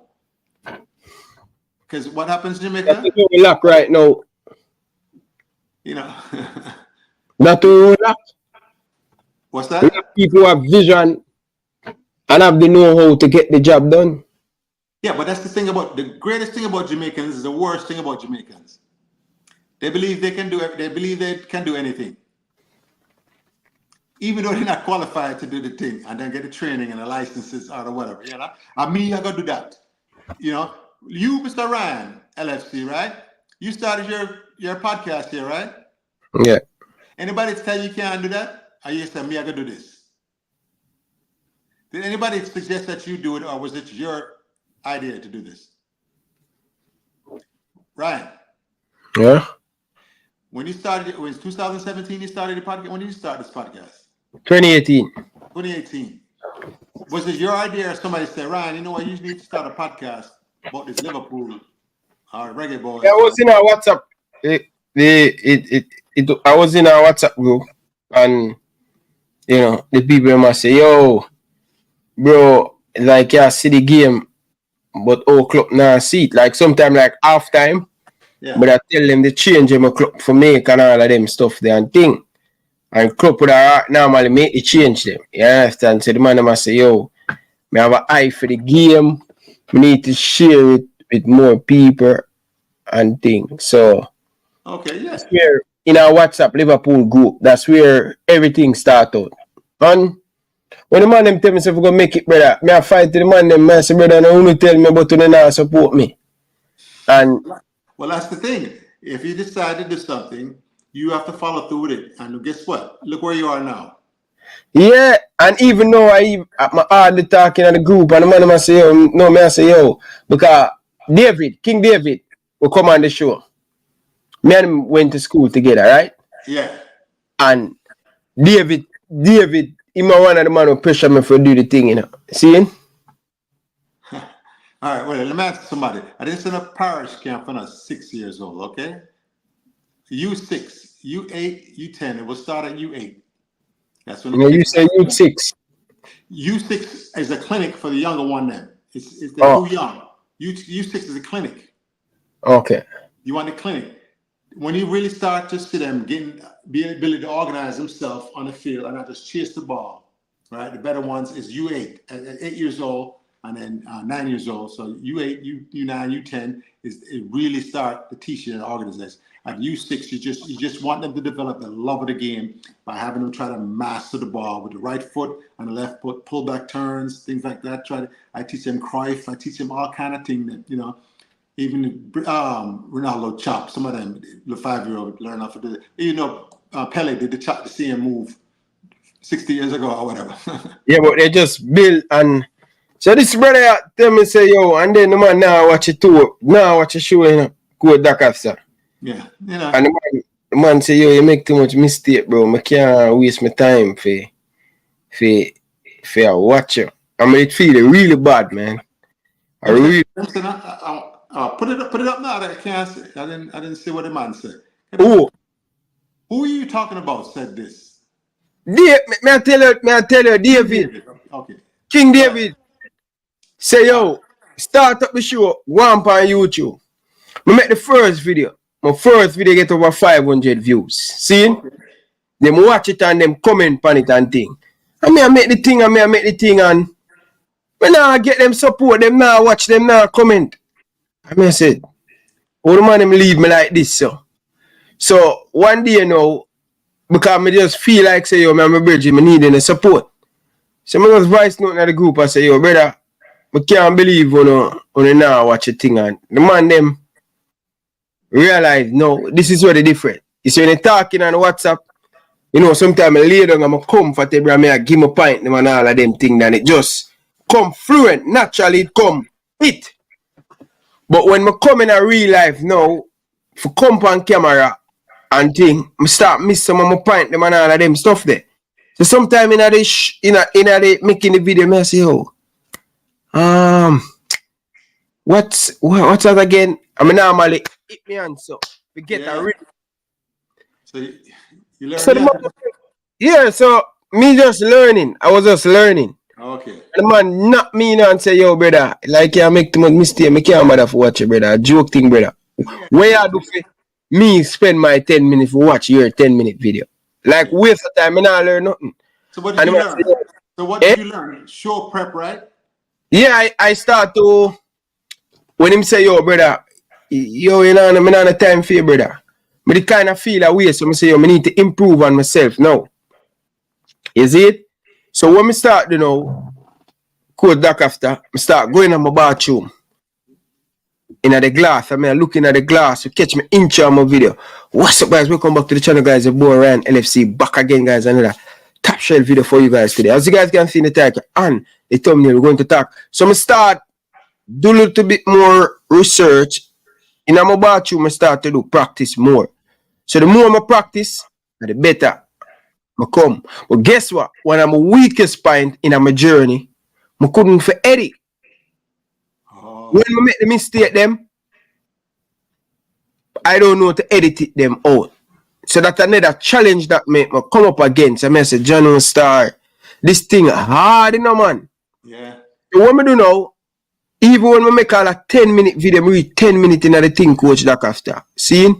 because what happens in Jamaica? That's what we lack right now. Not to lack. What's that? People who have vision and have the know-how to get the job done. Yeah, but that's the greatest thing about Jamaicans is the worst thing about Jamaicans. They believe they can do anything. Even though they're not qualified to do the thing and then get the training and the licenses or whatever, I gotta do that. You, Mr. Ryan, LFC, right? You started your podcast here, right? Yeah. Anybody tell you can't do that? Or you say, I gotta do this? Did anybody suggest that you do it, or was it your idea to do this? Ryan? Yeah. When you started, it was 2017 you started the podcast? When did you start this podcast? 2018. 2018. Was it your idea or somebody said, Ryan, you know what, you need to start a podcast about this Liverpool reggae boy? Yeah, I was in our WhatsApp. I was in our WhatsApp group, and the people must say, yo, bro, like I see the game, but club now see it. Like sometime like half time. Yeah. But I tell them to change them a club for make and all of them stuff there and thing. And club would normally make the change them. You understand? So the man must say, yo, I have an eye for the game. We need to share it with more people and things. So okay, yeah. in our WhatsApp Liverpool group. That's where everything started. And when the man them tell me if we're gonna make it, brother, me I fight to the man them, I say, brother, no one tell me but to not support me. And well, that's the thing. If you decide to do something, you have to follow through with it. And guess what? Look where you are now. Yeah, and even though I'm hardly talking in the group, and the man must say, yo, no, me I say, yo, because King David will come on the show. Me and him went to school together, right? Yeah. And David, him one of the man who pressure me for do the thing, you know. See him? All right, well, let me ask somebody. I didn't send a parish camp when I was 6 years old, okay? U6, U8, U10. It will start at U8. That's when you say U6. U6 is a clinic for the younger one then. It's too young. U6 is a clinic. Okay. You want a clinic. When you really start to see them being ability to organize themselves on the field and not just chase the ball, right? The better ones is U8 at 8 years old and then 9 years old. So U8, U9, U10 it really start to teach you the organization. At U6, you just want them to develop the love of the game by having them try to master the ball with the right foot and the left foot, pull back turns, things like that. I teach them Cruyff, I teach them all kind of things that, you know, even Ronaldo chop, some of them, the 5-year-old learn how to do it. You know, Pele did the chop to see him move 60 years ago or whatever. Yeah, but they just build and so this brother tell me say, yo, and then the man now watch it too. Now watch a show, you know, go back after. Yeah, you know. And the man say, yo, you make too much mistake, bro. I can't waste my time for watch you. I mean, it feel really bad, man. I really. Put it up now that I can't say. I didn't see what the man said. Who are you talking about said this? May I tell you, David. Okay. King David. Say, yo, start up the show, go on YouTube. I make the first video. My first video get over 500 views. See? Okay. Them watch it and them comment on it and thing. I make the thing and when I get them support, them now watch, them now comment. I said, oh, the man them leave me like this, so one day, you know, because I just feel like, say, yo, I'm a bridge, I need any support. So I just voice note in the group, I say, yo, brother, I can't believe when now watch a thing, and the man them realize, no, this is what the different. You see, when you're talking on WhatsApp, you know, sometimes I lay down, I'm comfortable, I give me a pint, them and all of them things, and it just come fluent, naturally, it come, it. But when I come in a real life now, for come on camera and thing, I start miss some of my point them and all of them stuff there. So sometimes in the making the video, I say, oh, what's that again? I mean, normally hit me answer. We get a real. So you learn. Yeah, so me just learning. I was just learning. Okay. The man knock me and say, yo, brother, like you make too much mistake, I can't bother for watch you, brother. A joke thing, brother. Where you do for me spend my 10 minutes to watch your 10-minute video? Like, waste of time, I not learn nothing. So what did you learn? Did you learn? Show prep, right? Yeah, I start to, when him say, yo, brother, yo, you know, I'm not time for you, brother. But it kind of feel a way, so I say, yo, I need to improve on myself now. You see it? So when I start, you know, code back after, I start going in my bathroom. In the glass, I mean, looking at the glass, you catch me inch on my video. What's up, guys? Welcome back to the channel, guys. Your boy Ryan LFC back again, guys. Another top shelf video for you guys today. As you guys can see in the title and the thumbnail, we're going to talk. So I start do a little bit more research. In my bathroom, I start to do practice more. So the more I practice, the better I come. But guess what? When I'm a weakest point in my journey, I couldn't for edit. When I make the mistake them, I don't know to edit it them out. So that's another challenge that make me come up against. I say, John Star, this thing hard, you know, man. Yeah. So what I do now, even when I make all a 10-minute video, I read 10 minutes in the thing coach that after. See?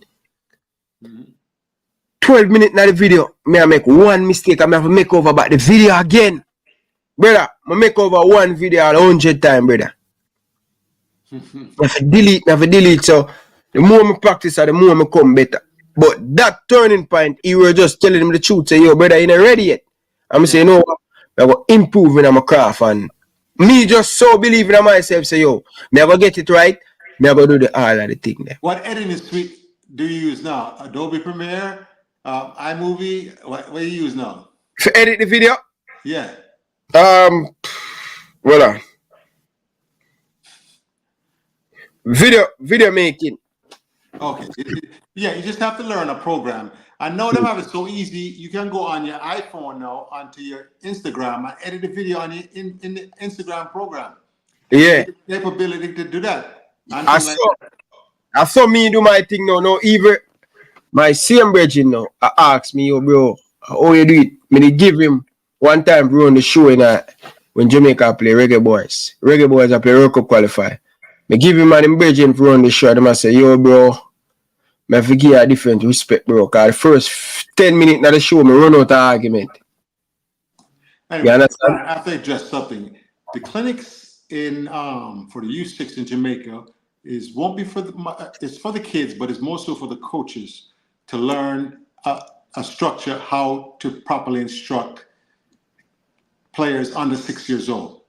12 minutes in the video, I make one mistake. I have to make over about the video again. Brother, I make over one video 100 times, brother. I have to delete. So the more I practice, the more I come better. But that turning point, he were just telling him the truth. Say, yo, brother, you not ready yet. I'm saying, no, I'm going to improve in my craft. And me just so believing in myself, say, yo, me I go get it right. Me I go do the all of the thing there. What editing suite do you use now? Adobe Premiere, iMovie. What do you use now? To edit the video? Yeah. Well, video making. Okay. Yeah, you just have to learn a program. I know them have it so easy. You can go on your iPhone now onto your Instagram and edit the video on your in the Instagram program. Yeah. The capability to do that. I saw me do my thing now. No, even my same brethren now asked me, yo, bro, how you do it? Me give him one time bro on the show when Jamaica play Reggae Boys. Reggae Boys I play World Cup qualify. Me give him and him brethren for on the show. Them I say, yo, bro, me have to give you a different respect, bro. Cause the first 10 minutes of the show, me run out of argument. Anyway, you understand? I have to address something. The clinics in for the U6 in Jamaica won't be for it's for the kids, but it's more so for the coaches to learn a structure how to properly instruct players under 6 years old.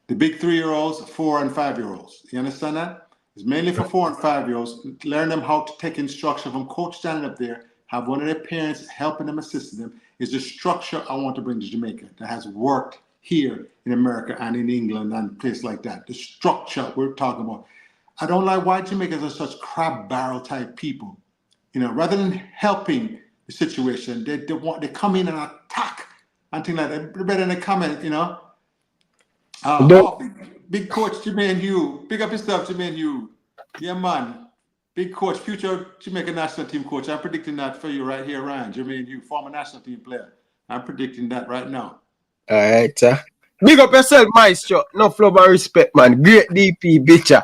The big 3-year-olds, 4 and 5-year-olds. You understand that? It's mainly for 4 and 5-year-olds. Learn them how to take instruction from coach standing up there, have one of their parents helping them, assisting them. Is the structure I want to bring to Jamaica that has worked here in America and in England and places like that. The structure we're talking about. I don't like why Jamaicans are such crab barrel type people. You know, rather than helping the situation, they come in and attack and things like that. They're better than comment, you know. Big coach Jermaine Hugh. Big up yourself, Jermaine Hugh. Yeah, man. Big coach, future Jamaica national team coach. I'm predicting that for you right here, Ryan. Jermaine Hugh, former national team player. I'm predicting that right now. All right, sir. Big up yourself, Maestro. No love and respect, man. Great DP, bitcher.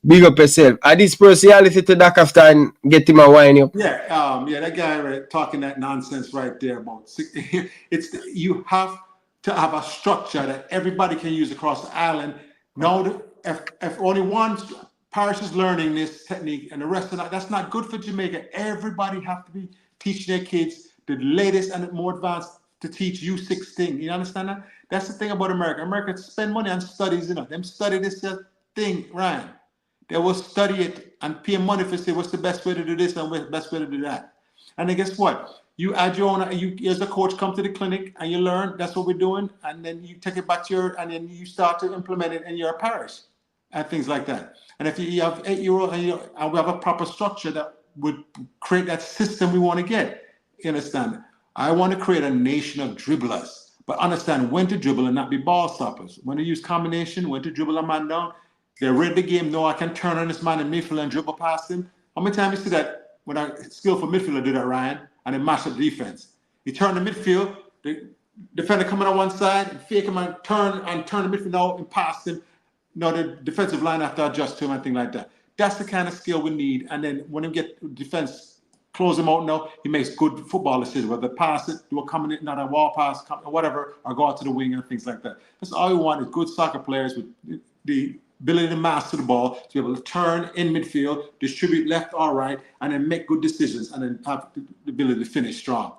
Big up yourself. Add this personality to that after and get him a wine up. Yeah, that guy right, talking that nonsense right there about you have to have a structure that everybody can use across the island. Now, if only one parish is learning this technique and the rest of that's not good for Jamaica. Everybody have to be teaching their kids the latest and more advanced to teach U6 thing. You understand that? That's the thing about America. America spend money on studies, you know. Them study this thing, Ryan. They will study it and pay money for say what's the best way to do this and what's the best way to do that. And then guess what? You add your own, you as a coach come to the clinic and you learn, that's what we're doing, and then you take it back to and then you start to implement it in your parish and things like that. And if you have 8-year-old and we have a proper structure that would create that system we want to get, you understand? I want to create a nation of dribblers, but understand when to dribble and not be ball stoppers. When to use combination, when to dribble a man down. They read the game, know I can turn on this man in midfield and dribble past him. How many times you see that when a skillful midfielder do that, Ryan, and they mash up defense? He turn the midfield, the defender coming on one side, fake him and turn the midfield out and pass him. No, the defensive line have to adjust to him and things like that. That's the kind of skill we need. And then when he get defense, close him out now, he makes good football decisions, whether pass it, do a coming in, not a wall pass, whatever, or go out to the wing and things like that. That's all we want is good soccer players with the ability to master the ball, to be able to turn in midfield, distribute left or right, and then make good decisions, and then have the ability to finish strong.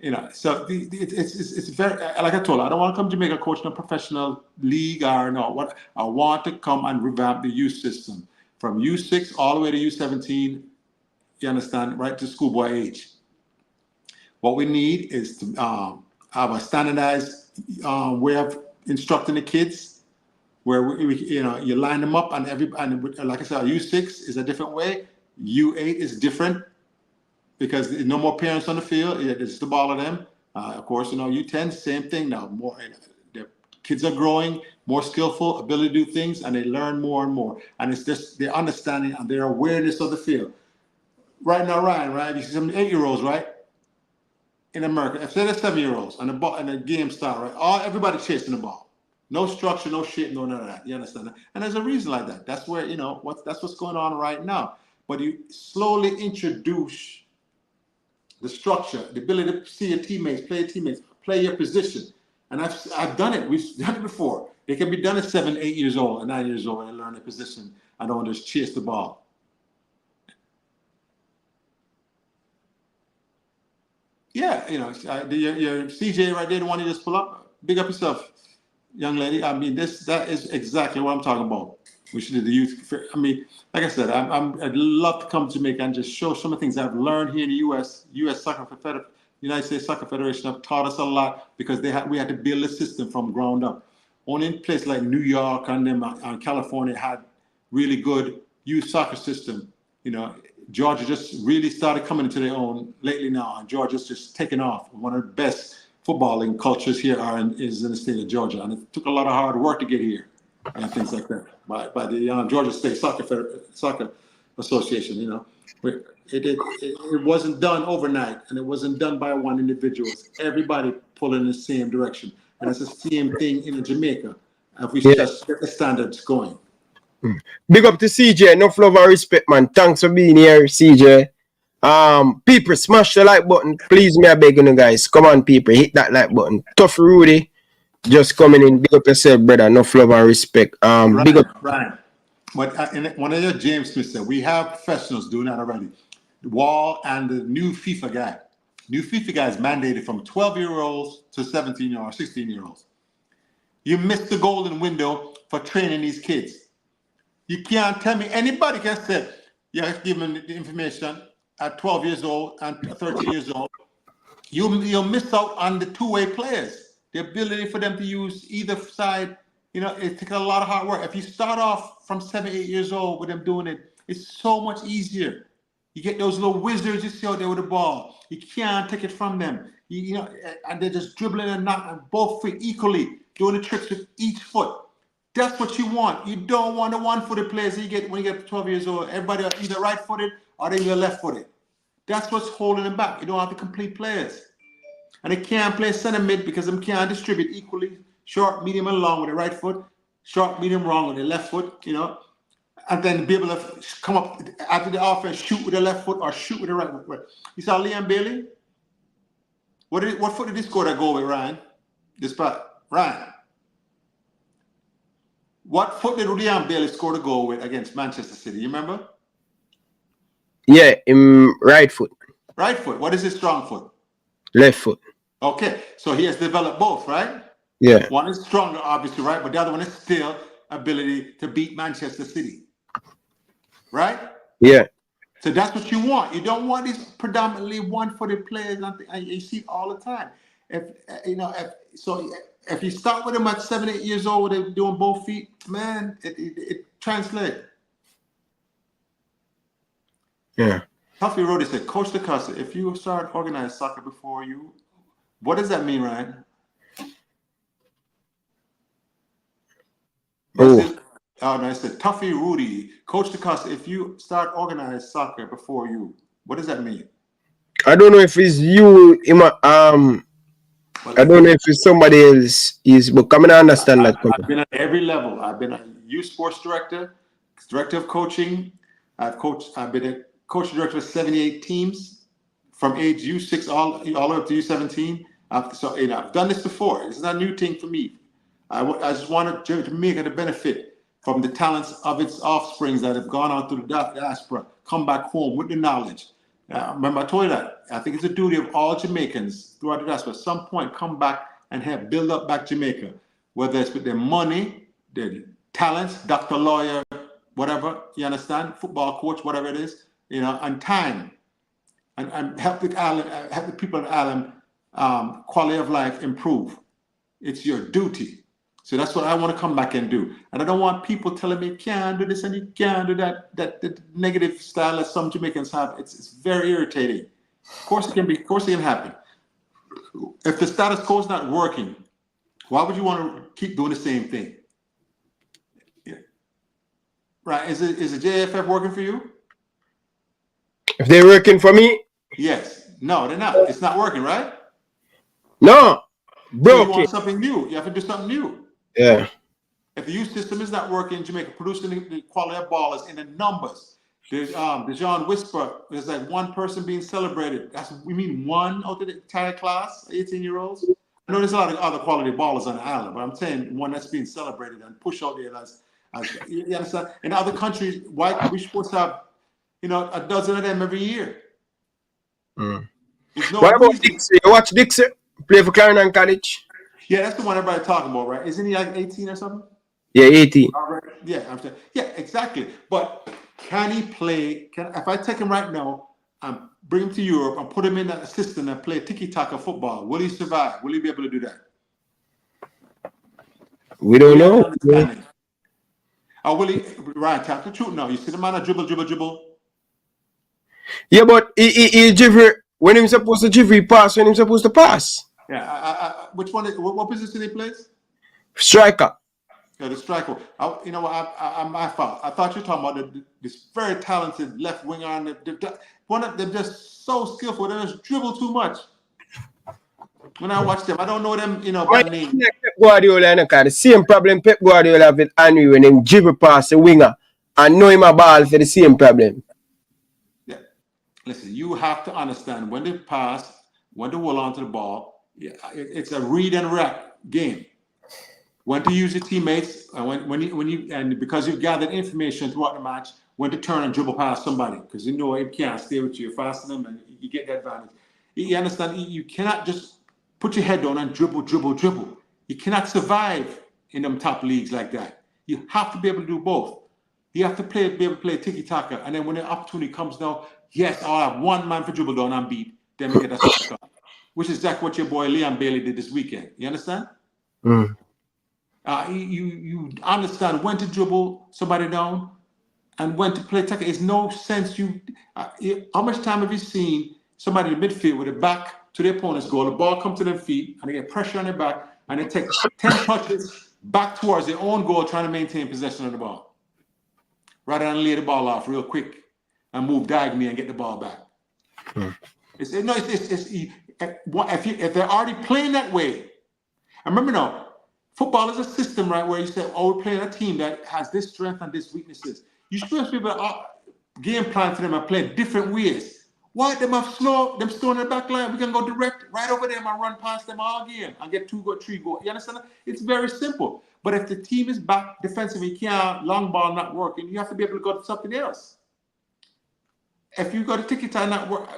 You know, so it's very, like I told you, I don't want to come to Jamaica coaching a professional league or no. What I want to come and revamp the youth system from U6 all the way to U17. You understand, right to schoolboy age. What we need is to have a standardized way of instructing the kids, where we you line them up, and like I said, U6 is a different way. U8 is different because there's no more parents on the field. It's the ball of them. Of course, U10 same thing now. More the kids are growing, more skillful, ability to do things, and they learn more and more. And it's just their understanding and their awareness of the field. Right now, Ryan, right? You see some 8-year-olds, right? In America, if they're 7-year-olds and the ball and the game start, right? Everybody chasing the ball. No structure, no shit, no none of that. You understand that? And there's a reason like that. That's where, that's what's going on right now. But you slowly introduce the structure, the ability to see your teammates, play your position. And I've done it. We've done it before. It can be done at 7, 8 years old, and 9 years old, and learn a position. I don't just chase the ball. your CJ right there, the one you just pull up. Big up yourself, young lady. I mean, that is exactly what I'm talking about. We should do the youth. I mean, like I said, I'd love to come to Jamaica and just show some of the things I've learned here in the U.S. United States Soccer Federation have taught us a lot because we had to build a system from ground up. Only in places like New York and California had really good youth soccer system. Georgia just really started coming into their own lately now, and Georgia's just taken off. One of the best footballing cultures here is in the state of Georgia, and it took a lot of hard work to get here and things like that by the Georgia State Soccer Association. It wasn't done overnight, and it wasn't done by one individual. It's everybody pulling in the same direction, and it's the same thing in Jamaica. If we just get the standards going. Big up to CJ. Enough love and respect, man. Thanks for being here, CJ. People, smash the like button. Please, me, I beg you guys. Come on, people, hit that like button. Tough Rudy, just coming in. Big up yourself, brother. Enough love and respect. Big up. Right. But one of your James Smith said, we have professionals doing that already. Wall and the new FIFA guy. New FIFA guy is mandated from 12-year-olds to 17 or 16-year-olds. You missed the golden window for training these kids. You can't tell me, anybody can say, give them the information at 12 years old and 13 years old. You'll miss out on the two-way players. The ability for them to use either side, it takes a lot of hard work. If you start off from 7, 8 years old with them doing it, it's so much easier. You get those little wizards you see out there with the ball. You can't take it from them. And they're just dribbling and knocking both feet equally, doing the tricks with each foot. That's what you want. You don't want the one-footed players you get when you get 12 years old. Everybody are either right-footed or they're left-footed. That's what's holding them back. You don't have the complete players. And they can't play center mid because they can't distribute equally short, medium, and long with the right foot, short, medium, long with the left foot, and then be able to come up after the offense, shoot with the left foot or shoot with the right foot. You saw Liam Bailey? What foot did he score that goal with, Ryan? Ryan. What foot did Liam Bailey score the goal with against Manchester City? You remember? Yeah, right foot. Right foot. What is his strong foot? Left foot. Okay, so he has developed both, right? Yeah. One is stronger, obviously, right? But the other one is still ability to beat Manchester City, right? Yeah. So that's what you want. You don't want these predominantly one-footed players. And you see it all the time. If you start with them at 7, 8 years old, they're doing both feet, man, it translates. Yeah. Huffy Rody said, Coach DeCosta, if you start organized soccer before you, what does that mean, Ryan? Oh, no, I said, Tuffy Rudy, Coach DeCosta, if you start organized soccer before you, what does that mean? I don't know if it's you, I don't know if it's somebody else, but come and understand that. I've been at every level. I've been a youth sports director, director of coaching. I've been a coach director of 78 teams from age U6 all the way up to U17. I've done this before. It's not a new thing for me. I just wanted Jamaica to benefit from the talents of its offsprings that have gone out to the diaspora, come back home with the knowledge. Remember, I told you that. I think it's a duty of all Jamaicans throughout the diaspora at some point come back and help build up back Jamaica, whether it's with their money, their talents, doctor, lawyer, whatever, you understand, football coach, whatever it is, and time, and help the people of the island quality of life improve. It's your duty. So that's what I want to come back and do. And I don't want people telling me you can't do this and you can't do that. That negative style that some Jamaicans have, it's very irritating. Of course it can happen. If the status quo is not working, why would you want to keep doing the same thing? Yeah. Right? Is the JFF working for you? If they're working for me? Yes. No, they're not. It's not working, right? No. So you want something new. You have to do something new. Yeah. If the youth system is not working in Jamaica, producing the quality of ballers in the numbers, there's the John Whisper, there's like one person being celebrated. We mean one out of the entire class, 18-year-olds. I know there's a lot of other quality ballers on the island, but I'm saying one that's being celebrated and pushed out there as you understand. In other countries, we're supposed to have, a dozen of them every year. Mm. There's no What about reason. Dixie? You watch Dixie play for Clarendon College? Yeah, that's the one everybody talking about, right? Isn't he like 18 or something? Yeah, 18. All right. Yeah, I'm saying. Yeah, exactly. But can he play? If I take him right now and bring him to Europe and put him in that system and play tiki-taka football, will he survive? Will he be able to do that? We don't know. Or will he? Right, tell the truth now. You see the man a dribble. Yeah, but he jiver when he's supposed to jiver, he pass when he's supposed to pass. Yeah. Which one? What position he plays? Striker. Yeah, the striker. You know what? I'm my fault. I thought you were talking about this very talented left winger, and one of them just so skillful. They just dribble too much. When I watch them, I don't know them, by name. Pep Guardiola, the same problem Pep Guardiola have with Henry when him dribble past the winger and know him a ball for the same problem. Yeah. Listen, you have to understand when they pass, when they hold on to the ball, it's a read and react game. When to use your teammates, and because you've gathered information throughout the match, when to turn and dribble past somebody, because you know he can't stay with you, you're faster than them, and you get that advantage. You understand? You cannot just put your head down and dribble. You cannot survive in them top leagues like that. You have to be able to do both. You have to be able to play tiki-taka, and then when the opportunity comes now, yes, I'll have one man for dribble down and beat, then we get that striker, which is exactly what your boy Leon Bailey did this weekend. You understand? Mm. You understand when to dribble somebody down and when to play tackle. It's no sense how much time have you seen somebody in the midfield with a back to their opponent's goal, the ball comes to their feet and they get pressure on their back and they take 10 touches back towards their own goal trying to maintain possession of the ball rather than lay the ball off real quick and move diagonally and get the ball back. If they're already playing that way, and remember now, football is a system, right, where you say, we're playing a team that has this strength and this weaknesses. You supposed to be able to game plan for them and play different ways. Why them have slow in the back line? We can go direct right over them and run past them all game and get 2 goal, 3 goal. You understand? It's very simple. But if the team is back defensively, you can't, long ball not working, you have to be able to go to something else. If you got a ticket time not work,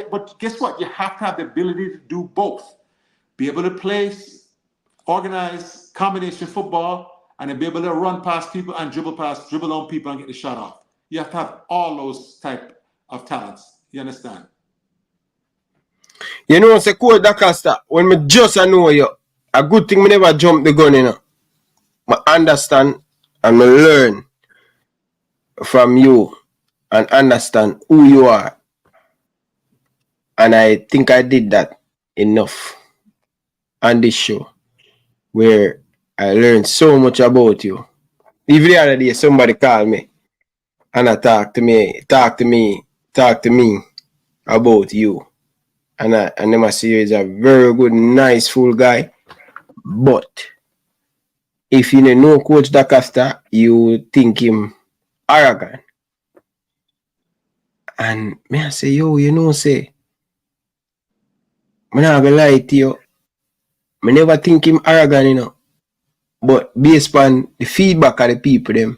but guess what? You have to have the ability to do both. Be able to play organized combination football and then be able to run past people and dribble on people and get the shot off. You have to have all those type of talents. You understand? You know, say Coach DaCosta, when me just know you, a good thing me never jump the gun, I understand and me learn from you and understand who you are. And I think I did that enough on this show where I learned so much about you. Even the other day, somebody called me and talk to me about you. And them I see you is a very good, nice, full guy. But if you know Coach DaCosta, you think him arrogant. And me I say, say, I'm not gonna lie to you. I never think him arrogant, But based on the feedback of the people,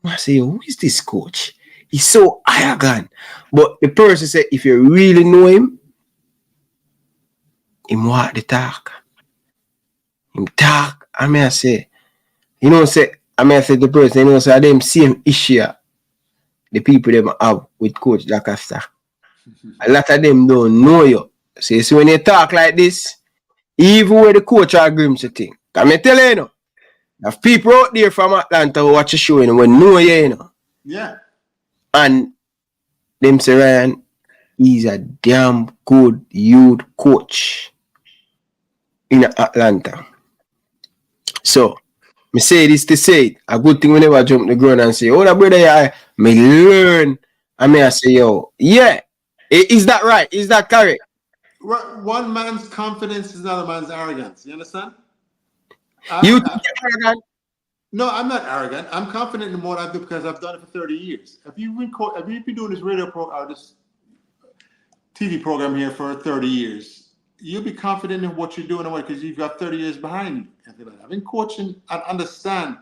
I say, who is this coach? He's so arrogant. But the person said, if you really know him walk the talk. Him talk. I say to the person, say them same issue the people them have with Coach DaCosta. A lot of them don't know you. So when you talk like this, even when the coach agrees to things, can I tell you, there's people out there from Atlanta who watch the show and will know you, Yeah. And them say, Ryan, he's a damn good youth coach in Atlanta. So, me say this to say it. A good thing we never jump the ground and say, oh, that brother, I may learn. And I say, yeah. Is that right? Is that correct? One man's confidence is another man's arrogance. You understand? You think you're arrogant? No, I'm not arrogant. I'm confident in what I do because I've done it for 30 years. If you've been doing this radio program, this TV program here for 30 years, you'll be confident in what you're doing because you've got 30 years behind you. I've been coaching and understand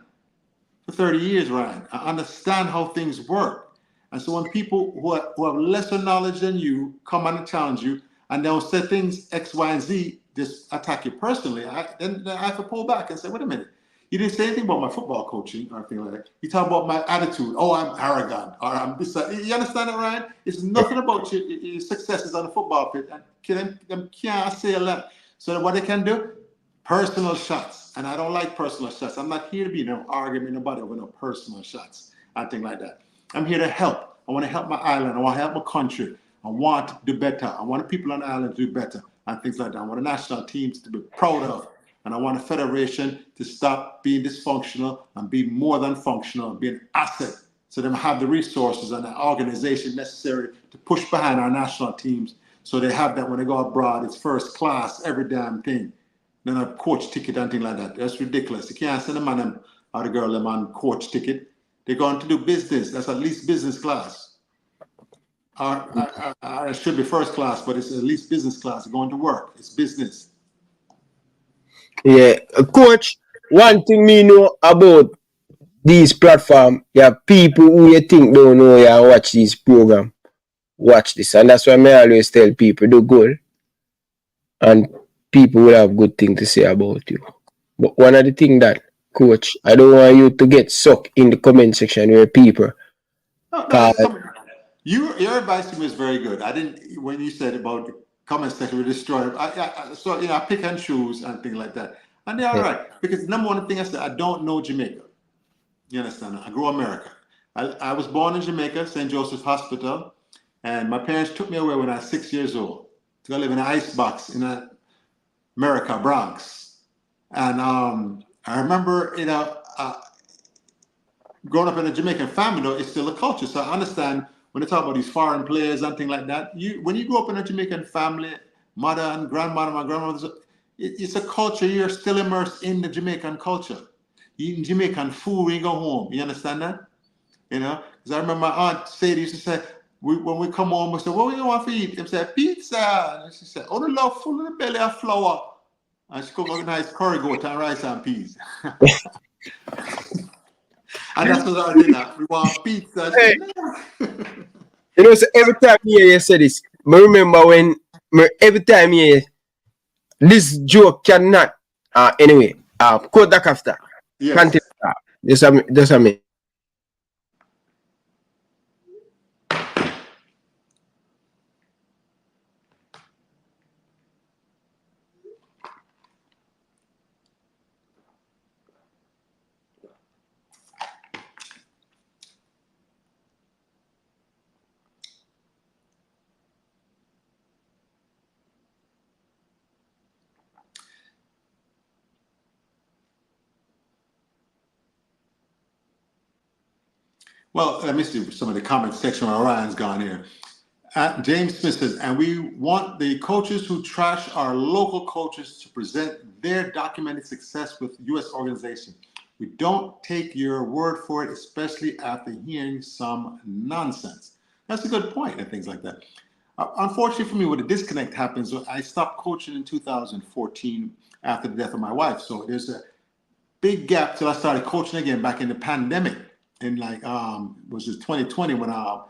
for 30 years, Ryan. I understand how things work. And so when people who have lesser knowledge than you come and challenge you, and they'll say things X, Y, and Z, just attack you personally, then I have to pull back and say, wait a minute. You didn't say anything about my football coaching or anything like that. You talk about my attitude. Oh, I'm arrogant, or I'm this. You understand that, Ryan? It's nothing about your successes on the football pitch. And them can't say a lot. So what they can do, personal shots. And I don't like personal shots. I'm not here to be no argument about it with no personal shots and things like that. I'm here to help. I want to help my island. I want to help my country. I want to do better. I want the people on the island to do better and things like that. I want the national teams to be proud of. And I want a federation to stop being dysfunctional and be more than functional, be an asset, so they have the resources and the organization necessary to push behind our national teams. So they have that when they go abroad, it's first class, every damn thing. Then a coach ticket and things like that. That's ridiculous. You can't send a man or the girl them on coach ticket. They're going to do business. That's at least business class. It should be first class, but it's at least business class. They're going to work. It's business. Yeah, Coach, one thing me know about these platforms, yeah, people who you think don't know you watch this program, watch this. And that's why I always tell people, do good. And people will have good things to say about you. But one of the things that, Coach, I don't want you to get sucked in the comment section where people... Your advice to me is very good. I didn't, when you said about the comment section will destroy it, I pick and choose and things like that. And they're all right. Because number one thing I said, I don't know Jamaica. You understand? I grew up in America. I was born in Jamaica, St. Joseph's Hospital. And my parents took me away when I was 6 years old to go live in an icebox in America, Bronx. And I remember, growing up in a Jamaican family, though, it's still a culture. So I understand when they talk about these foreign players and things like that. When you grow up in a Jamaican family, mother and grandmother, my grandmother, it's a culture. You're still immersed in the Jamaican culture. You eat Jamaican food when you go home. You understand that? Because I remember my aunt Sadie used to say, when we come home, we say, what do you want to eat? They say, pizza. And she said, oh, the love full of the belly of flour. And she cook a nice curry goat and rice and peas. And that's what I did. We want pizza. Hey. So every time you say this, I remember when every time you hear this joke cannot anyway, quote that after. Yes. Continue. Just a minute. Well, let me see some of the comment section while Ryan's gone here. James Smith says, and we want the coaches who trash our local coaches to present their documented success with U.S. organizations. We don't take your word for it, especially after hearing some nonsense. That's a good point and things like that. Unfortunately for me, when the disconnect happens, I stopped coaching in 2014 after the death of my wife. So there's a big gap till I started coaching again back in the pandemic. In was it 2020 when I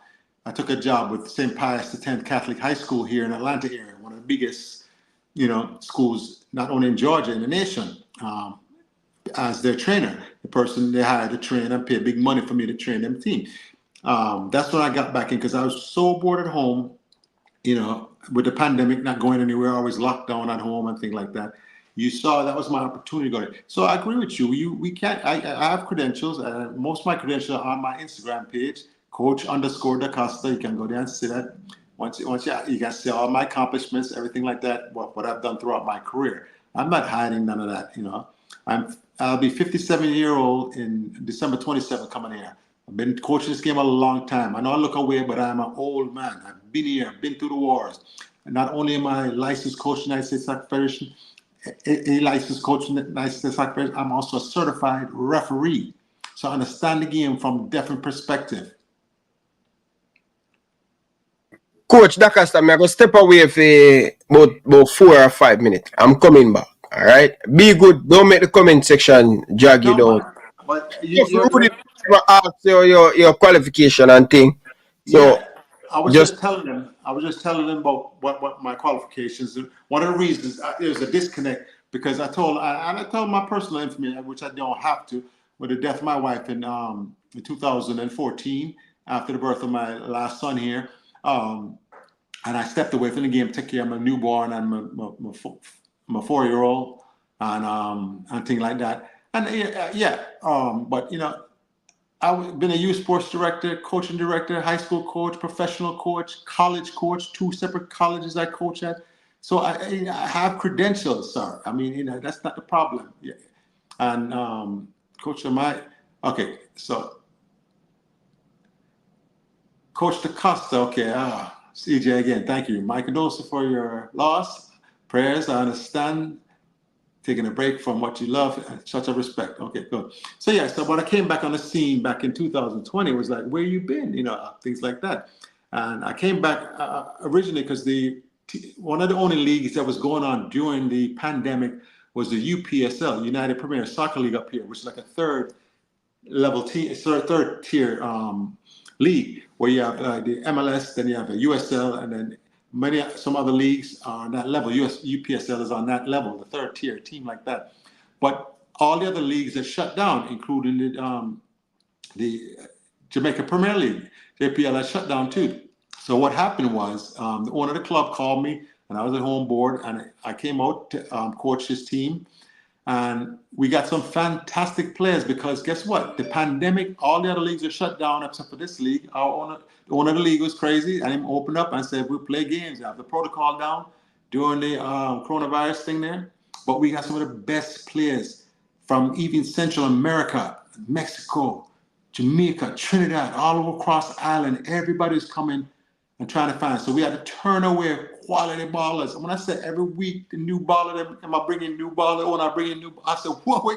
took a job with St. Pius X Catholic High School here in Atlanta area, one of the biggest, schools not only in Georgia in the nation, as their trainer, the person they hired to train and paid big money for me to train them team. That's when I got back in because I was so bored at home, with the pandemic not going anywhere, I was locked down at home and things like that. You saw that was my opportunity to go there. So I agree with you. We can't. I have credentials. Most of my credentials are on my Instagram page, Coach_DaCosta. You can go there and see that. Once you can see all my accomplishments, everything like that. What I've done throughout my career. I'm not hiding none of that. I'll be 57-year-old in December 27th coming here. I've been coaching this game a long time. I know I look away, but I'm an old man. I've been here, been through the wars. And not only am I licensed coach in the United States Soccer Federation, a licensed coach in the United States Soccer Federation, I'm also a certified referee. So I understand the game from a different perspective. Coach DaCosta, I'm going to step away for about 4 or 5 minutes. I'm coming back. All right? Be good. Don't make the comment section drag you down. But if you really ask your qualification and thing, So I was just just telling them. I was just telling them about what my qualifications. One of the reasons there's a disconnect because I told my personal information, which I don't have to, with the death of my wife in 2014 after the birth of my last son here, and I stepped away from the game, took care of my newborn and my 4-year-old and things like that. And but you know. I've been a youth sports director, coaching director, high school coach, professional coach, college coach, 2 separate colleges I coach at. So I have credentials, sir. I mean, you know, that's not the problem. Yeah. And Coach so Coach DaCosta, CJ again, thank you. My condolences for your loss. Prayers, I understand. Taking a break from what you love, such a respect. Okay, good. So when I came back on the scene back in 2020, it was like, where you been? You know, things like that. And I came back originally because one of the only leagues that was going on during the pandemic was the UPSL, United Premier Soccer League up here, which is like a third tier league where you have the MLS, then you have the USL, and then some other leagues are on that level. UPSL is on that level, the third tier team like that. But all the other leagues are shut down, including the Jamaica Premier League, JPL, has shut down too. So what happened was the owner of the club called me, and I was at home board, and I came out to coach his team. And we got some fantastic players because guess what? The pandemic, all the other leagues are shut down except for this league. The owner of the league was crazy, and he opened up and said, we'll play games. Have the protocol down during the coronavirus thing there. But we got some of the best players from even Central America, Mexico, Jamaica, Trinidad, all over across the island. Everybody's coming and trying to find. So we had to turn away quality ballers. And when I said every week, the new baller, am I bringing new baller? When I bring in new, I said, whoa,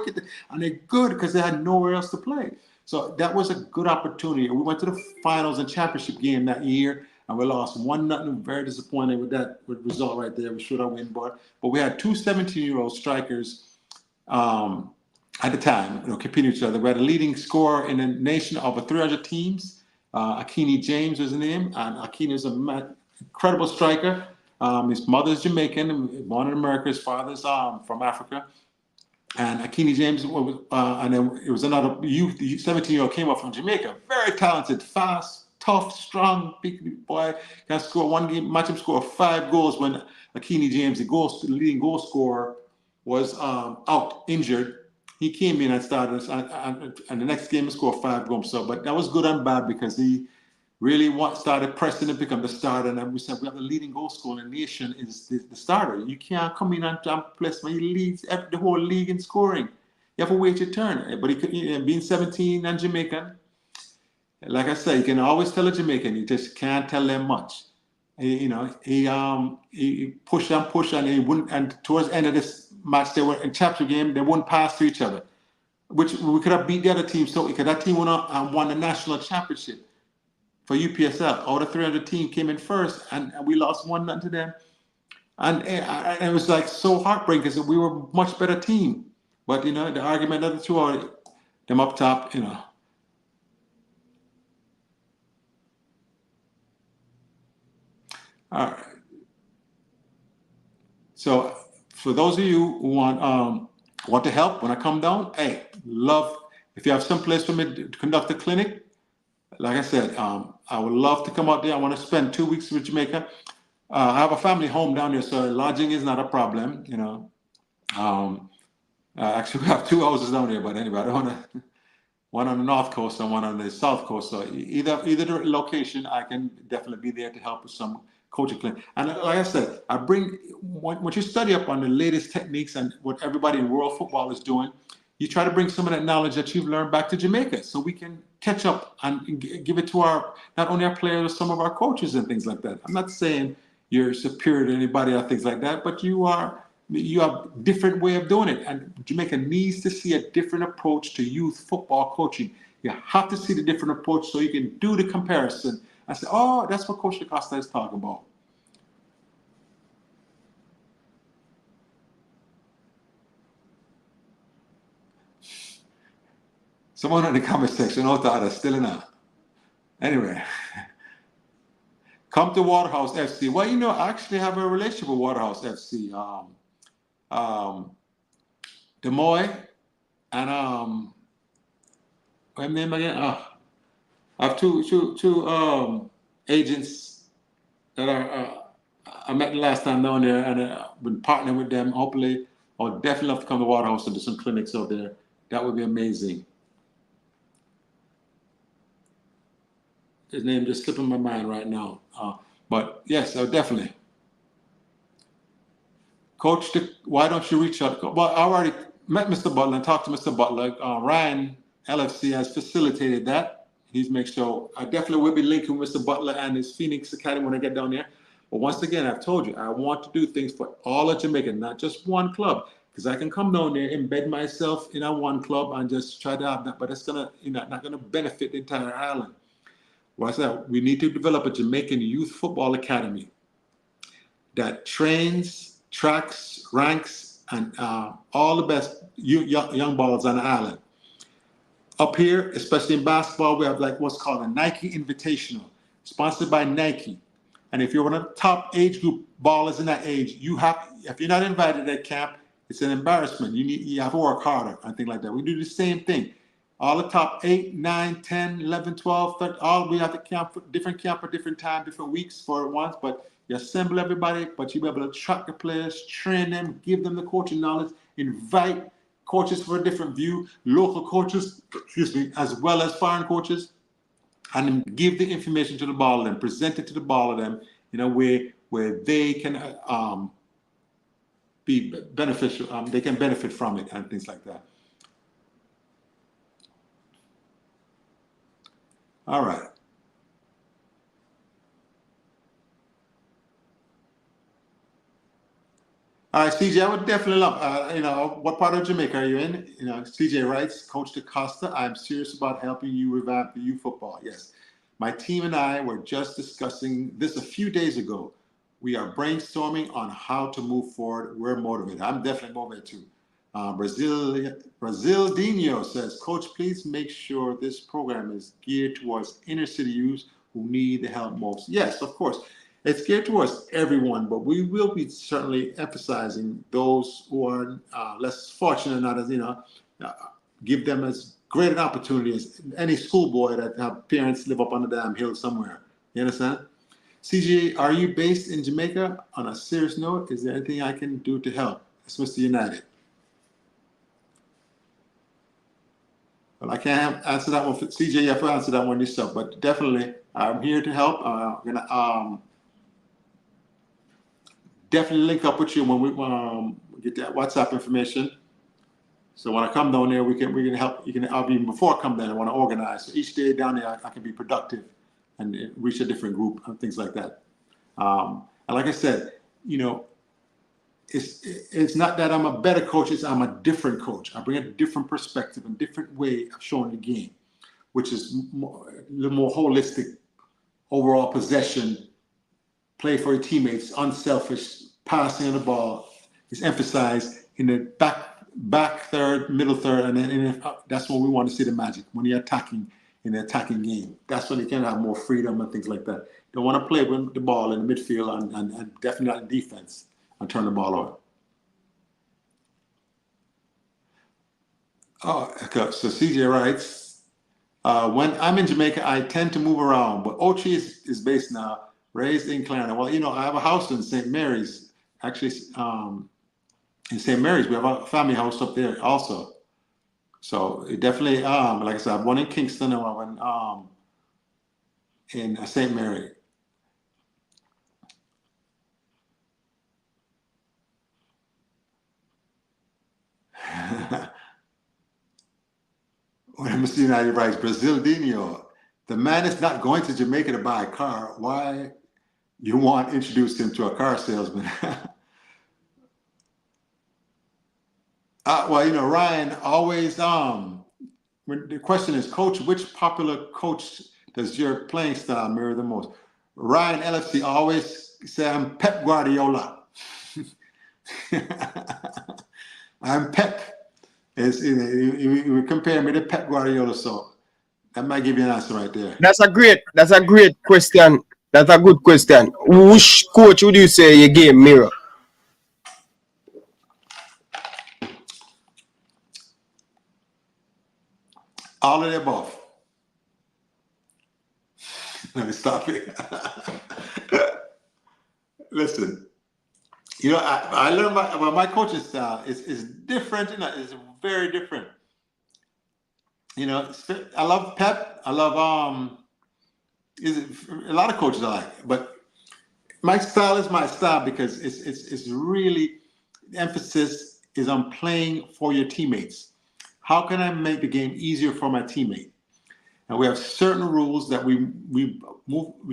and they're good because they had nowhere else to play. So that was a good opportunity. We went to the finals and championship game that year, and we lost 1-0. Very disappointed with that result right there. We should have won, but we had 2 17-year-old strikers at the time, competing with each other. We had a leading scorer in the nation of 300 teams. Akini James was his name, and Akini is an incredible striker. His mother's Jamaican, born in America. His father's from Africa. And Akini James, and then it was another youth, 17-year-old came up from Jamaica. Very talented, fast, tough, strong, big boy. Can score one game, match him score 5 goals when Akini James, the leading goal scorer, was out injured. He came in and started, and the next game he scored 5 goals. So, but that was good and bad because he really started pressing to become the starter. And we said, we have the leading goal scorer in the nation is the starter. You can't come in and place when he leads the whole league in scoring. You have to wait your turn. But being 17 and Jamaican, like I said, you can always tell a Jamaican, you just can't tell them much. He pushed and he wouldn't, and towards the end of this match, they were in chapter game, they wouldn't pass to each other, which we could have beat the other team. So that team went up and won the national championship for UPSL. All the 300 team came in first, and we lost 1-0 to them. And it was like so heartbreaking because we were a much better team. But the argument of the two are them up top, All right. So for those of you who want to help when I come down, if you have some place for me to conduct a clinic, like I said, I would love to come out there. I want to spend 2 weeks with Jamaica. I have a family home down there, so lodging is not a problem. Actually, we have 2 houses down there, but anyway, I don't want to. One on the north coast and one on the south coast. So either location, I can definitely be there to help with some coaching clinic. And like I said, once you study up on the latest techniques and what everybody in world football is doing, you try to bring some of that knowledge that you've learned back to Jamaica so we can catch up and give it to not only our players, but some of our coaches and things like that. I'm not saying you're superior to anybody or things like that, but you have a different way of doing it. And Jamaica needs to see a different approach to youth football coaching. You have to see the different approach so you can do the comparison and say, oh, that's what Coach DaCosta is talking about. Someone in the comment section, thought still enough. Anyway, Come to Waterhouse FC. Well, you know, I actually have a relationship with Waterhouse FC. Des Moines and what name again? I have two agents that are I met the last time down there, and I've been partnering with them. Hopefully, I'll definitely love to come to Waterhouse and do some clinics out there. That would be amazing. His name just slipping my mind right now. But yes, definitely. Coach, why don't you reach out? Well, I already met Mr. Butler and talked to Mr. Butler. Ryan LFC has facilitated that. He's made sure. I definitely will be linking Mr. Butler and his Phoenix Academy when I get down there. But once again, I've told you, I want to do things for all of Jamaica, not just one club. Because I can come down there, embed myself in a one club and just try to have that, but it's gonna, not gonna benefit the entire island. Well, I said, we need to develop a Jamaican youth football academy that trains, tracks, ranks, and all the best young ballers on the island. Up here, especially in basketball, we have like what's called a Nike Invitational, sponsored by Nike. And if you're one of the top age group ballers in that age, if you're not invited to that camp, it's an embarrassment. You have to work harder and things like that. We do the same thing. All the top 8, 9, 10, 11, 12, 13, all we have to camp for different time, different weeks for once, but you assemble everybody, but you be able to track the players, train them, give them the coaching knowledge, invite coaches for a different view, local coaches, as well as foreign coaches, and give the information to the baller and present it to the baller them in a way where they can be beneficial, they can benefit from it and things like that. All right. All right, CJ, I would definitely love, what part of Jamaica are you in? CJ writes, Coach DaCosta, I'm serious about helping you revamp the youth football. Yes. My team and I were just discussing this a few days ago. We are brainstorming on how to move forward. We're motivated. I'm definitely motivated too. Brazil Dino says, Coach, please make sure this program is geared towards inner city youth who need the help most. Yes, of course. It's geared towards everyone, but we will be certainly emphasizing those who are less fortunate, not as, give them as great an opportunity as any schoolboy that have parents live up on the damn hill somewhere. You understand? CJ, are you based in Jamaica? On a serious note, is there anything I can do to help? It's Mr. United. Well, I can't answer that one for CJ. You have to answer that one yourself, but definitely I'm here to help. I'm gonna definitely link up with you when we get that WhatsApp information. So when I come down there, we can help. I'll be before I come down. I want to organize. So each day down there, I can be productive and reach a different group and things like that. And like I said, it's not that I'm a better coach, it's I'm a different coach. I bring a different perspective and different way of showing the game, which is a little more holistic, overall possession, play for your teammates, unselfish, passing of the ball is emphasized in the back third, middle third, and then that's when we want to see the magic, when you're attacking in the attacking game. That's when you can have more freedom and things like that. You don't want to play with the ball in the midfield and definitely not in defense and turn the ball over. Oh, okay. So CJ writes, when I'm in Jamaica, I tend to move around, but Ochi is based now, raised in Clarendon. Well, I have a house in St. Mary's. Actually, in St. Mary's, we have a family house up there also. So it definitely, like I said, I have one in Kingston and one in St. Mary. When Mr. United writes, Brazildinho, the man is not going to Jamaica to buy a car. Why you want to introduce him to a car salesman? Well, Ryan always, when the question is, Coach, which popular coach does your playing style mirror the most? Ryan LFC always say, I'm Pep Guardiola. I'm Pep. You compare me to Pep Guardiola, so that might give you an answer right there. That's a great question, That's a good question. Which coach would you say your game mirror? All of the above. Let me stop it. Listen, you know, I learned my coaching style is different. You know, it's very different. You know, I love Pep. I love a lot of coaches I like, but my style is my style because it's really the emphasis is on playing for your teammates. How can I make the game easier for my teammate? And we have certain rules that we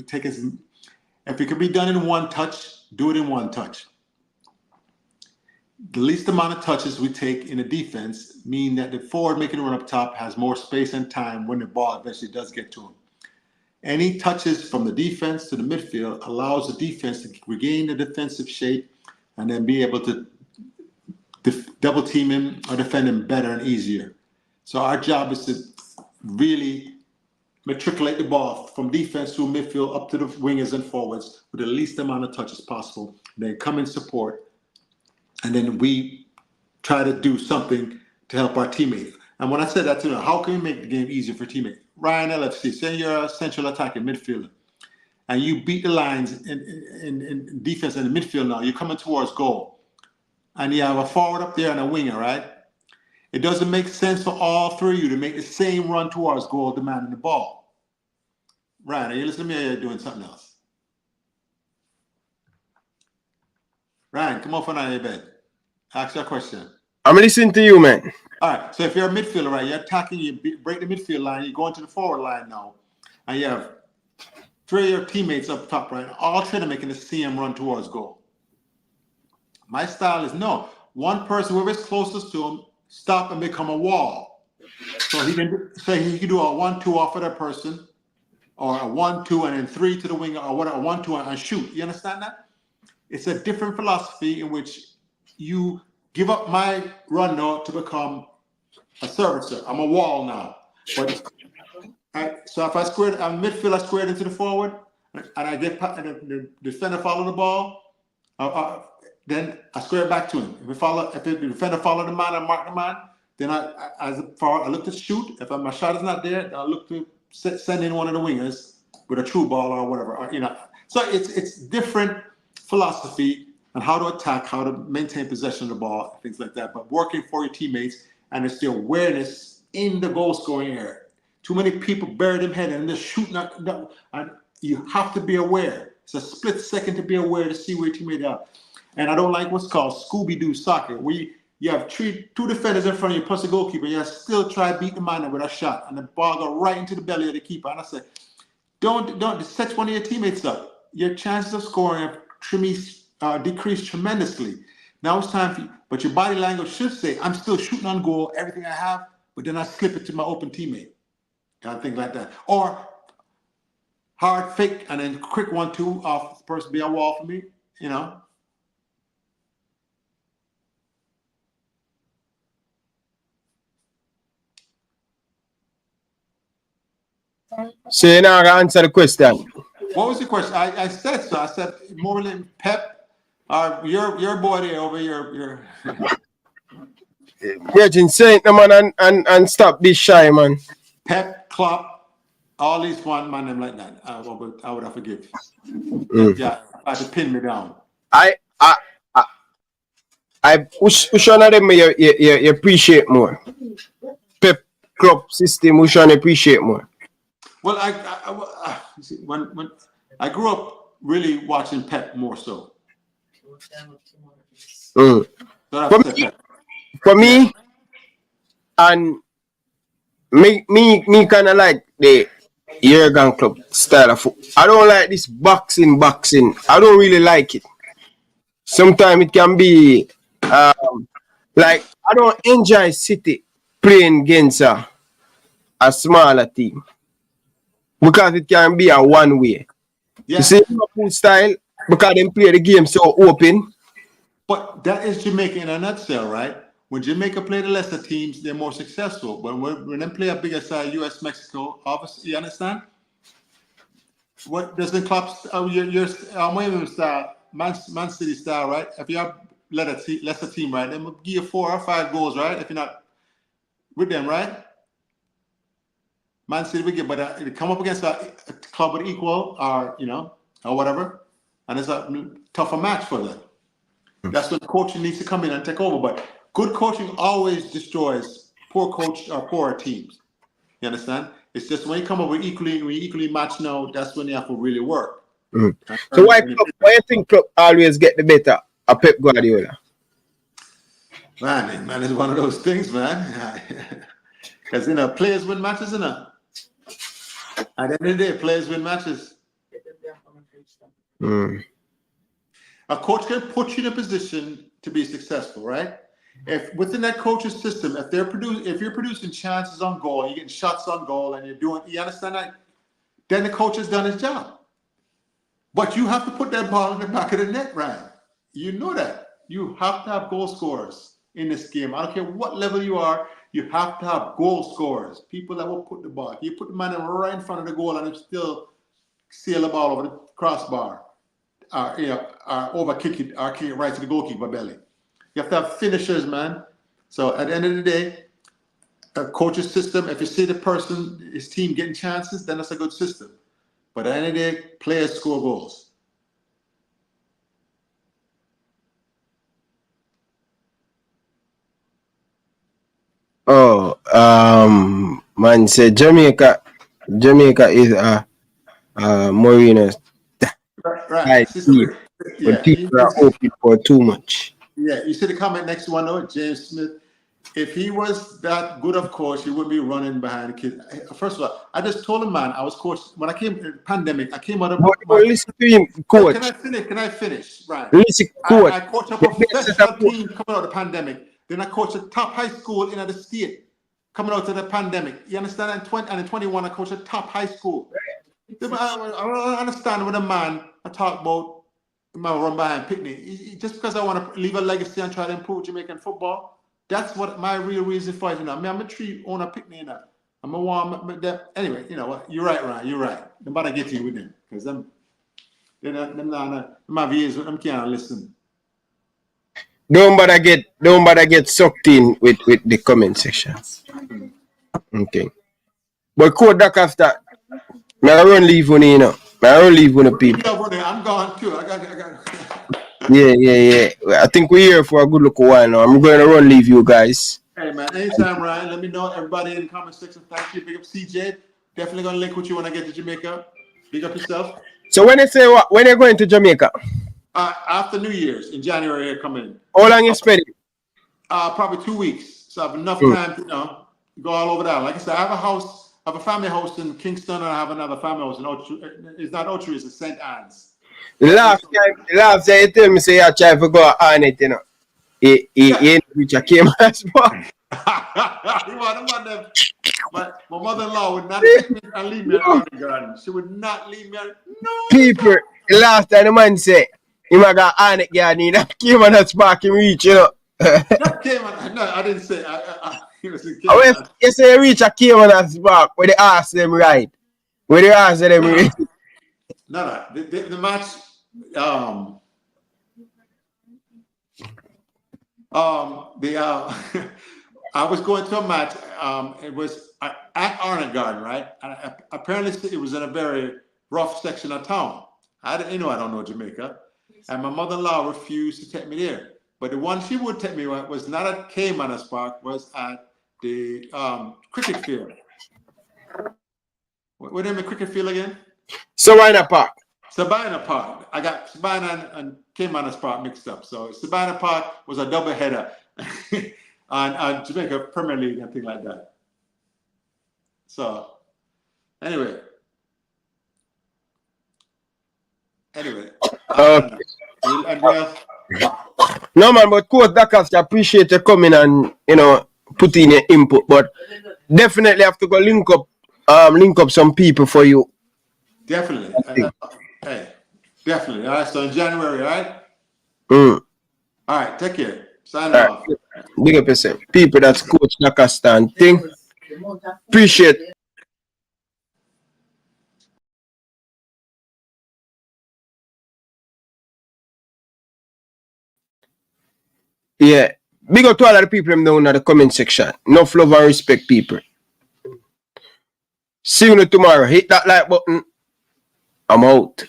take as, if it can be done in one touch, do it in one touch. The least amount of touches we take in a defense mean that the forward making a run up top has more space and time when the ball eventually does get to him. Any touches from the defense to the midfield allows the defense to regain the defensive shape and then be able to double team him or defend him better and easier. So our job is to really matriculate the ball from defense to midfield up to the wingers and forwards with the least amount of touches possible. Then come in support, and then we try to do something to help our teammate. And when I said that, how can we make the game easier for teammate? Ryan LFC, say you're a central attacking midfielder, and you beat the lines in defense and the midfield now. You're coming towards goal, and you have a forward up there and a winger, right? It doesn't make sense for all three of you to make the same run towards goal demanding the ball. Ryan, are you listening to me or are you doing something else? Ryan, come off out of your bed. Ask your question. I'm listening to you, man. All right, so if you're a midfielder, right, you're attacking, you break the midfield line, you go into the forward line now, and you have three of your teammates up top, right, all trying to make the same run towards goal. My style is no. One person, whoever's closest to him, stop and become a wall. So he can do a 1-2 off of that person, or a 1-2 and then 3 to the winger, or whatever, 1-2 and shoot. You understand that? It's a different philosophy in which you give up my run now to become a servicer. I'm a wall now. But so if I squared, I'm midfield, I squared into the forward, and I get the defender follow the ball, then I square back to him. If the defender follow the man, I mark the man. Then I look to shoot. If my shot is not there, I look to send in one of the wingers with a true ball or whatever. Or, you know, so it's different philosophy on how to attack, how to maintain possession of the ball, things like that. But working for your teammates, and it's the awareness in the goal scoring area. Too many people bury them head and just shoot. And you have to be aware. It's a split second to be aware to see where your teammate are. And I don't like what's called Scooby-Doo soccer, where you have two defenders in front of you, plus the goalkeeper. You still try to beat the man with a shot, and the ball go right into the belly of the keeper. And I say, don't set one of your teammates up. Your chances of scoring have decreased tremendously. Now it's time for you. But your body language should say, I'm still shooting on goal, everything I have, but then I slip it to my open teammate. Kind of thing like that. Or hard fake and then quick 1-2 off the person be a wall for me, you know. So you're not gonna answer the question. What was the question? I said so. I said more than Pep, your boy there over your Virgin Saint, no man, and stop this shy, man. Pep, Klopp, all these one man them like that. I would have forgive. Yeah, I had to pin me down. I which one of them you appreciate more? Pep, Klopp system, which one you appreciate more? Well, when I grew up really watching Pep more so. For me, and me kind of like the Jurgen Klopp style of football. I don't like this boxing. I don't really like it. Sometimes it can be like I don't enjoy City playing against a smaller team because it can be a one way. Yeah. You see Liverpool style because they play the game so open. But that is Jamaica in a nutshell, right? When Jamaica play the lesser teams, they're more successful. But when they play a bigger side, US, Mexico, obviously, you understand? what does the club your Williams style, Man City style, right? If you have lesser team, right, then we'll give you 4 or 5 goals, right? If you're not with them, right? Man City we get, but they come up against a club with equal or or whatever, and it's a tougher match for them. That's when coaching needs to come in and take over. But good coaching always destroys poor coach or poor teams. You understand? It's just when you come up with equally matched now, that's when you have to really work. So why you think club always get the better of Pep Guardiola? Man, it's one of those things, man. Because players win matches, At the end of the day, players win matches. A coach can put you in a position to be successful, right? If within that coach's system, if you're producing chances on goal, you're getting shots on goal, and you understand that, then the coach has done his job. But you have to put that ball in the back of the net, Ryan. You know that. You have to have goal scorers in this game. I don't care what level you are, you have to have goal scorers. People that will put the ball. You put the man right in front of the goal and still sail the ball over the crossbar. Over kick it right to the goalkeeper belly. You have to have finishers, man. So at the end of the day, a coach's system, if you see his team getting chances, then that's a good system. But at the end of the day, players score goals. Man said Jamaica is Mourinho's right. But people are hoping for too much. Yeah, you see the comment next one though, James Smith. If he was that good of coach, he wouldn't be running behind the kids. First of all, I just told him, man, I was coach when I came in the pandemic. I came out of. Listen to him, coach. Can I finish? Right. Listen, coach. I coached a professional team coming out of the pandemic. Then I coached a top high school in the state coming out of the pandemic. You understand? And in 21, I coached a top high school. I don't understand when a man I talk about my run behind Pickney. Just because I want to leave a legacy and try to improve Jamaican football. That's what my real reason for it. I'm a tree owner Pickney. I'm a warm. Anyway, you know what? You're right, Ryan. You're right. I'm about to get you with them because my views. I'm can't listen. Don't bother get sucked in with the comment section. Okay. But code that after. I don't leave on I don't leave on the people. I'm gone too. I got. Yeah. I think we're here for a good look a while now. I'm going to run leave you guys. Hey man, anytime, Ryan. Let me know. Everybody in the comment section. Thank you. Big up CJ. Definitely gonna link with you when I get to Jamaica. Big up yourself. So when they say what? When are you going to Jamaica? After New Year's in January, I come in. How long you spending? Probably 2 weeks. So I have enough time to go all over that. Like I said, I have a house. I have a family house in Kingston, and I have another family house in Ocho. It's not Ocho, it's St. Anne's. The last time you tell me say you try to go on it, He reach a came as well. My mother-in-law would not take me and leave me around the garden. She would not leave me. No. People, the last time the man said, he might got on it garden, that came on that spark him reach, That came on, no, I didn't say. You say you reach a came on that spark where they ask them right. Where they ask them right. No. The match, I was going to a match. It was at Arnott Garden, right? And apparently, it was in a very rough section of town. I don't know Jamaica, and my mother-in-law refused to take me there. But the one she would take me was not at Caymanas Park, was at the cricket field. What name the cricket field again? Sabina Park. Sabina Park. I got Sabina and Caymanas Park mixed up. So Sabina Park was a double header on Jamaica Premier League and things like that. So anyway. Okay. No man, but Coach Dakas, I appreciate you coming and put in your input. But definitely have to go link up some people for you. Definitely. Hey, definitely. All right, so in January, all right? All right, take care. Sign off. Big up yourself. People that's Coach Dakas and thing. Appreciate Yeah. Big up to all of the people them down in the comment section. Enough love and respect, people. See you tomorrow. Hit that like button. I'm out.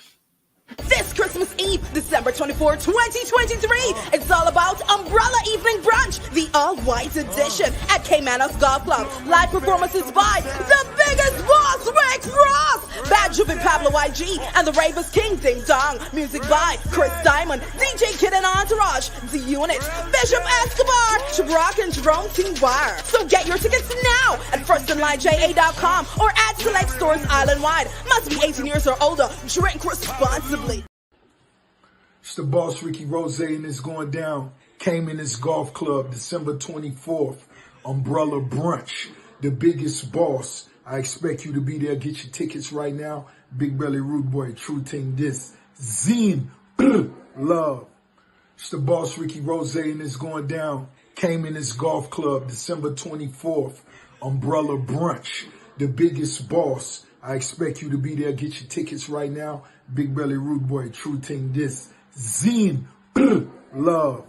This Christmas Eve, December 24, 2023, it's all about Umbrella Evening Brunch, the all-white edition at Caymanos Golf Club. Live performances by the biggest boss, Rick Ross, Bad Juvie Pablo YG, and the Ravens King Ding Dong. Music by Chris Diamond, DJ Kid and Entourage, The Unit, Bishop Escobar, Shabrock and Jerome T. Wire. So get your tickets now at firstonlineja.com or at select stores island-wide. Must be 18 years or older. Drink responsibly. It's the boss, Ricky Rose, and it's going down. Caymanos Golf Club, December 24th. Umbrella Brunch, the biggest boss. I expect you to be there. Get your tickets right now. Big Belly Rude Boy, True Thing This. Zine, love. It's the boss, Ricky Rose, and it's going down. Caymanos Golf Club, December 24th. Umbrella Brunch, the biggest boss. I expect you to be there. Get your tickets right now. Big Belly Rude Boy, True Thing This. Zine, love.